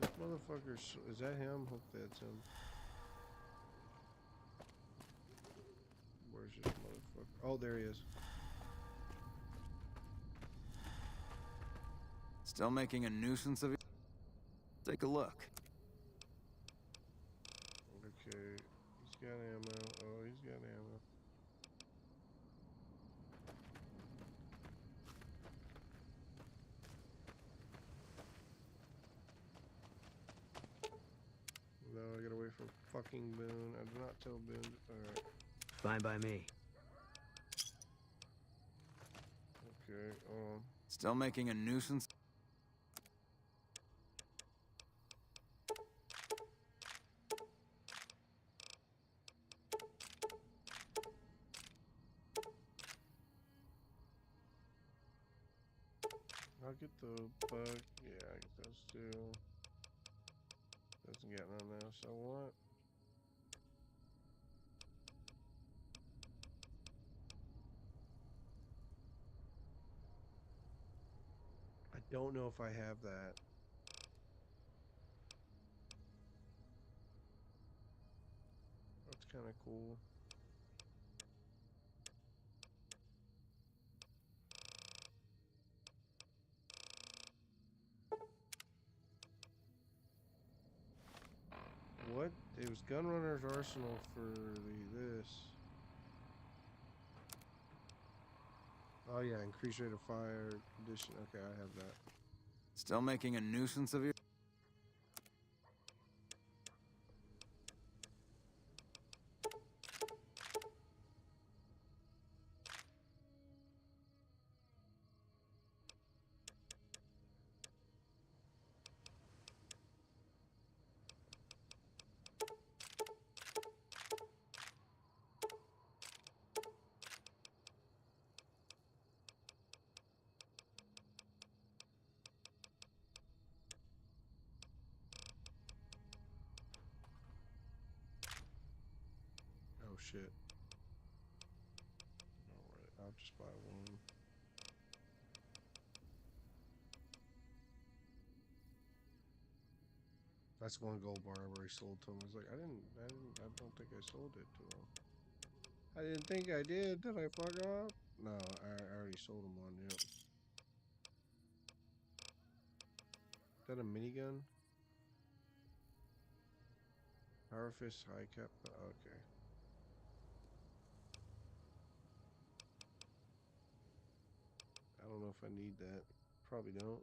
This motherfucker, is that him? Hope that's him. Where's this motherfucker? Oh, there he is. Still making a nuisance of you? Take a look. Okay, he's got ammo. Oh, he's got ammo. No, I gotta wait for fucking Boone. I did not tell Boone. Alright. Fine by me. Okay, Still making a nuisance? I'll get the bug. Yeah, I get those two. Doesn't get none else I want. I don't know if I have that. That's kind of cool. What? It was Gunrunner's Arsenal for this. Oh yeah, increased rate of fire condition. Okay, I have that. Still making a nuisance of you? Oh shit. Alright, I'll just buy one. That's one gold bar I already sold to him. I was like, I don't think I sold it to him. I didn't think I did. Did I fuck up? No, I already sold him one, yep. Is that a minigun? Power fist, high cap, okay. I don't know if I need that. Probably don't.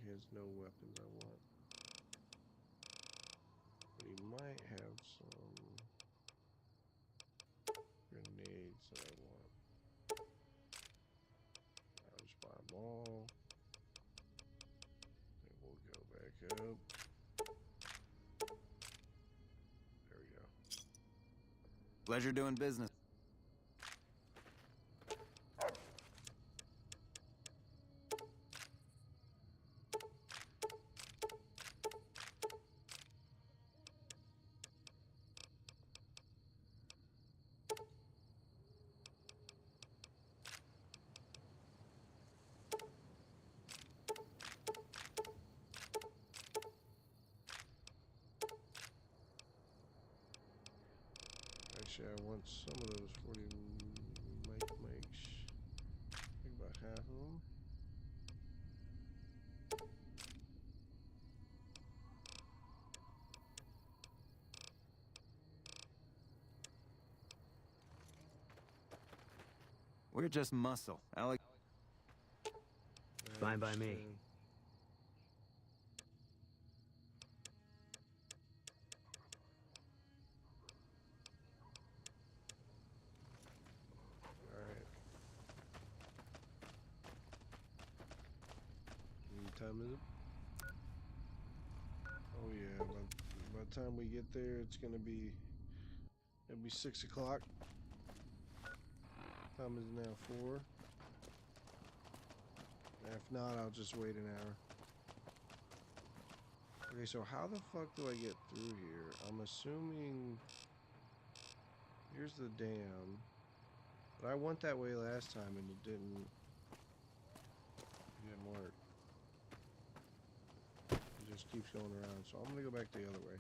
He has no weapons I want. But he might have some grenades that I want. I'll just buy them all. And we'll go back up. There we go. Pleasure doing business. Actually, I want some of those 40 makes. I think about half of them. We're just muscle. Alex. Fine by me. nighttime, is it? Oh yeah, by the time we get there, it's gonna be, it'll be 6 o'clock. Time is now 4. If not, I'll just wait an hour. Okay, so how the fuck do I get through here? I'm assuming here's the dam, but I went that way last time and it didn't work. It just keeps going around, so I'm gonna go back the other way.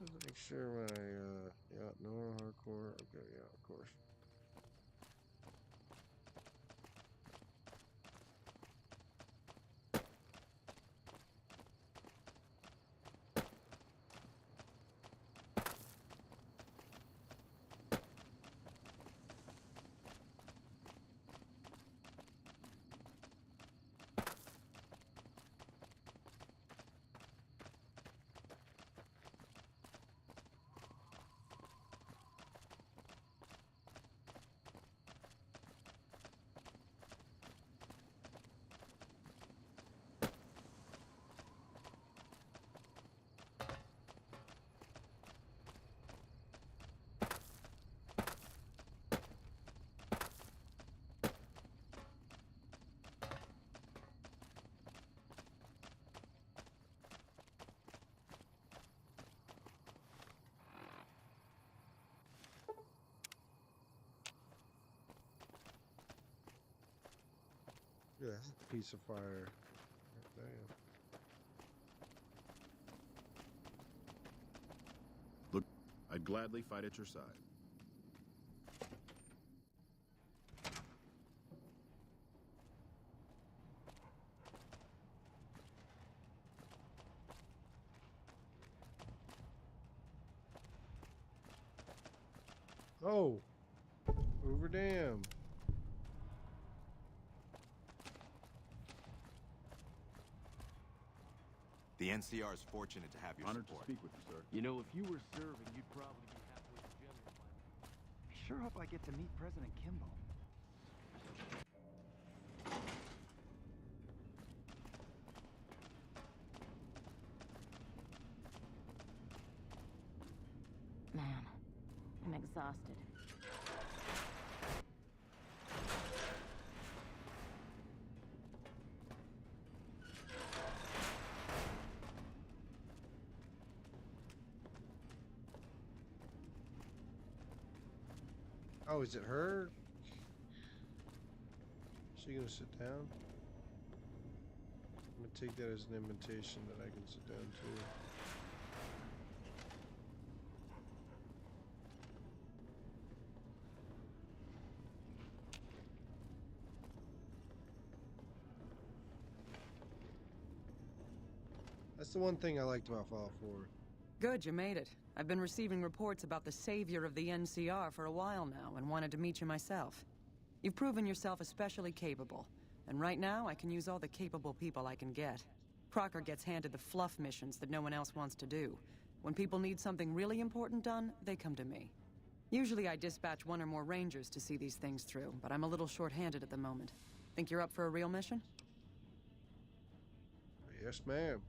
Just make sure my, yeah, no hardcore. Okay, yeah, of course. Yeah, that's a piece of fire. Damn. Look, I'd gladly fight at your side. Oh, Hoover Dam. The NCR is fortunate to have your Honored support. to speak with you, sir. You know, if you were serving, you'd probably be halfway to general by now. I sure hope I get to meet President Kimball. Man, I'm exhausted. Oh, is it her? Is she gonna sit down? I'm gonna take that as an invitation that I can sit down too. That's the one thing I liked about Fallout 4. Good, you made it. I've been receiving reports about the savior of the NCR for a while now and wanted to meet you myself. You've proven yourself especially capable, and right now I can use all the capable people I can get. Crocker gets handed the fluff missions that no one else wants to do. When people need something really important done, they come to me. Usually I dispatch one or more rangers to see these things through, but I'm a little short-handed at the moment. Think you're up for a real mission? Yes, ma'am.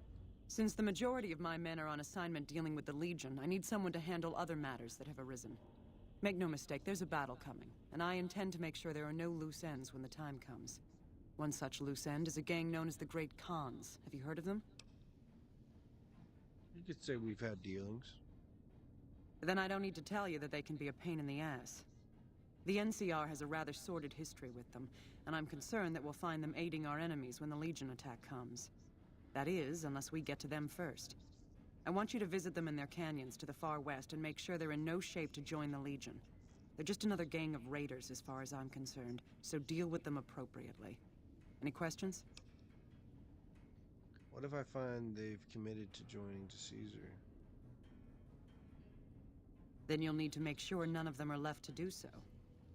Since the majority of my men are on assignment dealing with the Legion, I need someone to handle other matters that have arisen. Make no mistake, there's a battle coming, and I intend to make sure there are no loose ends when the time comes. One such loose end is a gang known as the Great Khans. Have you heard of them? You could say we've had dealings. Then I don't need to tell you that they can be a pain in the ass. The NCR has a rather sordid history with them, and I'm concerned that we'll find them aiding our enemies when the Legion attack comes. That is, unless we get to them first. I want you to visit them in their canyons to the far west and make sure they're in no shape to join the Legion. They're just another gang of raiders as far as I'm concerned, so deal with them appropriately. Any questions? What if I find they've committed to joining to Caesar? Then you'll need to make sure none of them are left to do so.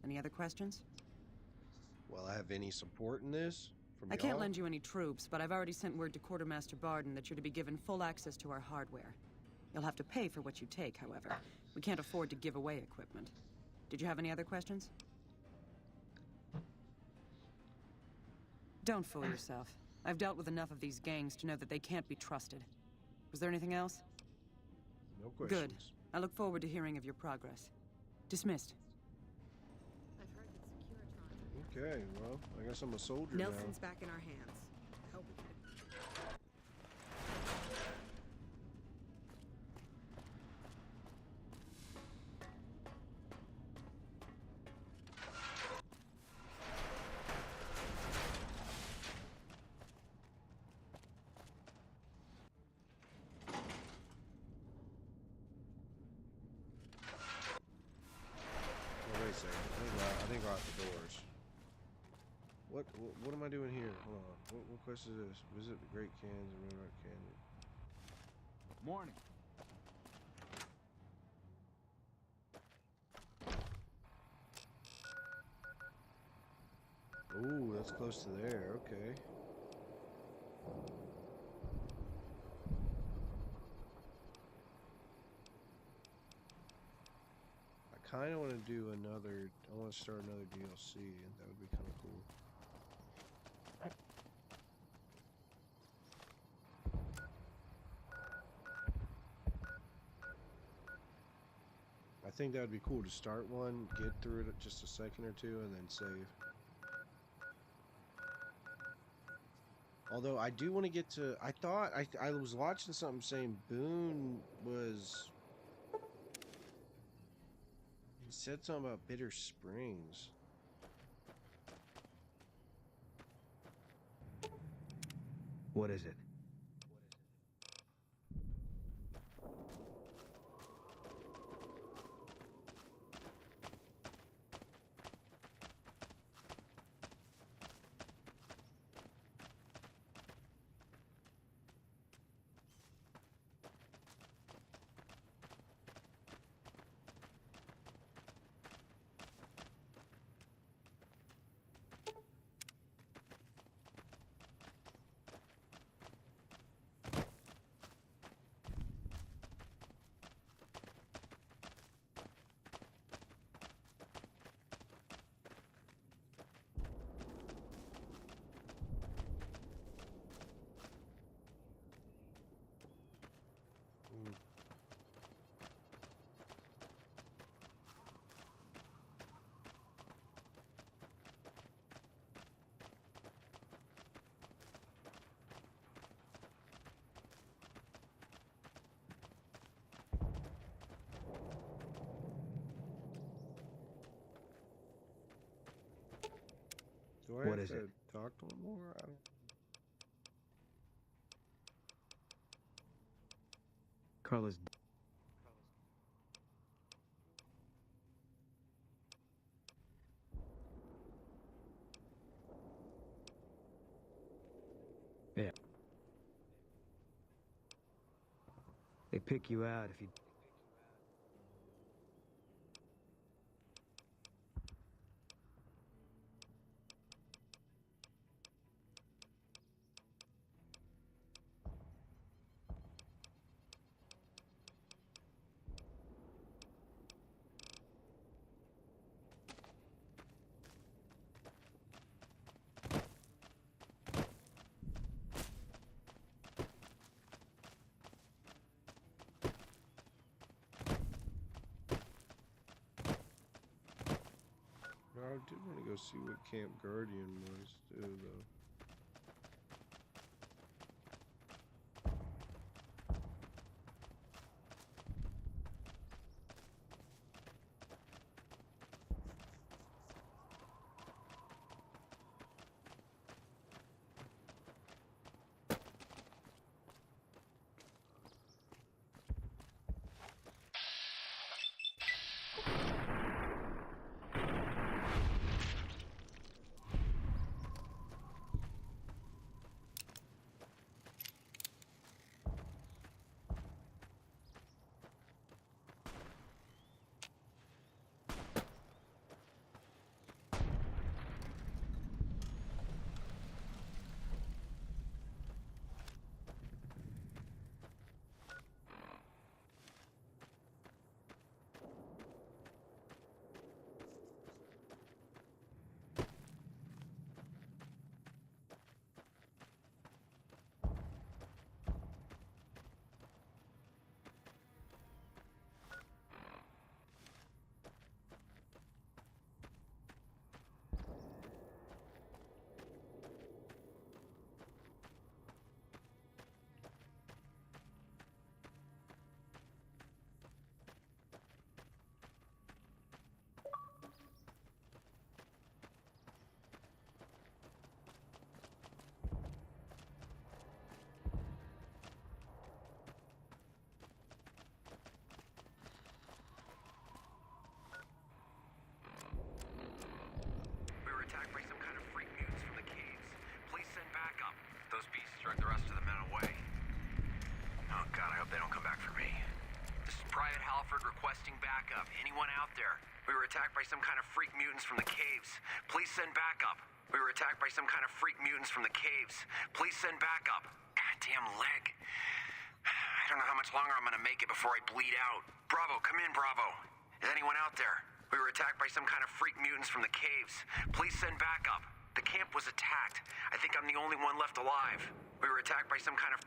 Any other questions? Will I have any support in this? From I can't y'all? lend you any troops, but I've already sent word to Quartermaster Barden that you're to be given full access to our hardware. You'll have to pay for what you take, however. We can't afford to give away equipment. Did you have any other questions? Don't fool yourself. I've dealt with enough of these gangs to know that they can't be trusted. Was there anything else? No questions. Good. I look forward to hearing of your progress. Dismissed. Okay, well, I guess I'm a soldier Nelson's back in our hands. Hope we can... Oh, wait a second. I think we're out the doors. What am I doing here? Hold on. What quest is this? Visit the Great Canyons and Red Rock Canyon. Morning. Ooh, that's close to there. Okay. I kind of want to do another. I want to start another DLC, and that would be kind of cool. I think that would be cool to start one, get through it just a second or two, and then save. Although I do want to get to, I thought I was watching something saying Boone was. He said something about Bitter Springs. What is it? Do I have to talk to him more? I don't... Carla's... Yeah. They pick you out if you... I did want to go see what Camp Guardian was, too, though. Alfred requesting backup. Anyone out there? We were attacked by some kind of freak mutants from the caves. Please send backup. We were attacked by some kind of freak mutants from the caves. Please send backup. Goddamn leg. I don't know how much longer I'm gonna make it before I bleed out. Bravo, come in, Bravo. Is anyone out there? We were attacked by some kind of freak mutants from the caves. Please send backup. The camp was attacked. I think I'm the only one left alive. We were attacked by some kind of...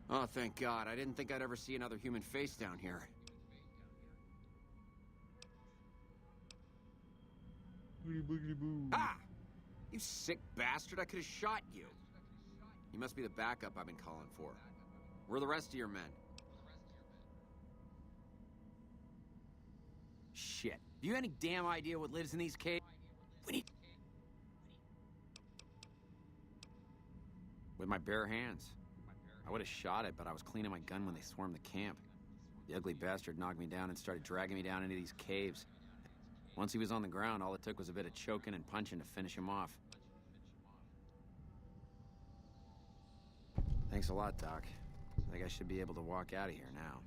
Oh, thank God. I didn't think I'd ever see another human face down here. Ah! You sick bastard, I could have shot you. You must be the backup I've been calling for. Where are the rest of your men? Shit. Have you any damn idea what lives in these caves? We need... With my bare hands. I would have shot it, but I was cleaning my gun when they swarmed the camp. The ugly bastard knocked me down and started dragging me down into these caves. Once he was on the ground, all it took was a bit of choking and punching to finish him off. Thanks a lot, Doc. I think I should be able to walk out of here now.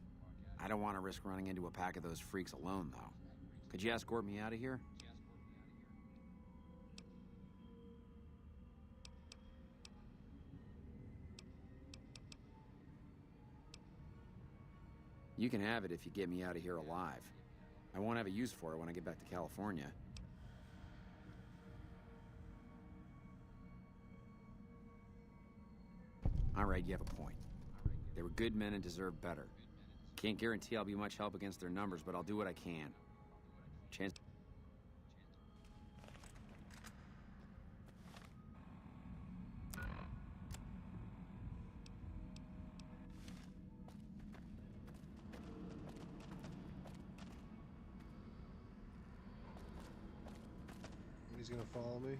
I don't want to risk running into a pack of those freaks alone, though. Could you escort me out of here? You can have it if you get me out of here alive. I won't have a use for it when I get back to California. All right, you have a point. They were good men and deserve better. Can't guarantee I'll be much help against their numbers, but I'll do what I can. Chance... He's gonna follow me.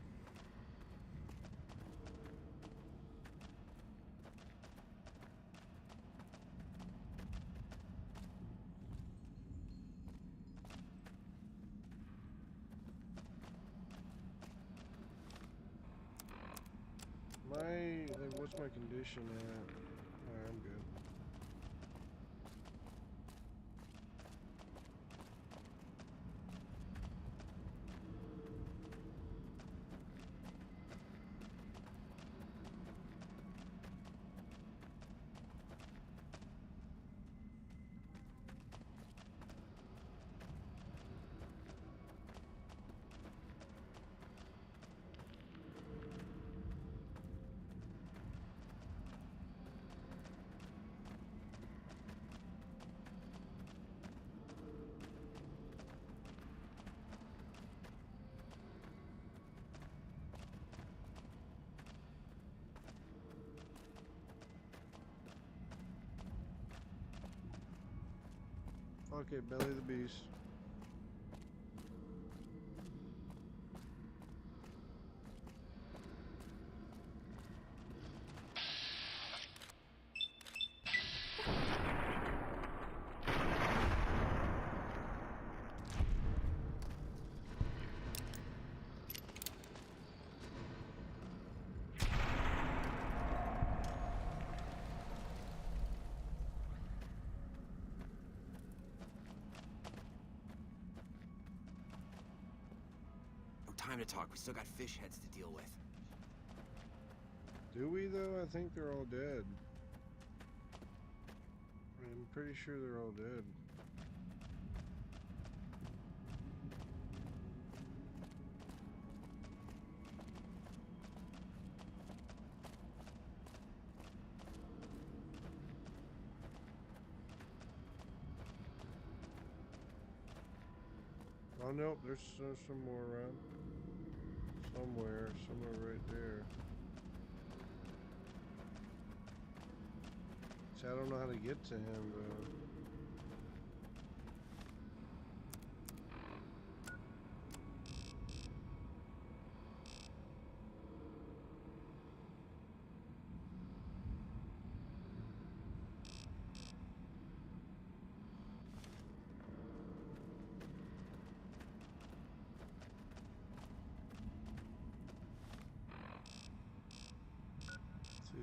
What's my condition at? Alright, I'm good. Okay, Belly the Beast. Time to talk. We still got fish heads to deal with. Do we, though? I think they're all dead. I'm pretty sure they're all dead. Oh, nope. There's some more around. Somewhere right there. See, I don't know how to get to him, though.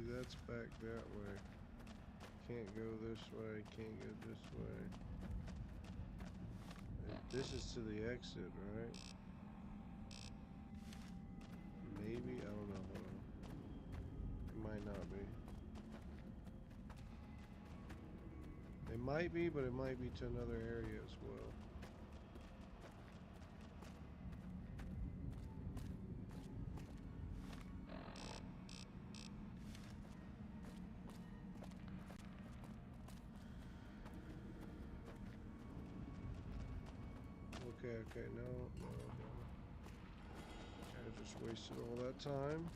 That's back that way. Can't go this way, can't go this way. This is to the exit, right? Maybe? I don't know. Hold on. It might not be. It might be, but it might be to another area as well. Okay, no. I just wasted all that time.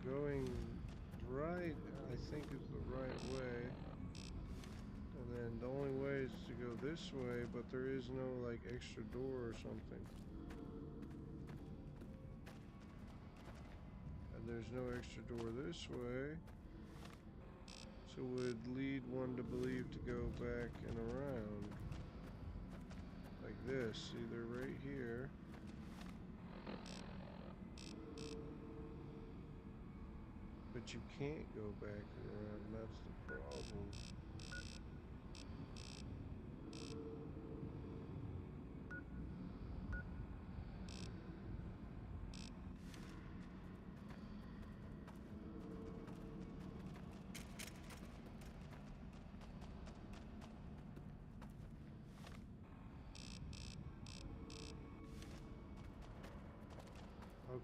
going right, I think, is the right way. And then the only way is to go this way, but there is no, like, extra door or something. And there's no extra door this way. So would lead one to believe to go back and around. Like this, either right here. But you can't go back and around, that's the problem.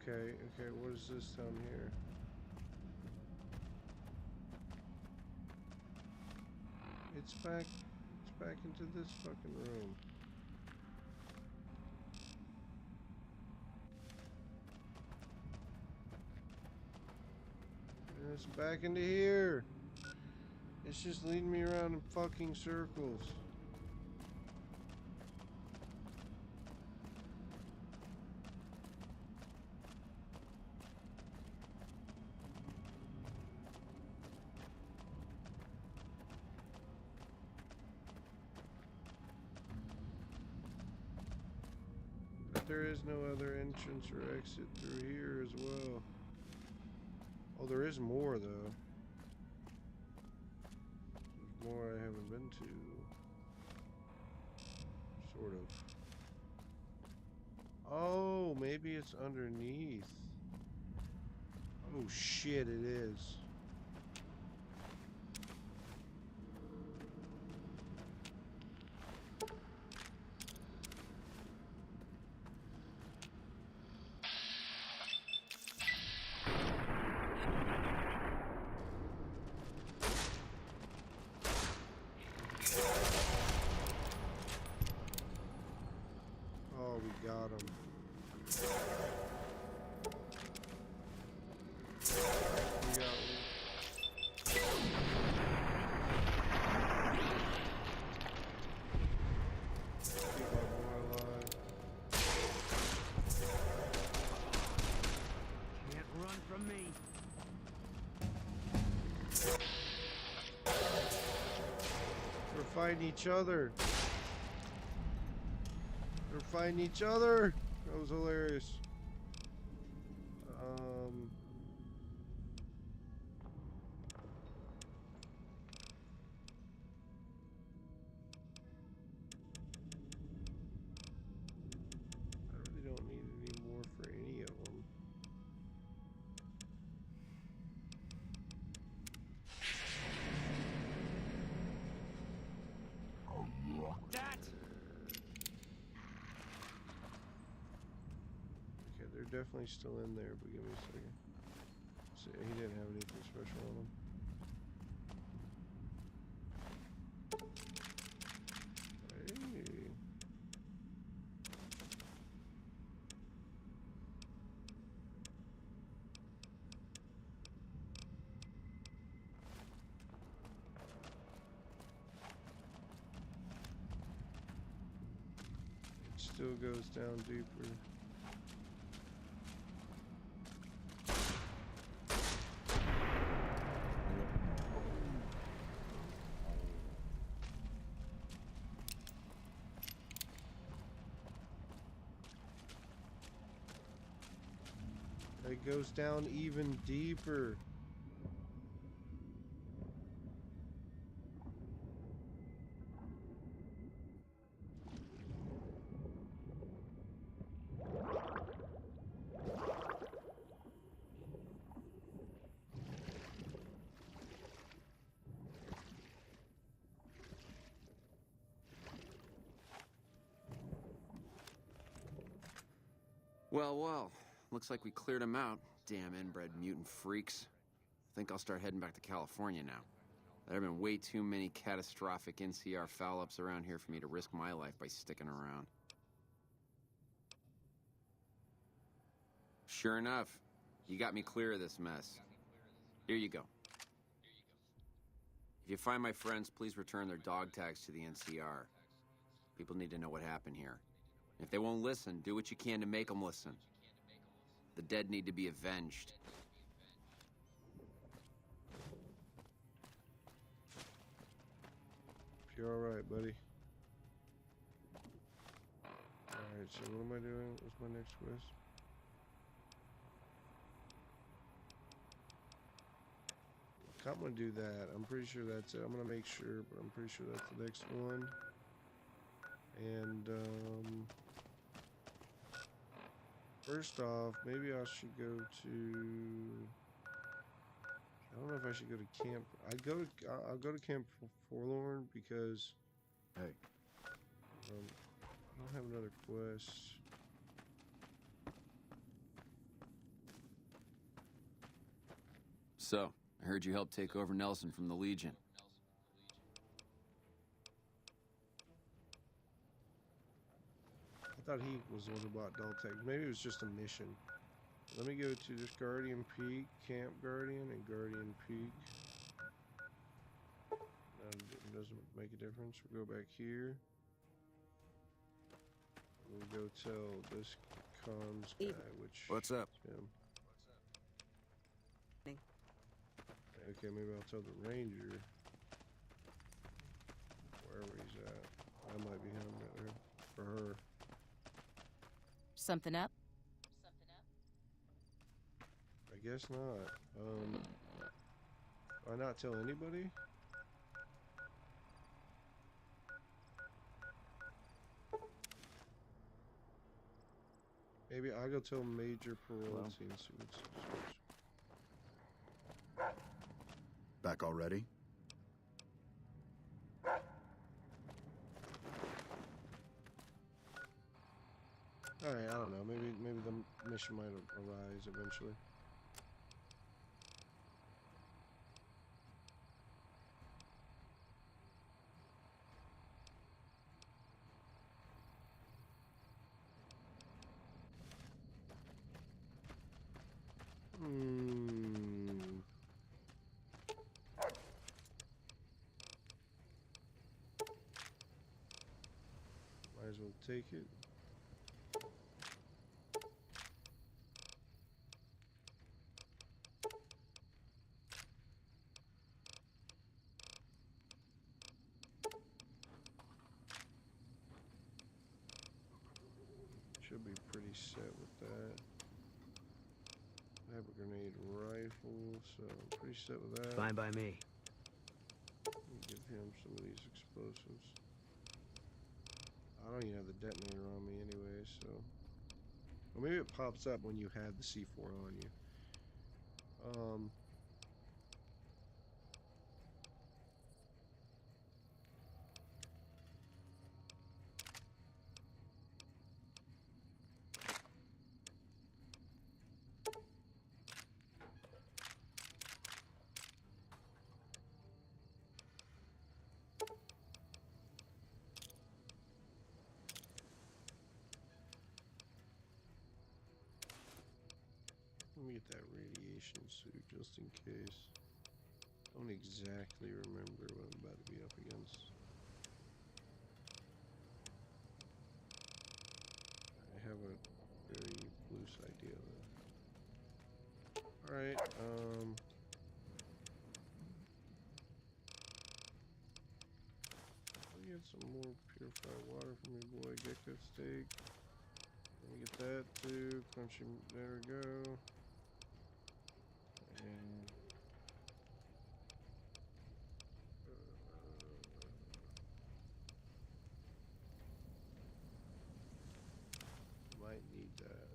Okay, what is this down here? It's back into this fucking room. And it's back into here. It's just leading me around in fucking circles. There is no other entrance or exit through here as well. Oh, there is more though. There's more I haven't been to. Sort of. Oh, maybe it's underneath. Oh shit, it is. Got him. We got him. Keep our boy alive. Can't run from me. We're fighting each other. They're fighting each other. That was hilarious. I really don't need any more for any of them. That. They're definitely still in there, but give me a second. See, he didn't have anything special on him. Hey. It still goes down deeper. It goes down even deeper. Well. Looks like we cleared them out. Damn inbred mutant freaks. Think I'll start heading back to California now. There have been way too many catastrophic NCR foul-ups around here for me to risk my life by sticking around. Sure enough, you got me clear of this mess. Here you go. If you find my friends, please return their dog tags to the NCR. People need to know what happened here. If they won't listen, do what you can to make them listen. The dead need to be avenged. You're alright, buddy. Alright, so what am I doing? What's my next quest? I'm gonna do that. I'm pretty sure that's it. I'm gonna make sure, but I'm pretty sure that's the next one. And first off, maybe I should go to. I don't know if I should go to camp. I'll go to Camp Forlorn because. Hey. I don't have another quest. So, I heard you helped take over Nelson from the Legion. I thought he was the one who bought Daltec. Maybe it was just a mission. Let me go to this Guardian Peak, Camp Guardian, and Guardian Peak. It doesn't make a difference. We'll go back here. We'll go tell this comms guy, which... What's up? Him. Okay, maybe I'll tell the ranger wherever he's at. That might be him right there. For her. Something up? I guess not. Why not tell anybody? Maybe I'll go tell Major Peralty and see what's. Back already? Alright, I don't know. Maybe the mission might arise eventually. Might as well take it. Should be pretty set with that. I have a grenade rifle, so I'm pretty set with that. Fine by me. Give him some of these explosives. I don't even have the detonator on me anyway, so... Well, maybe it pops up when you have the C4 on you. Let me get that radiation suit just in case. Don't exactly remember what I'm about to be up against. I have a very loose idea though. Alright, let me get some more purified water from your boy Gecko Steak. Let me get that too. Crunchy, there we go. And might need that.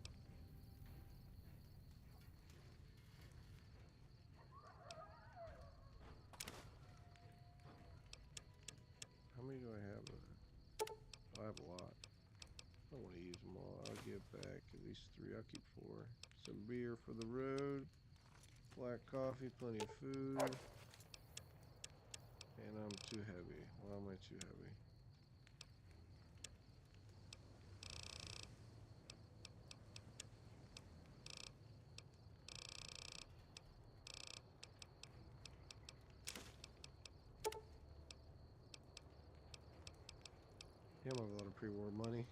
How many do I have? I have a lot. I don't want to use them all. I'll give back at least 3. I'll keep 4. Some beer for the road. Black coffee, plenty of food. And I'm too heavy. Why am I too heavy? Damn, I have a lot of pre-war money.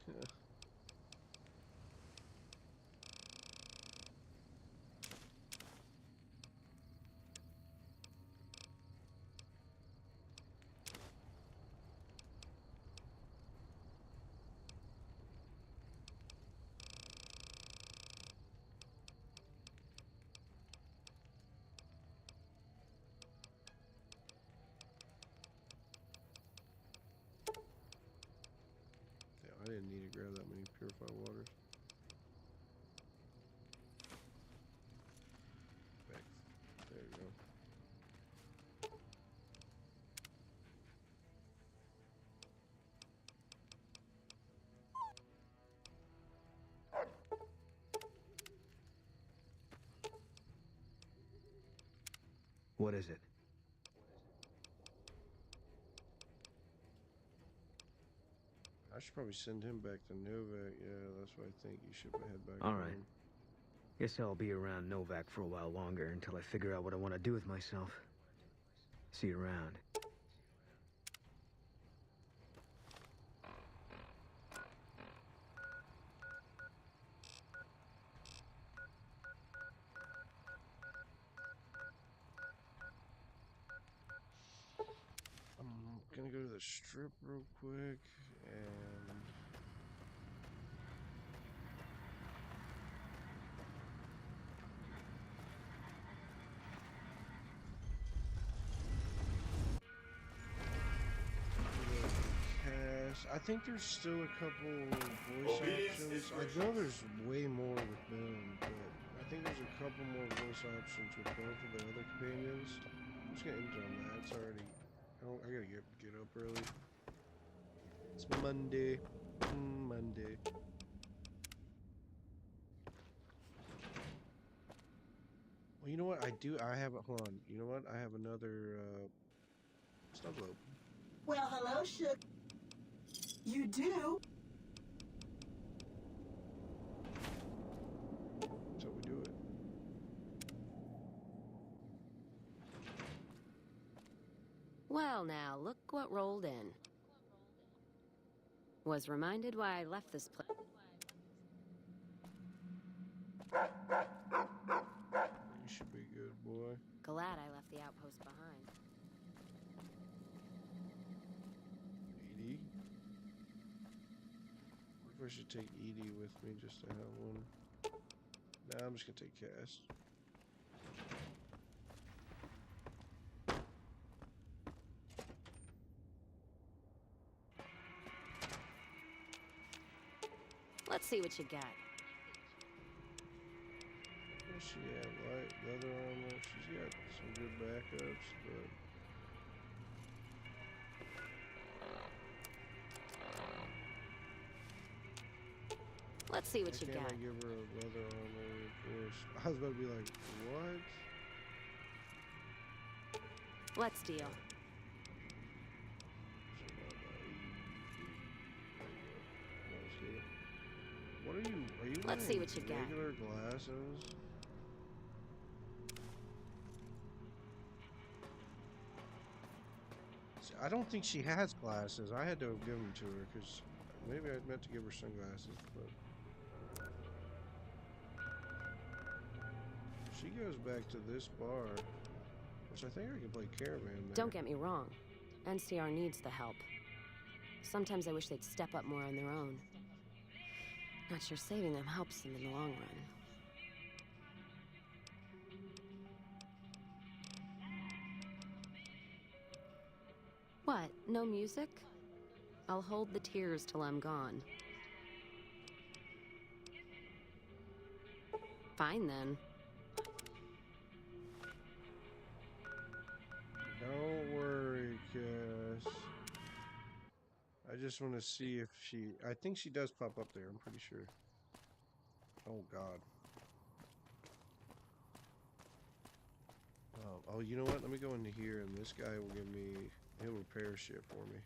I didn't need to grab that many purified waters. Back. There you go. What is it? I should probably send him back to Novak. Yeah, that's what I think. You should head back. All right. home. Guess I'll be around Novak for a while longer until I figure out what I want to do with myself. See you around. I'm gonna go to the strip real quick and I think there's still a couple voice options. I know there's way more with them, but I think there's a couple more voice options with both of the other companions. I'm just gonna end on that. It's already. I gotta get up early. It's Monday. Monday. Well, you know what? I have. Hold on. You know what? I have another snow globe. Well, hello, Shook. You do? That's how we do it. Well, now, look what rolled in. Was reminded why I left this place. You should be good, boy. Glad I left the outpost behind. Edie? I should take Edie with me just to have one. Nah, I'm just gonna take Cass. Let's see what you got. What's she have? Light leather armor. She's got some good backups, but Let's see what you can't got. I give her a leather armor, of course. I was about to be like, what? Let's deal. What are you Let's see what you got. regular glasses? See, I don't think she has glasses. I had to give them to her because maybe I meant to give her sunglasses, but she goes back to this bar, which I think I can play Caravan there. Don't get me wrong. NCR needs the help. Sometimes I wish they'd step up more on their own. Not sure saving them helps them in the long run. What? No music? I'll hold the tears till I'm gone. Fine then. Don't worry, Cass. I just want to see if she... I think she does pop up there, I'm pretty sure. Oh, God. Oh, you know what? Let me go into here, and this guy will give me... He'll repair shit for me.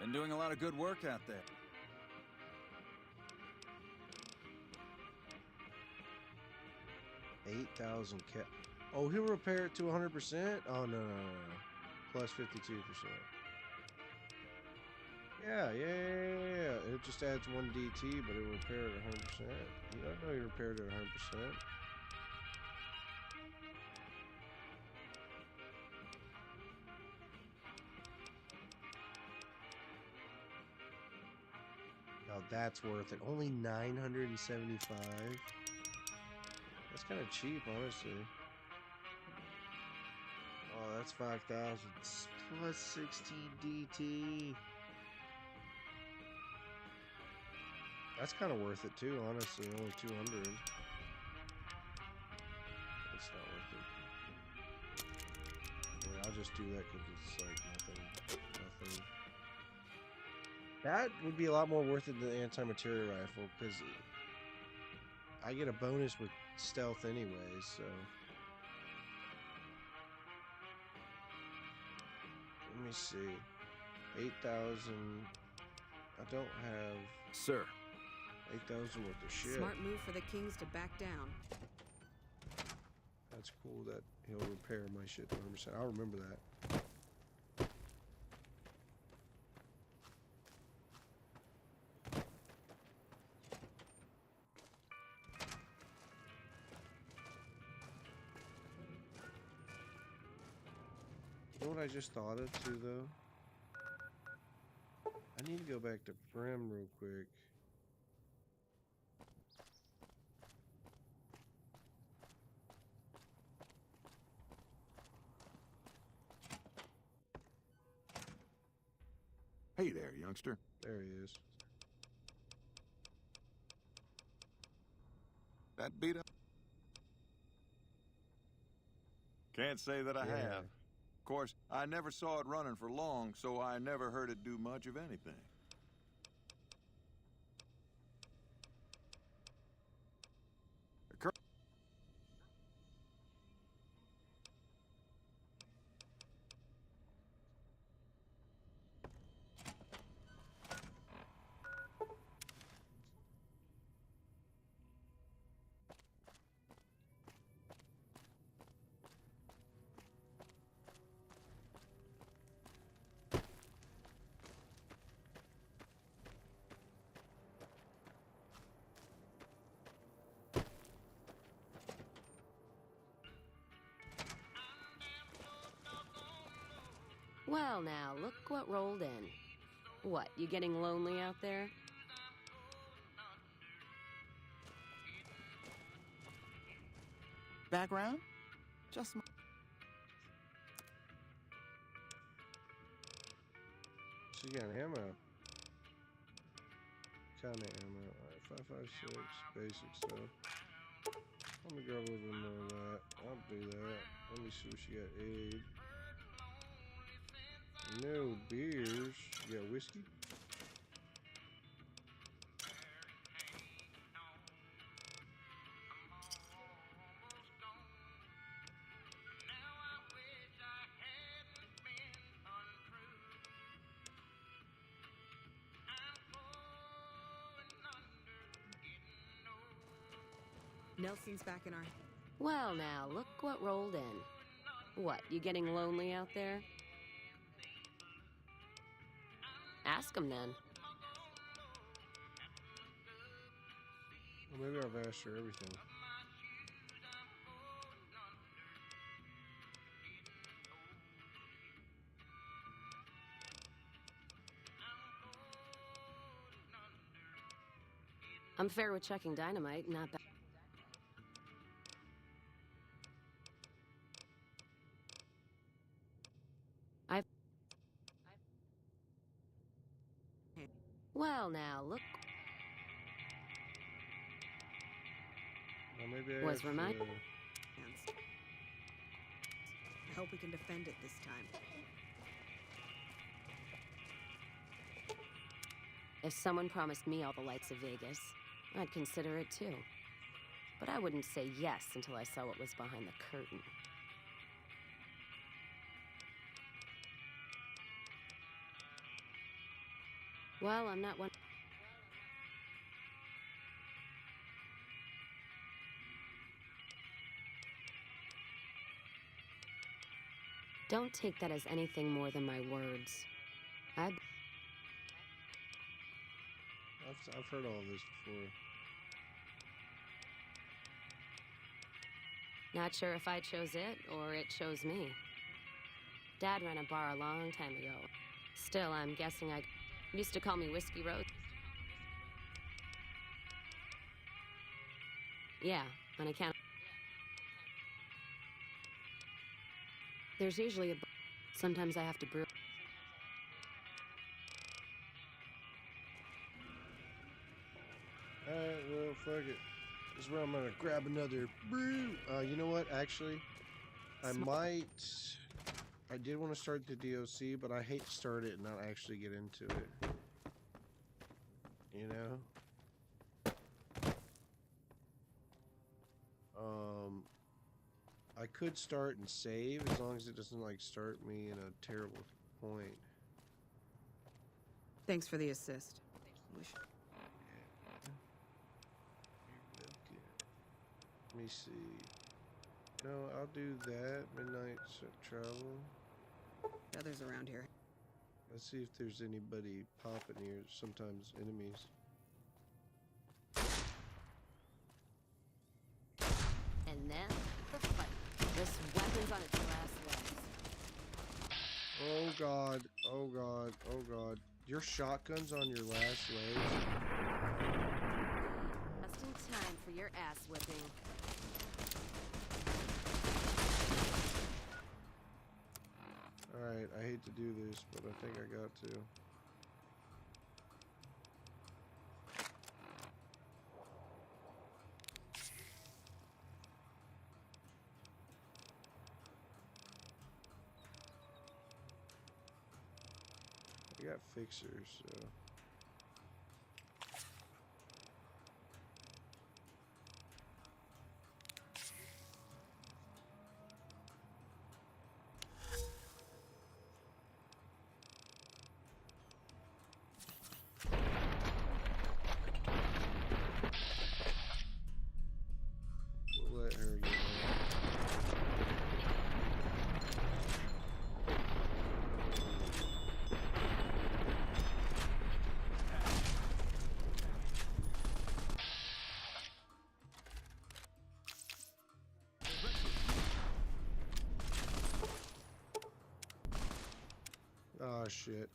Been doing a lot of good work out there. $8,000 ca... Oh, he'll repair it to 100%? Oh, no. Plus 52%. Yeah. It just adds 1 DT, but it'll repair it at 100%. You don't know he repaired it at 100%. Now that's worth it. Only 975. That's kind of cheap, honestly. Oh, that's 5,000 plus 16 DT. That's kind of worth it too, honestly. Only 200. It's not worth it. Yeah, I'll just do that because it's like nothing. That would be a lot more worth it than the anti-materia rifle because I get a bonus with stealth anyways, so. Let me see. 8,000. I don't have. Sir. 8,000 worth of shit. Smart move for the Kings to back down. That's cool that he'll repair my shit to 100%. I'll remember that. You know what I just thought of too, though? I need to go back to Prim real quick. Hey there, youngster. There he is. That beat up? Can't say that I Yeah. have. Of course, I never saw it running for long, so I never heard it do much of anything. Well, now, look what rolled in. What, you getting lonely out there? Background? Just my... She got ammo. Kind of ammo. Alright, 5.56, basic stuff. Let me grab a little bit more of that. I'll do that. Let me see what she got. Aid. No beers. You got whiskey? Nelson's back in our... Well, now, look what rolled in. What, you getting lonely out there? Ask him then. Well, maybe I've asked her everything. I'm fair with checking dynamite, not bad. Well, now, look. Well, maybe I Was asked, remind- hands. I hope we can defend it this time. If someone promised me all the lights of Vegas, I'd consider it too. But I wouldn't say yes until I saw what was behind the curtain. Well, I'm not one... Don't take that as anything more than my words. I've heard all this before. Not sure if I chose it or it chose me. Dad ran a bar a long time ago. Still, I'm guessing I used to call me Whiskey Rose. Yeah, on account. There's usually sometimes I have to brew. Alright, well, fuck it. This is where I'm gonna grab another brew. You know what? Actually, I did want to start the DOC, but I hate to start it and not actually get into it. You know? I could start and save as long as it doesn't like start me in a terrible point. Thanks for the assist. Let me see. No, I'll do that. Midnight travel. Others around here. Let's see if there's anybody popping here. Sometimes enemies. And then the fight. This weapon's on its last legs. Oh god. Oh god. Oh god. Your shotgun's on your last legs. Just in time for your ass whipping. Alright, I hate to do this, but I think I got to. I got fixers, so... We'll let her get oh shit.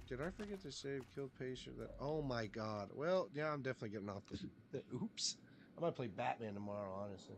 Did I forget to save kill patient that? Oh my god. Well, yeah, I'm definitely getting off this. Oops. I might play Batman tomorrow, honestly.